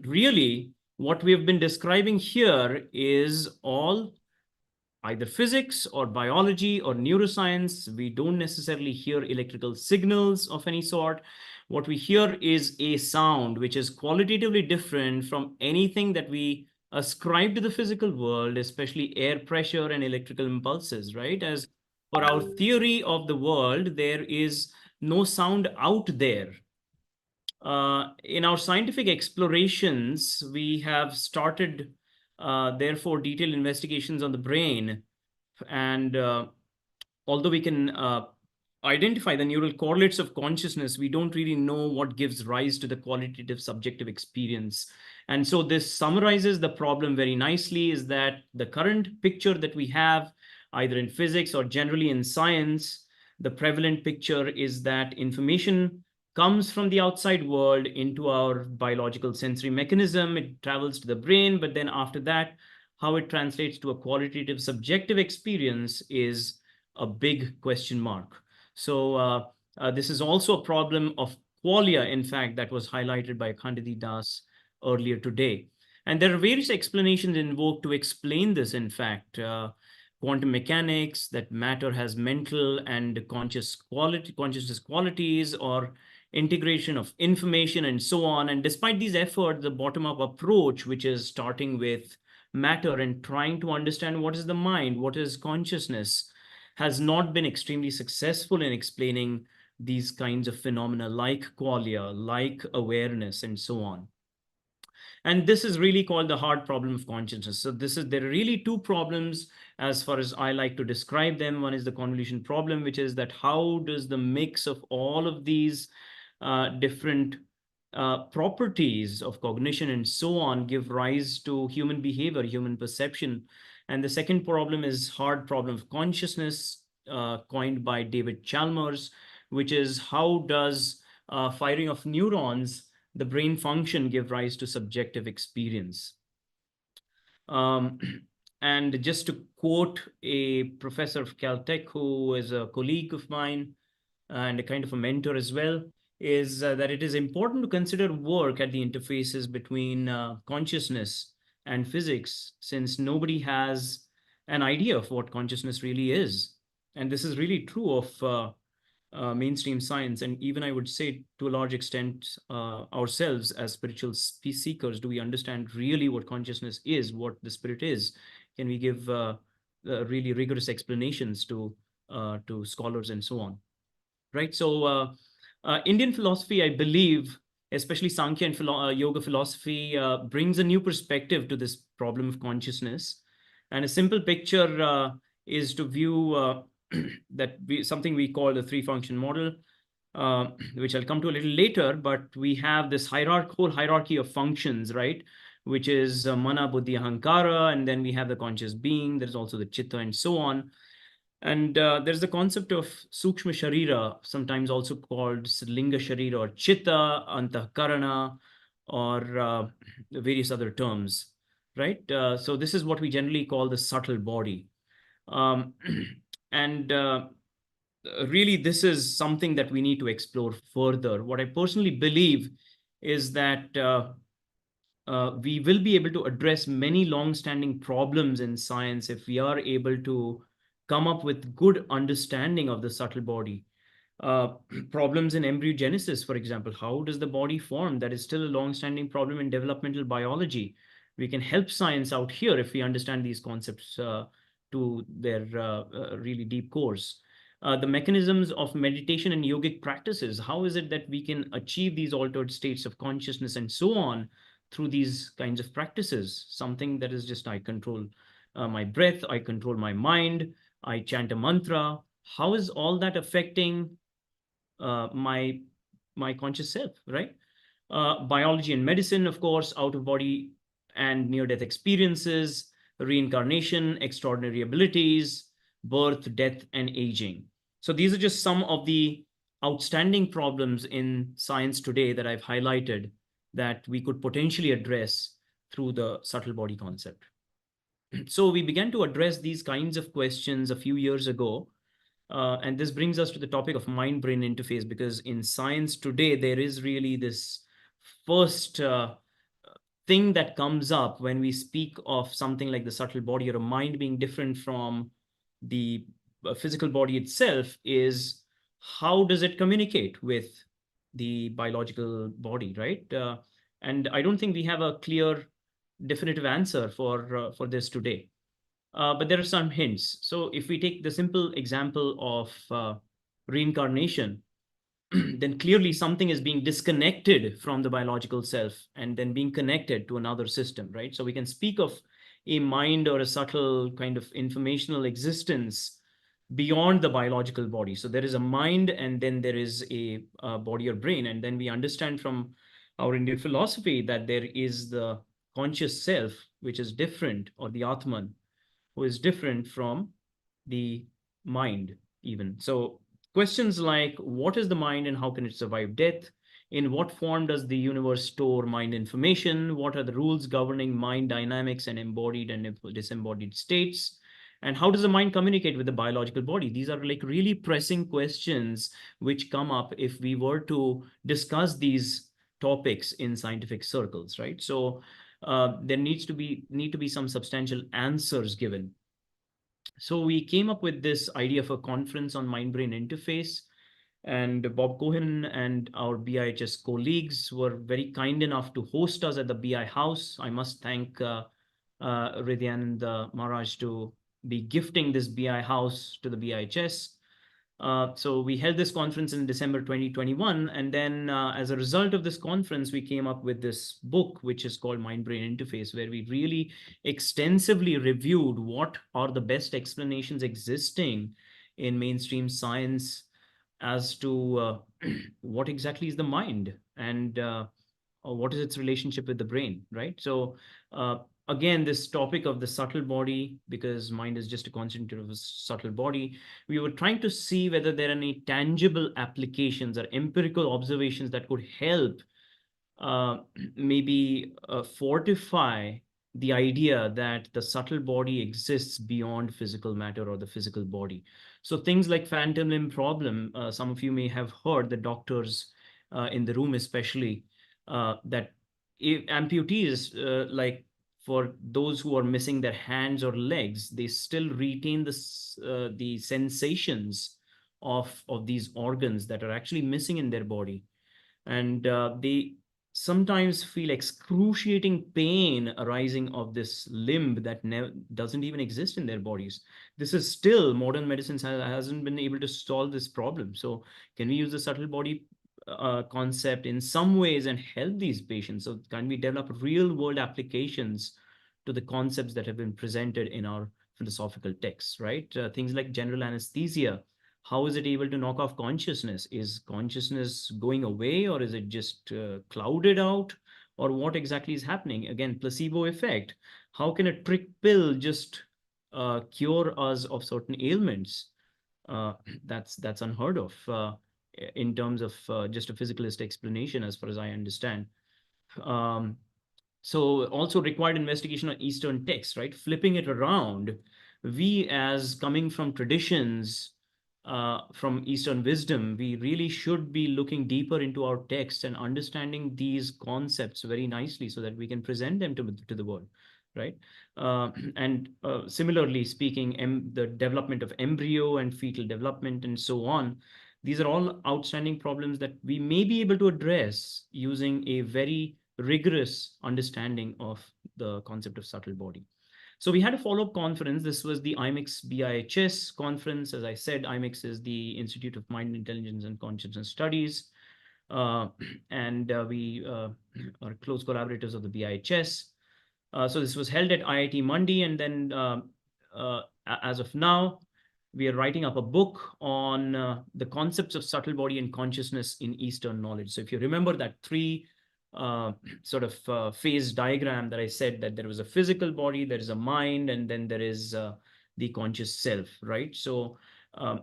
really, what we have been describing here is all either physics or biology or neuroscience. We don't necessarily hear electrical signals of any sort. What we hear is a sound which is qualitatively different from anything that we ascribe to the physical world, especially air pressure and electrical impulses, right? As for our theory of the world, there is no sound out there. In our scientific explorations, we have started therefore, detailed investigations on the brain. And although we can identify the neural correlates of consciousness, we don't really know what gives rise to the qualitative subjective experience. And so this summarizes the problem very nicely, is that the current picture that we have, either in physics or generally in science, the prevalent picture is that information comes from the outside world into our biological sensory mechanism. It travels to the brain, but then after that, how it translates to a qualitative subjective experience is a big question mark. So this is also a problem of qualia, in fact, that was highlighted by Khanditi Das earlier today. And there are various explanations invoked to explain this, in fact. Quantum mechanics, that matter has mental and consciousness qualities, or integration of information, and so on. And despite these efforts, the bottom-up approach, which is starting with matter and trying to understand what is the mind, what is consciousness, has not been extremely successful in explaining these kinds of phenomena like qualia, like awareness, and so on. And this is really called the hard problem of consciousness. So there are really two problems as far as I like to describe them. One is the convolution problem, which is that how does the mix of all of these different properties of cognition and so on give rise to human behavior, human perception. And the second problem is hard problem of consciousness, coined by David Chalmers, which is how does firing of neurons, the brain function, give rise to subjective experience. And just to quote a professor of Caltech, who is a colleague of mine and a kind of a mentor as well, is that it is important to consider work at the interfaces between consciousness and physics, since nobody has an idea of what consciousness really is. And this is really true of mainstream science. And even I would say to a large extent, ourselves as spiritual seekers, do we understand really what consciousness is, what the spirit is? Can we give really rigorous explanations to scholars and so on? Right. So Indian philosophy, I believe, especially Sankhya and yoga philosophy, brings a new perspective to this problem of consciousness. And a simple picture is to view something we call the three function model, which I'll come to a little later. But we have this whole hierarchy of functions, right? Which is mana, buddhi, ahankara, and then we have the conscious being. There's also the chitta, and so on. And there's the concept of sukshma sharira, sometimes also called linga sharira or chitta, antahkarana, or various other terms, right? So this is what we generally call the subtle body. Um, and really, this is something that we need to explore further. What I personally believe is that we will be able to address many long-standing problems in science if we are able to come up with good understanding of the subtle body. Problems in embryogenesis, for example, how does the body form? That is still a long-standing problem in developmental biology. We can help science out here if we understand these concepts to their really deep cores. The mechanisms of meditation and yogic practices, how is it that we can achieve these altered states of consciousness and so on through these kinds of practices? Something that is just, I control my breath, I control my mind, I chant a mantra. How is all that affecting my conscious self, right? Biology and medicine, of course, out of body and near-death experiences, reincarnation, extraordinary abilities, birth, death, and aging. So these are just some of the outstanding problems in science today that I've highlighted that we could potentially address through the subtle body concept. So we began to address these kinds of questions a few years ago. And this brings us to the topic of mind-brain interface, because in science today, there is really this first thing that comes up when we speak of something like the subtle body or a mind being different from the physical body itself, is how does it communicate with the biological body, right? And I don't think we have a clear, definitive answer for this today. But there are some hints. So if we take the simple example of reincarnation, then clearly something is being disconnected from the biological self and then being connected to another system, right? So we can speak of a mind or a subtle kind of informational existence beyond the biological body. So there is a mind, and then there is a body or brain. And then we understand from our Indian philosophy that there is the conscious self, which is different, or the Atman, who is different from the mind, even. So questions like, what is the mind and how can it survive death? In what form does the universe store mind information? What are the rules governing mind dynamics and embodied and disembodied states? And how does the mind communicate with the biological body? These are like really pressing questions which come up if we were to discuss these topics in scientific circles, right? So there need to be some substantial answers given. So we came up with this idea of a conference on mind-brain interface, and Bob Cohen and our BIHS colleagues were very kind enough to host us at the BI house. I must thank Ridyan Maharaj to be gifting this BI house to the BIHS. So we held this conference in December 2021. And then as a result of this conference, we came up with this book, which is called Mind-Brain Interface, where we really extensively reviewed what are the best explanations existing in mainstream science as to what exactly is the mind, and what is its relationship with the brain, right? So again, this topic of the subtle body, because mind is just a constituent of a subtle body, we were trying to see whether there are any tangible applications or empirical observations that could help uh, maybe fortify the idea that the subtle body exists beyond physical matter or the physical body. So things like phantom limb problem, some of you may have heard, the doctors in the room especially, that if amputees, like for those who are missing their hands or legs, they still retain the sensations of these organs that are actually missing in their body. And they sometimes feel excruciating pain arising of this limb that doesn't even exist in their bodies. This is still, modern medicine hasn't been able to solve this problem. So can we use the subtle body concept in some ways and help these patients? So can we develop real world applications to the concepts that have been presented in our philosophical texts, right? Things like general anesthesia. How is it able to knock off consciousness? Is consciousness going away, or is it just clouded out? Or what exactly is happening? Again, placebo effect. How can a trick pill just cure us of certain ailments? Uh, that's unheard of in terms of just a physicalist explanation, as far as I understand. Um, so also required investigation on Eastern texts, right? Flipping it around, we as coming from traditions from Eastern wisdom, we really should be looking deeper into our texts and understanding these concepts very nicely so that we can present them to the world, right? And similarly speaking, the development of embryo and fetal development and so on, these are all outstanding problems that we may be able to address using a very rigorous understanding of the concept of subtle body. So we had a follow-up conference. This was the IMEX BIHS conference. As I said, IMEX is the Institute of Mind, Intelligence, and Consciousness Studies. And we are close collaborators of the BIHS. So this was held at IIT Mandi. And then as of now, we are writing up a book on the concepts of subtle body and consciousness in Eastern knowledge. So if you remember that three sort of phase diagram that I said, that there was a physical body, there is a mind, and then there is the conscious self, right? So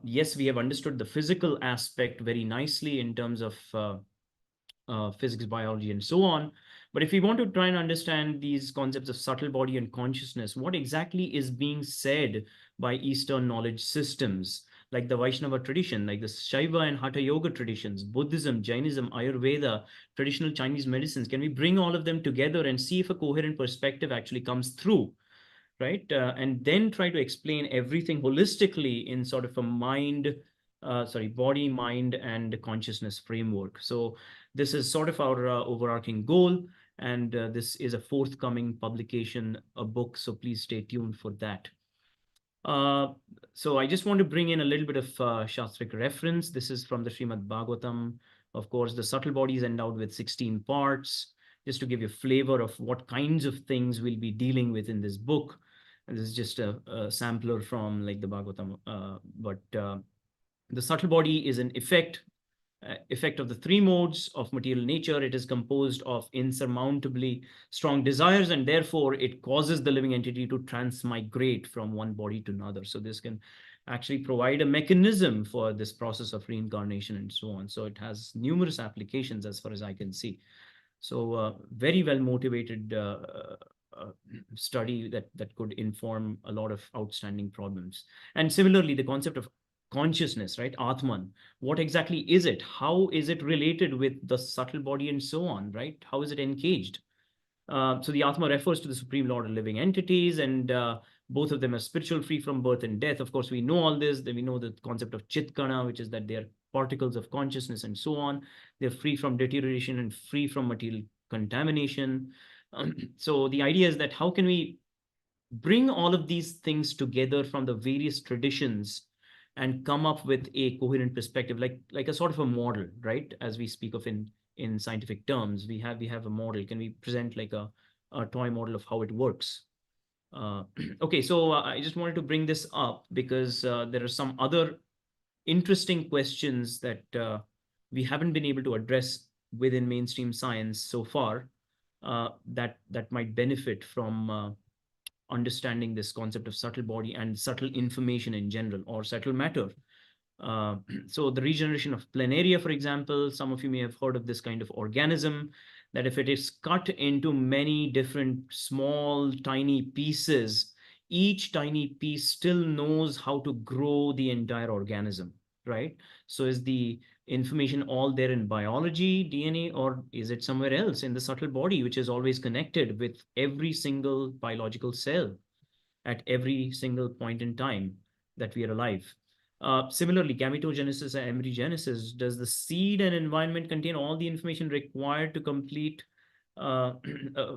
yes, we have understood the physical aspect very nicely in terms of physics, biology, and so on. But if we want to try and understand these concepts of subtle body and consciousness, what exactly is being said by Eastern knowledge systems, like the Vaishnava tradition, like the Shaiva and Hatha Yoga traditions, Buddhism, Jainism, Ayurveda, traditional Chinese medicines, can we bring all of them together and see if a coherent perspective actually comes through, right? And then try to explain everything holistically in sort of a body, mind, and consciousness framework. So this is sort of our overarching goal. And this is a forthcoming publication, a book. So please stay tuned for that. So I just want to bring in a little bit of Shastric reference. This is from the Srimad Bhagavatam. Of course, the subtle body is endowed with 16 parts. just to give you a flavor of what kinds of things we'll be dealing with in this book. And this is just a sampler from like the Bhagavatam, but the subtle body is an effect of the three modes of material nature. It is composed of insurmountably strong desires, and therefore it causes the living entity to transmigrate from one body to another. So this can actually provide a mechanism for this process of reincarnation and so on. So it has numerous applications as far as I can see. So very well motivated study that could inform a lot of outstanding problems. And similarly, the concept of consciousness, right? Atman. What exactly is it? How is it related with the subtle body and so on, right? How is it engaged? So the Atma refers to the Supreme Lord of living entities, and both of them are spiritual, free from birth and death. Of course, we know all this. Then we know the concept of Chitkana, which is that they are particles of consciousness and so on. They're free from deterioration and free from material contamination. So the idea is that how can we bring all of these things together from the various traditions and come up with a coherent perspective, like a sort of a model, right? As we speak of in scientific terms, we have a model. Can we present like a toy model of how it works? Okay, so I just wanted to bring this up because there are some other interesting questions that we haven't been able to address within mainstream science so far, that might benefit from understanding this concept of subtle body and subtle information in general, or subtle matter. So the regeneration of planaria, for example, some of you may have heard of this kind of organism, that if it is cut into many different small, tiny pieces, each tiny piece still knows how to grow the entire organism, right? So is the information all there in biology, DNA, or is it somewhere else in the subtle body, which is always connected with every single biological cell at every single point in time that we are alive? Similarly, gametogenesis and embryogenesis, does the seed and environment contain all the information required to complete for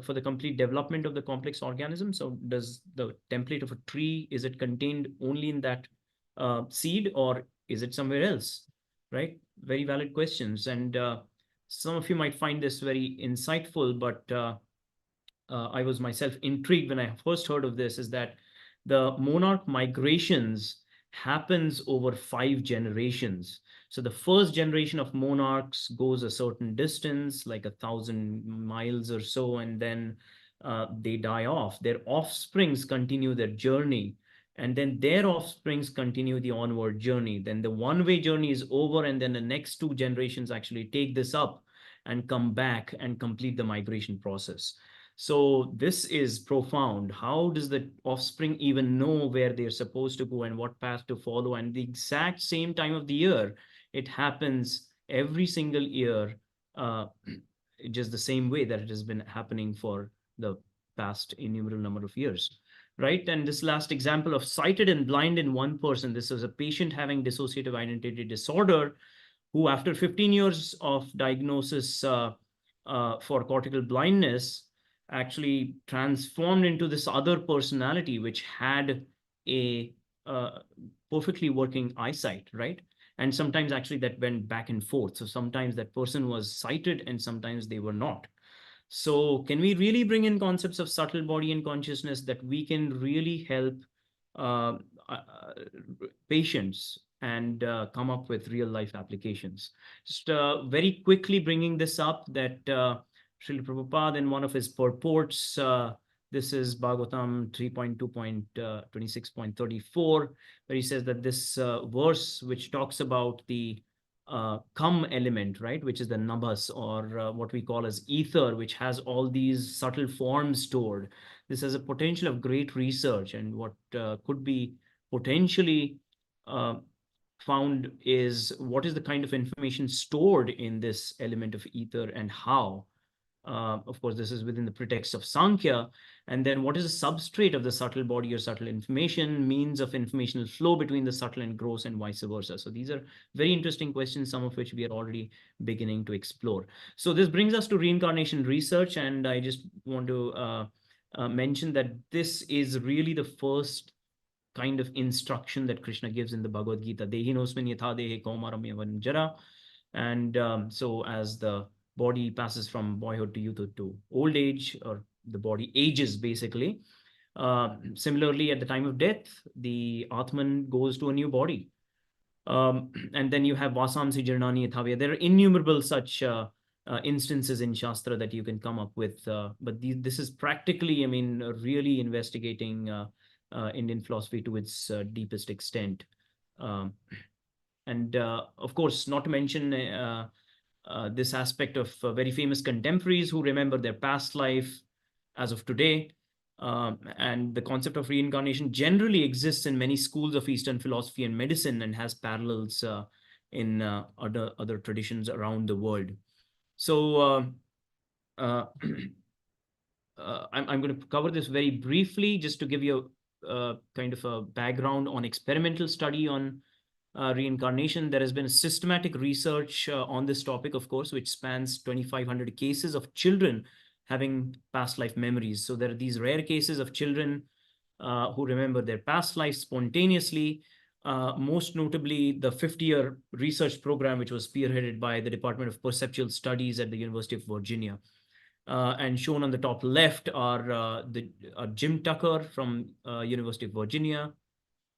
the complete development of the complex organism? So does the template of a tree, is it contained only in that seed, or is it somewhere else, right? Very valid questions. And some of you might find this very insightful, but I was myself intrigued when I first heard of this, is that the monarch migrations happens over 5 generations. So the first generation of monarchs goes a certain distance, like 1,000 miles or so, and then they die off. Their offsprings continue their journey, and then their offsprings continue the onward journey. Then the one-way journey is over, and then the next 2 generations actually take this up and come back and complete the migration process. So this is profound. How does the offspring even know where they're supposed to go and what path to follow? And the exact same time of the year, it happens every single year, just the same way that it has been happening for the past innumerable number of years, right? And this last example of sighted and blind in one person, this is a patient having dissociative identity disorder, who after 15 years of diagnosis for cortical blindness, actually transformed into this other personality, which had a perfectly working eyesight, right? And sometimes actually that went back and forth. So sometimes that person was sighted and sometimes they were not. So can we really bring in concepts of subtle body and consciousness that we can really help uh, patients and come up with real life applications? Just very quickly bringing this up, that Srila Prabhupada in one of his purports, this is Bhagavatam 3.2.26.34, where he says that this verse, which talks about the come element, right, which is the nabhas, or what we call as ether, which has all these subtle forms stored. This has a potential of great research, and what could be potentially found is what is the kind of information stored in this element of ether and how. Of course, this is within the pretext of Sankhya. And then what is the substrate of the subtle body or subtle information, means of informational flow between the subtle and gross, and vice versa. So these are very interesting questions, some of which we are already beginning to explore. So this brings us to reincarnation research. And I just want to mention that this is really the first kind of instruction that Krishna gives in the Bhagavad Gita. Dehinosmin yatha dehe kaumaram yavan jara. And so as the body passes from boyhood to youthhood to old age, or the body ages basically. Similarly, at the time of death, the Atman goes to a new body. And then you have Vasamsi Jirnani Yathavya. There are innumerable such instances in Shastra that you can come up with. But this is practically, I mean, really investigating Indian philosophy to its deepest extent. Um, and of course, not to mention this aspect of very famous contemporaries who remember their past life as of today. And the concept of reincarnation generally exists in many schools of Eastern philosophy and medicine, and has parallels in other traditions around the world. So uh, I'm going to cover this very briefly, just to give you a kind of a background on experimental study on reincarnation. There has been systematic research on this topic, of course, which spans 2,500 cases of children having past life memories. So there are these rare cases of children who remember their past life spontaneously. Most notably, the 50-year research program, which was spearheaded by the Department of Perceptual Studies at the University of Virginia. And shown on the top left are Jim Tucker from University of Virginia,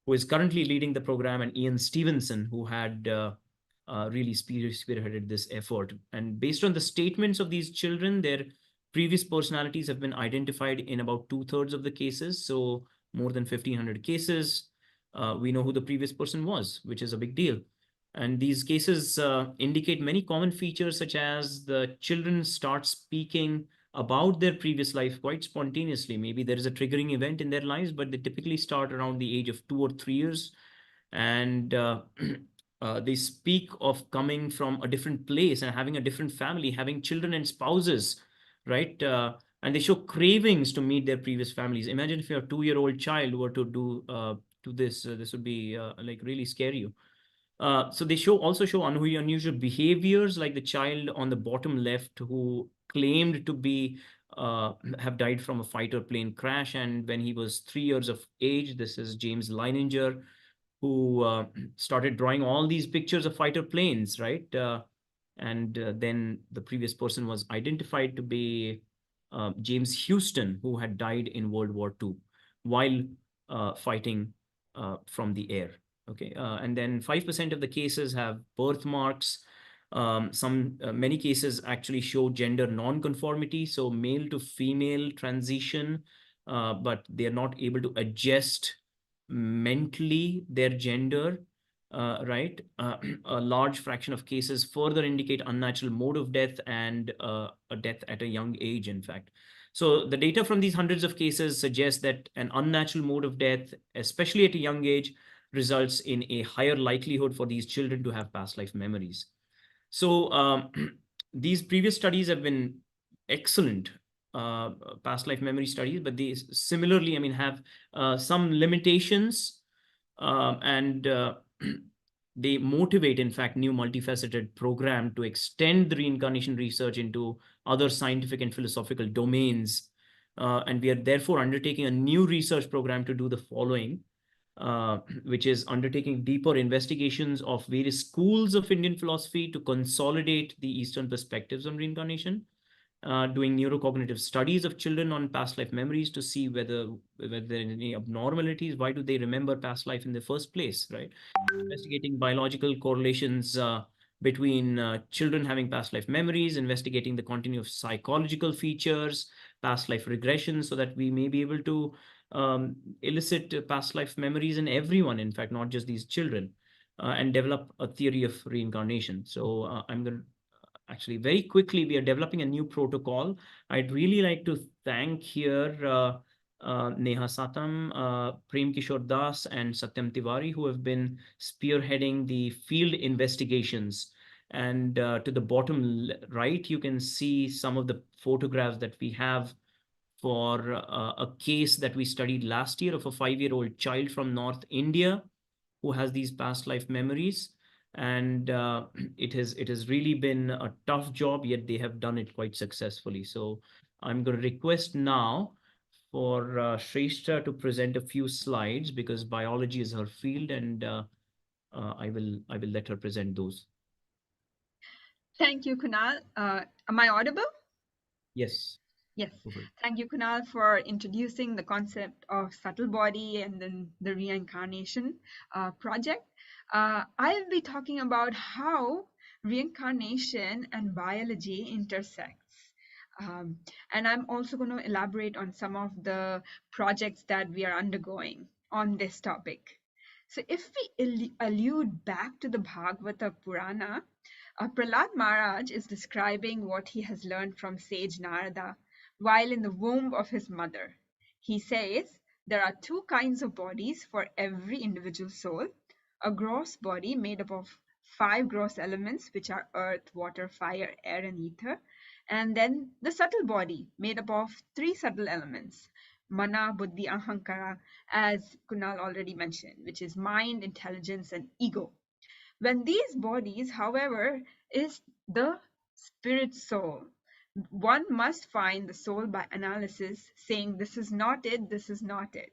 who is currently leading the program, and Ian Stevenson, who had really spearheaded this effort. And based on the statements of these children, their previous personalities have been identified in about 2/3 of the cases. So more than 1,500 cases, we know who the previous person was, which is a big deal. And these cases indicate many common features, such as the children start speaking about their previous life quite spontaneously. Maybe there is a triggering event in their lives, but they typically start around the age of 2 or 3 years. And they speak of coming from a different place and having a different family, having children and spouses, right? And they show cravings to meet their previous families. Imagine if your 2-year-old child were to do this. This would be like really scary you. So they also show unusual behaviors, like the child on the bottom left, who claimed to be have died from a fighter plane crash, and when he was 3 years of age, this is James Leininger, who started drawing all these pictures of fighter planes, right? And then the previous person was identified to be James Houston, who had died in World War II while fighting from the air. Okay, and then 5% of the cases have birthmarks. Many cases actually show gender non-conformity, so male to female transition, but they are not able to adjust mentally their gender, right? A large fraction of cases further indicate unnatural mode of death and a death at a young age, in fact. So the data from these hundreds of cases suggests that an unnatural mode of death, especially at a young age, results in a higher likelihood for these children to have past life memories. So these previous studies have been excellent past life memory studies, but they similarly, I mean, have some limitations, and they motivate, in fact, new multifaceted program to extend the reincarnation research into other scientific and philosophical domains. And we are therefore undertaking a new research program to do the following, which is undertaking deeper investigations of various schools of Indian philosophy to consolidate the Eastern perspectives on reincarnation, doing neurocognitive studies of children on past life memories to see whether there are any abnormalities. Why do they remember past life in the first place, right? Investigating biological correlations between children having past life memories, investigating the continuum of psychological features, past life regression, so that we may be able to elicit past life memories in everyone, in fact, not just these children, and develop a theory of reincarnation. So I'm going to actually very quickly, we are developing a new protocol. I'd really like to thank here Neha Satam, Prem Kishore Das, and Satyam Tiwari, who have been spearheading the field investigations. And to the bottom right, you can see some of the photographs that we have for a case that we studied last year of a 5-year-old child from North India who has these past life memories. And it has really been a tough job, yet they have done it quite successfully. So I'm going to request now for Shrestha to present a few slides, because biology is her field, and I will let her present those. Thank you, Kunal. Am I audible? Yes. Yes. Go for it. Thank you, Kunal, for introducing the concept of subtle body and then the reincarnation project. I'll be talking about how reincarnation and biology intersects. And I'm also going to elaborate on some of the projects that we are undergoing on this topic. So if we allude back to the Bhagavata Purana, Prahlad Maharaj is describing what he has learned from sage Narada while in the womb of his mother. He says there are two kinds of bodies for every individual soul: a gross body made up of 5 gross elements, which are earth, water, fire, air, and ether, and then the subtle body made up of 3 subtle elements: mana, buddhi, ahankara, as Kunal already mentioned, which is mind, intelligence, and ego. When these bodies, however, is the spirit soul, one must find the soul by analysis, saying this is not it, this is not it,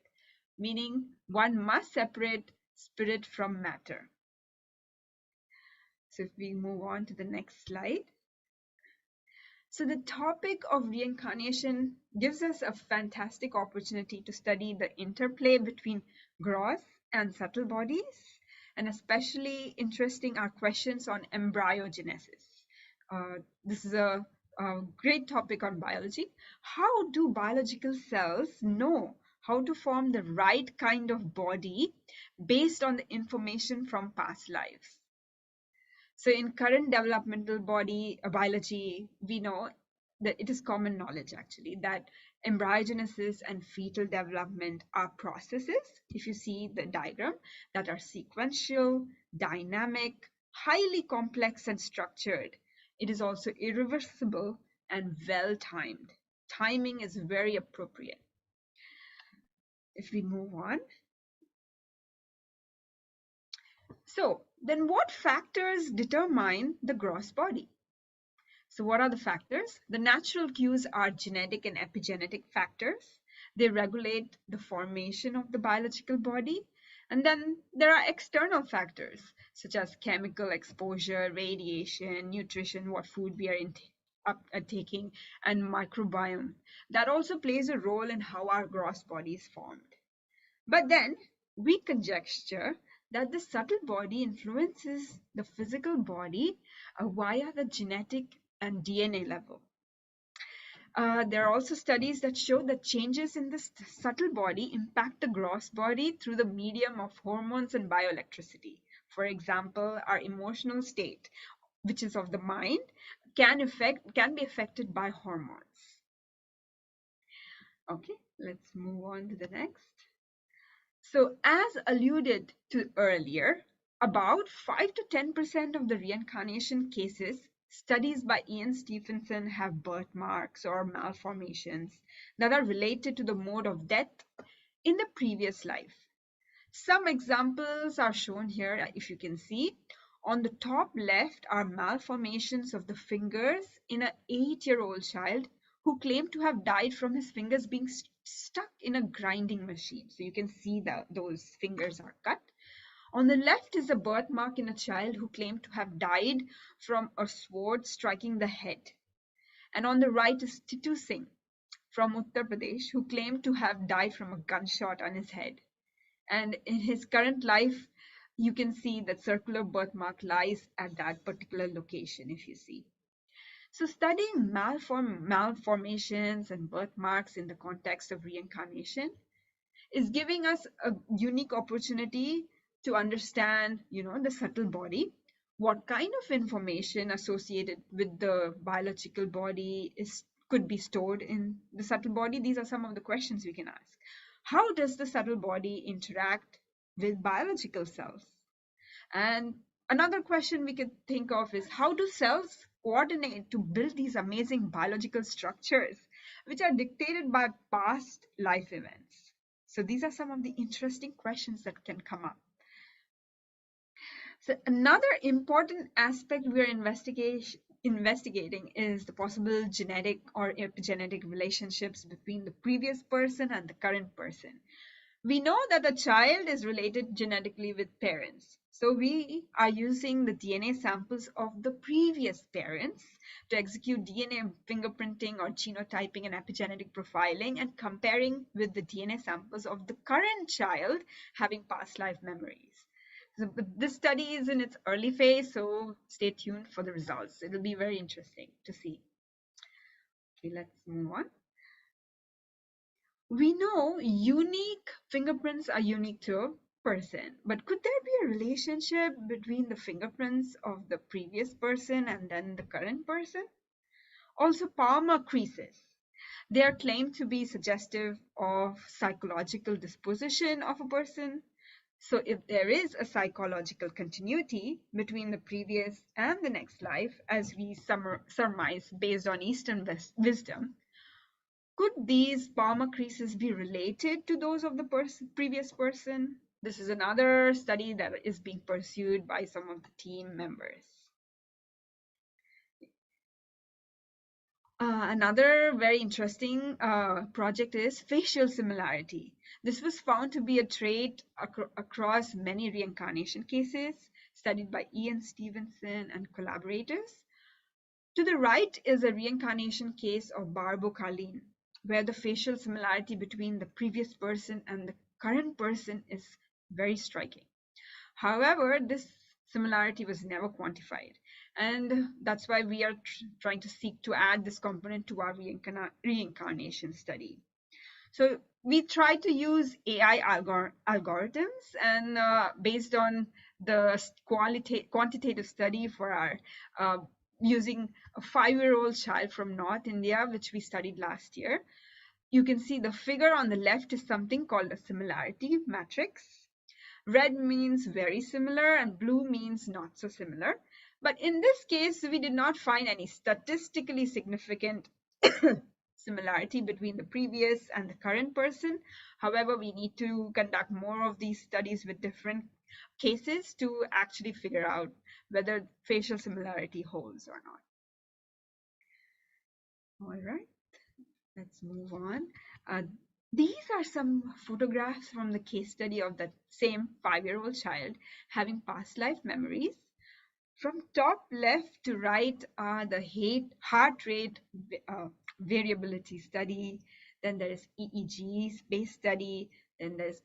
meaning one must separate spirit from matter. So if we move on to the next slide. So the topic of reincarnation gives us a fantastic opportunity to study the interplay between gross and subtle bodies, and especially interesting are questions on embryogenesis. This is a great topic on biology. How do biological cells know how to form the right kind of body based on the information from past lives? So in current developmental biology, we know that it is common knowledge actually that embryogenesis and fetal development are processes, if you see the diagram, that are sequential, dynamic, highly complex and structured. It is also irreversible and well-timed. Timing is very appropriate. If we move on. So then what factors determine the gross body? So what are the factors? The natural cues are genetic and epigenetic factors. They regulate the formation of the biological body. And then there are external factors such as chemical exposure, radiation, nutrition, what food we are taking, and microbiome. That also plays a role in how our gross body is formed. But then we conjecture that the subtle body influences the physical body via the genetic and DNA level. There are also studies that show that changes in the subtle body impact the gross body through the medium of hormones and bioelectricity. For example, our emotional state, which is of the mind, can be affected by hormones. Okay, let's move on to the next. So as alluded to earlier, about 5 to 10% of the reincarnation cases, studies by Ian Stephenson have birthmarks or malformations that are related to the mode of death in the previous life. Some examples are shown here, if you can see. On the top left are malformations of the fingers in an 8-year-old child who claimed to have died from his fingers being stuck in a grinding machine. So you can see that those fingers are cut. On the left is a birthmark in a child who claimed to have died from a sword striking the head. And on the right is Titu Singh from Uttar Pradesh, who claimed to have died from a gunshot on his head. And in his current life, you can see that circular birthmark lies at that particular location, if you see. So studying malformations and birthmarks in the context of reincarnation is giving us a unique opportunity to understand, the subtle body, what kind of information associated with the biological body could be stored in the subtle body. These are some of the questions we can ask. How does the subtle body interact with biological cells? And another question we could think of is, how do cells coordinate to build these amazing biological structures, which are dictated by past life events? So these are some of the interesting questions that can come up. So another important aspect we are investigating is the possible genetic or epigenetic relationships between the previous person and the current person. We know that a child is related genetically with parents. So we are using the DNA samples of the previous parents to execute DNA fingerprinting or genotyping and epigenetic profiling and comparing with the DNA samples of the current child having past life memories. So this study is in its early phase, so stay tuned for the results. It'll be very interesting to see. Okay, let's move on. We know unique fingerprints are unique to a person, but could there be a relationship between the fingerprints of the previous person and then the current person? Also, palmar creases. They are claimed to be suggestive of psychological disposition of a person. So if there is a psychological continuity between the previous and the next life, as we surmise based on Eastern wisdom, could these palmar creases be related to those of the previous person? This is another study that is being pursued by some of the team members. Another very interesting project is facial similarity. This was found to be a trait across many reincarnation cases studied by Ian Stevenson and collaborators. To the right is a reincarnation case of Barbo Carlin, where the facial similarity between the previous person and the current person is very striking. However, this similarity was never quantified, and that's why we are trying to seek to add this component to our reincarnation study. So we try to use AI algorithms, and based on the quantitative study for our using a 5-year-old child from North India, which we studied last year, you can see the figure on the left is something called a similarity matrix. Red means very similar and blue means not so similar. But in this case, we did not find any statistically significant similarity between the previous and the current person. However, we need to conduct more of these studies with different cases to actually figure out whether facial similarity holds or not. All right, let's move on. These are some photographs from the case study of that same 5-year-old child having past life memories. From top left to right are the heart rate variability study. Then there is EEG space study. Then there's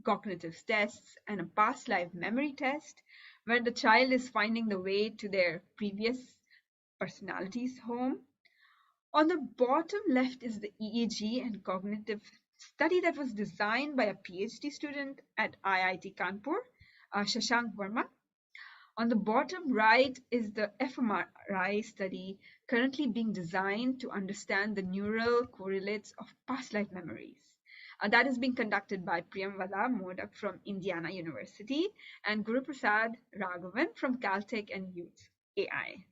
cognitive tests and a past life memory test where the child is finding the way to their previous personality's home. On the bottom left is the EEG and cognitive study that was designed by a PhD student at IIT Kanpur, Shashank Verma. On the bottom right is the fMRI study currently being designed to understand the neural correlates of past life memories. That is being conducted by Priyamvada Modak from Indiana University and Guru Prasad Raghavan from Caltech and Youth AI.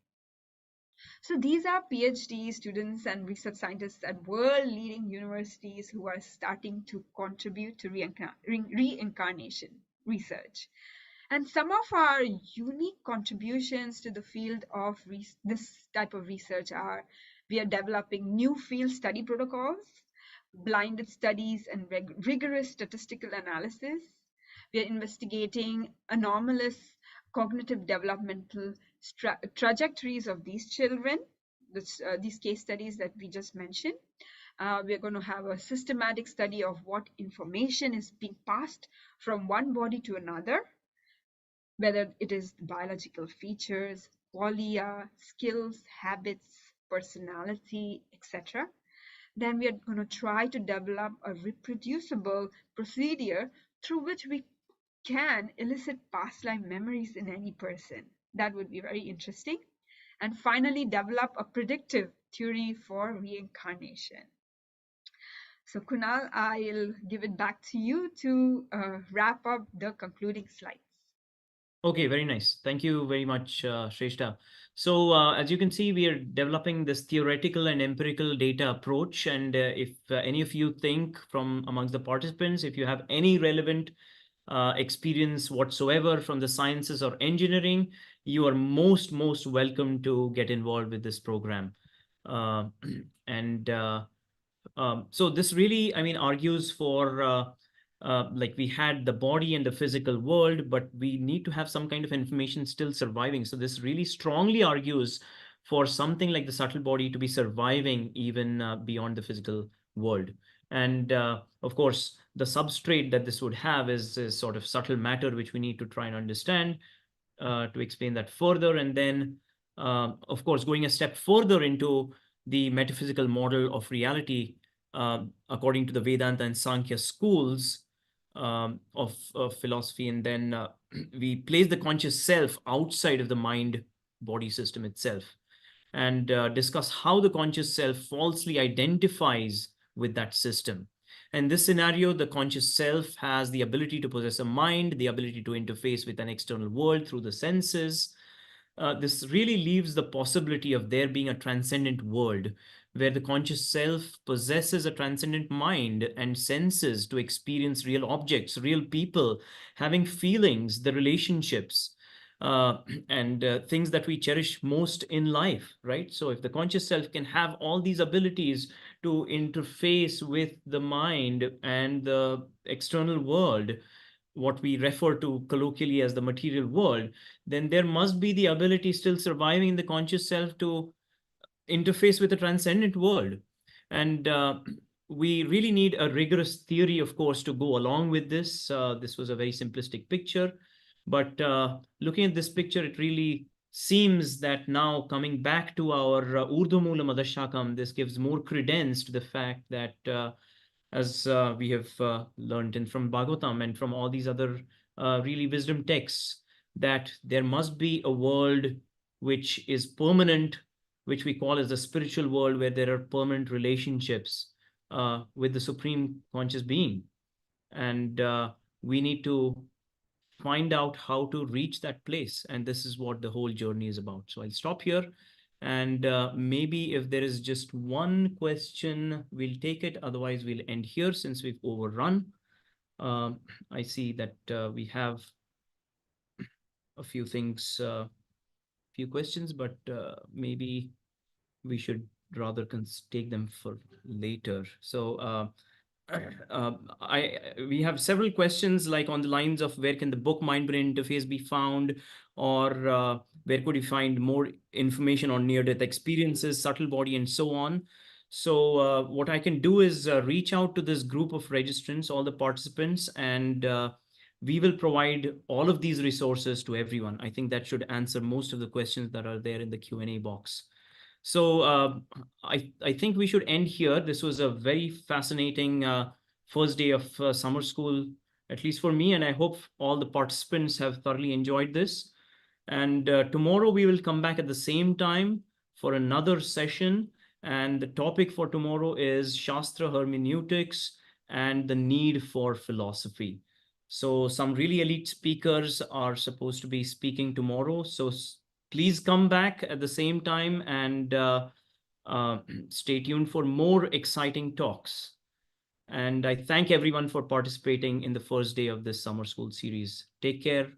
So these are PhD students and research scientists at world-leading universities who are starting to contribute to reincarnation research. And some of our unique contributions to the field of this type of research are we are developing new field study protocols, blinded studies, and rigorous statistical analysis. We are investigating anomalous cognitive developmental trajectories of these children, these case studies that we just mentioned. We're going to have a systematic study of what information is being passed from one body to another, whether it is biological features, qualia, skills, habits, personality, etc. Then we are going to try to develop a reproducible procedure through which we can elicit past life memories in any person. That would be very interesting. And finally, develop a predictive theory for reincarnation. So Kunal, I'll give it back to you to wrap up the concluding slides. Okay, very nice. Thank you very much, Shrestha. So as you can see, we are developing this theoretical and empirical data approach. And if any of you think from amongst the participants, if you have any relevant experience whatsoever from the sciences or engineering, you are most welcome to get involved with this program. And so this really, I mean, argues for like we had the body and the physical world, but we need to have some kind of information still surviving. So this really strongly argues for something like the subtle body to be surviving even beyond the physical world. And of course, the substrate that this would have is sort of subtle matter, which we need to try and understand to explain that further. And then, of course, going a step further into the metaphysical model of reality, according to the Vedanta and Sankhya schools of philosophy. And then we place the conscious self outside of the mind body system itself, and discuss how the conscious self falsely identifies with that system. In this scenario, the conscious self has the ability to possess a mind, the ability to interface with an external world through the senses. This really leaves the possibility of there being a transcendent world where the conscious self possesses a transcendent mind and senses to experience real objects, real people, having feelings, the relationships, uh, and things that we cherish most in life, right? So if the conscious self can have all these abilities to interface with the mind and the external world, what we refer to colloquially as the material world, then there must be the ability still surviving in the conscious self to interface with the transcendent world. And we really need a rigorous theory, of course, to go along with this. This was a very simplistic picture, but looking at this picture, it really seems that now coming back to our Urdu Mula Madashakam, this gives more credence to the fact that as we have learned in from Bhagavatam and from all these other really wisdom texts, that there must be a world which is permanent, which we call as the spiritual world, where there are permanent relationships with the supreme conscious being. And we need to find out how to reach that place. And this is what the whole journey is about. So I'll stop here. And maybe if there is just one question, we'll take it. Otherwise, we'll end here since we've overrun. I see that we have a few things, few questions, but maybe we should rather take them for later. So we have several questions like on the lines of where can the book Mind Brain Interface be found, or where could you find more information on near-death experiences, subtle body, and so on. So what I can do is reach out to this group of registrants, all the participants, and we will provide all of these resources to everyone. I think that should answer most of the questions that are there in the Q&A box. So I think we should end here. This was a very fascinating first day of summer school, at least for me, and I hope all the participants have thoroughly enjoyed this. And tomorrow we will come back at the same time for another session. And the topic for tomorrow is Shastra hermeneutics and the need for philosophy. So some really elite speakers are supposed to be speaking tomorrow. So please come back at the same time and stay tuned for more exciting talks. And I thank everyone for participating in the first day of this summer school series. Take care.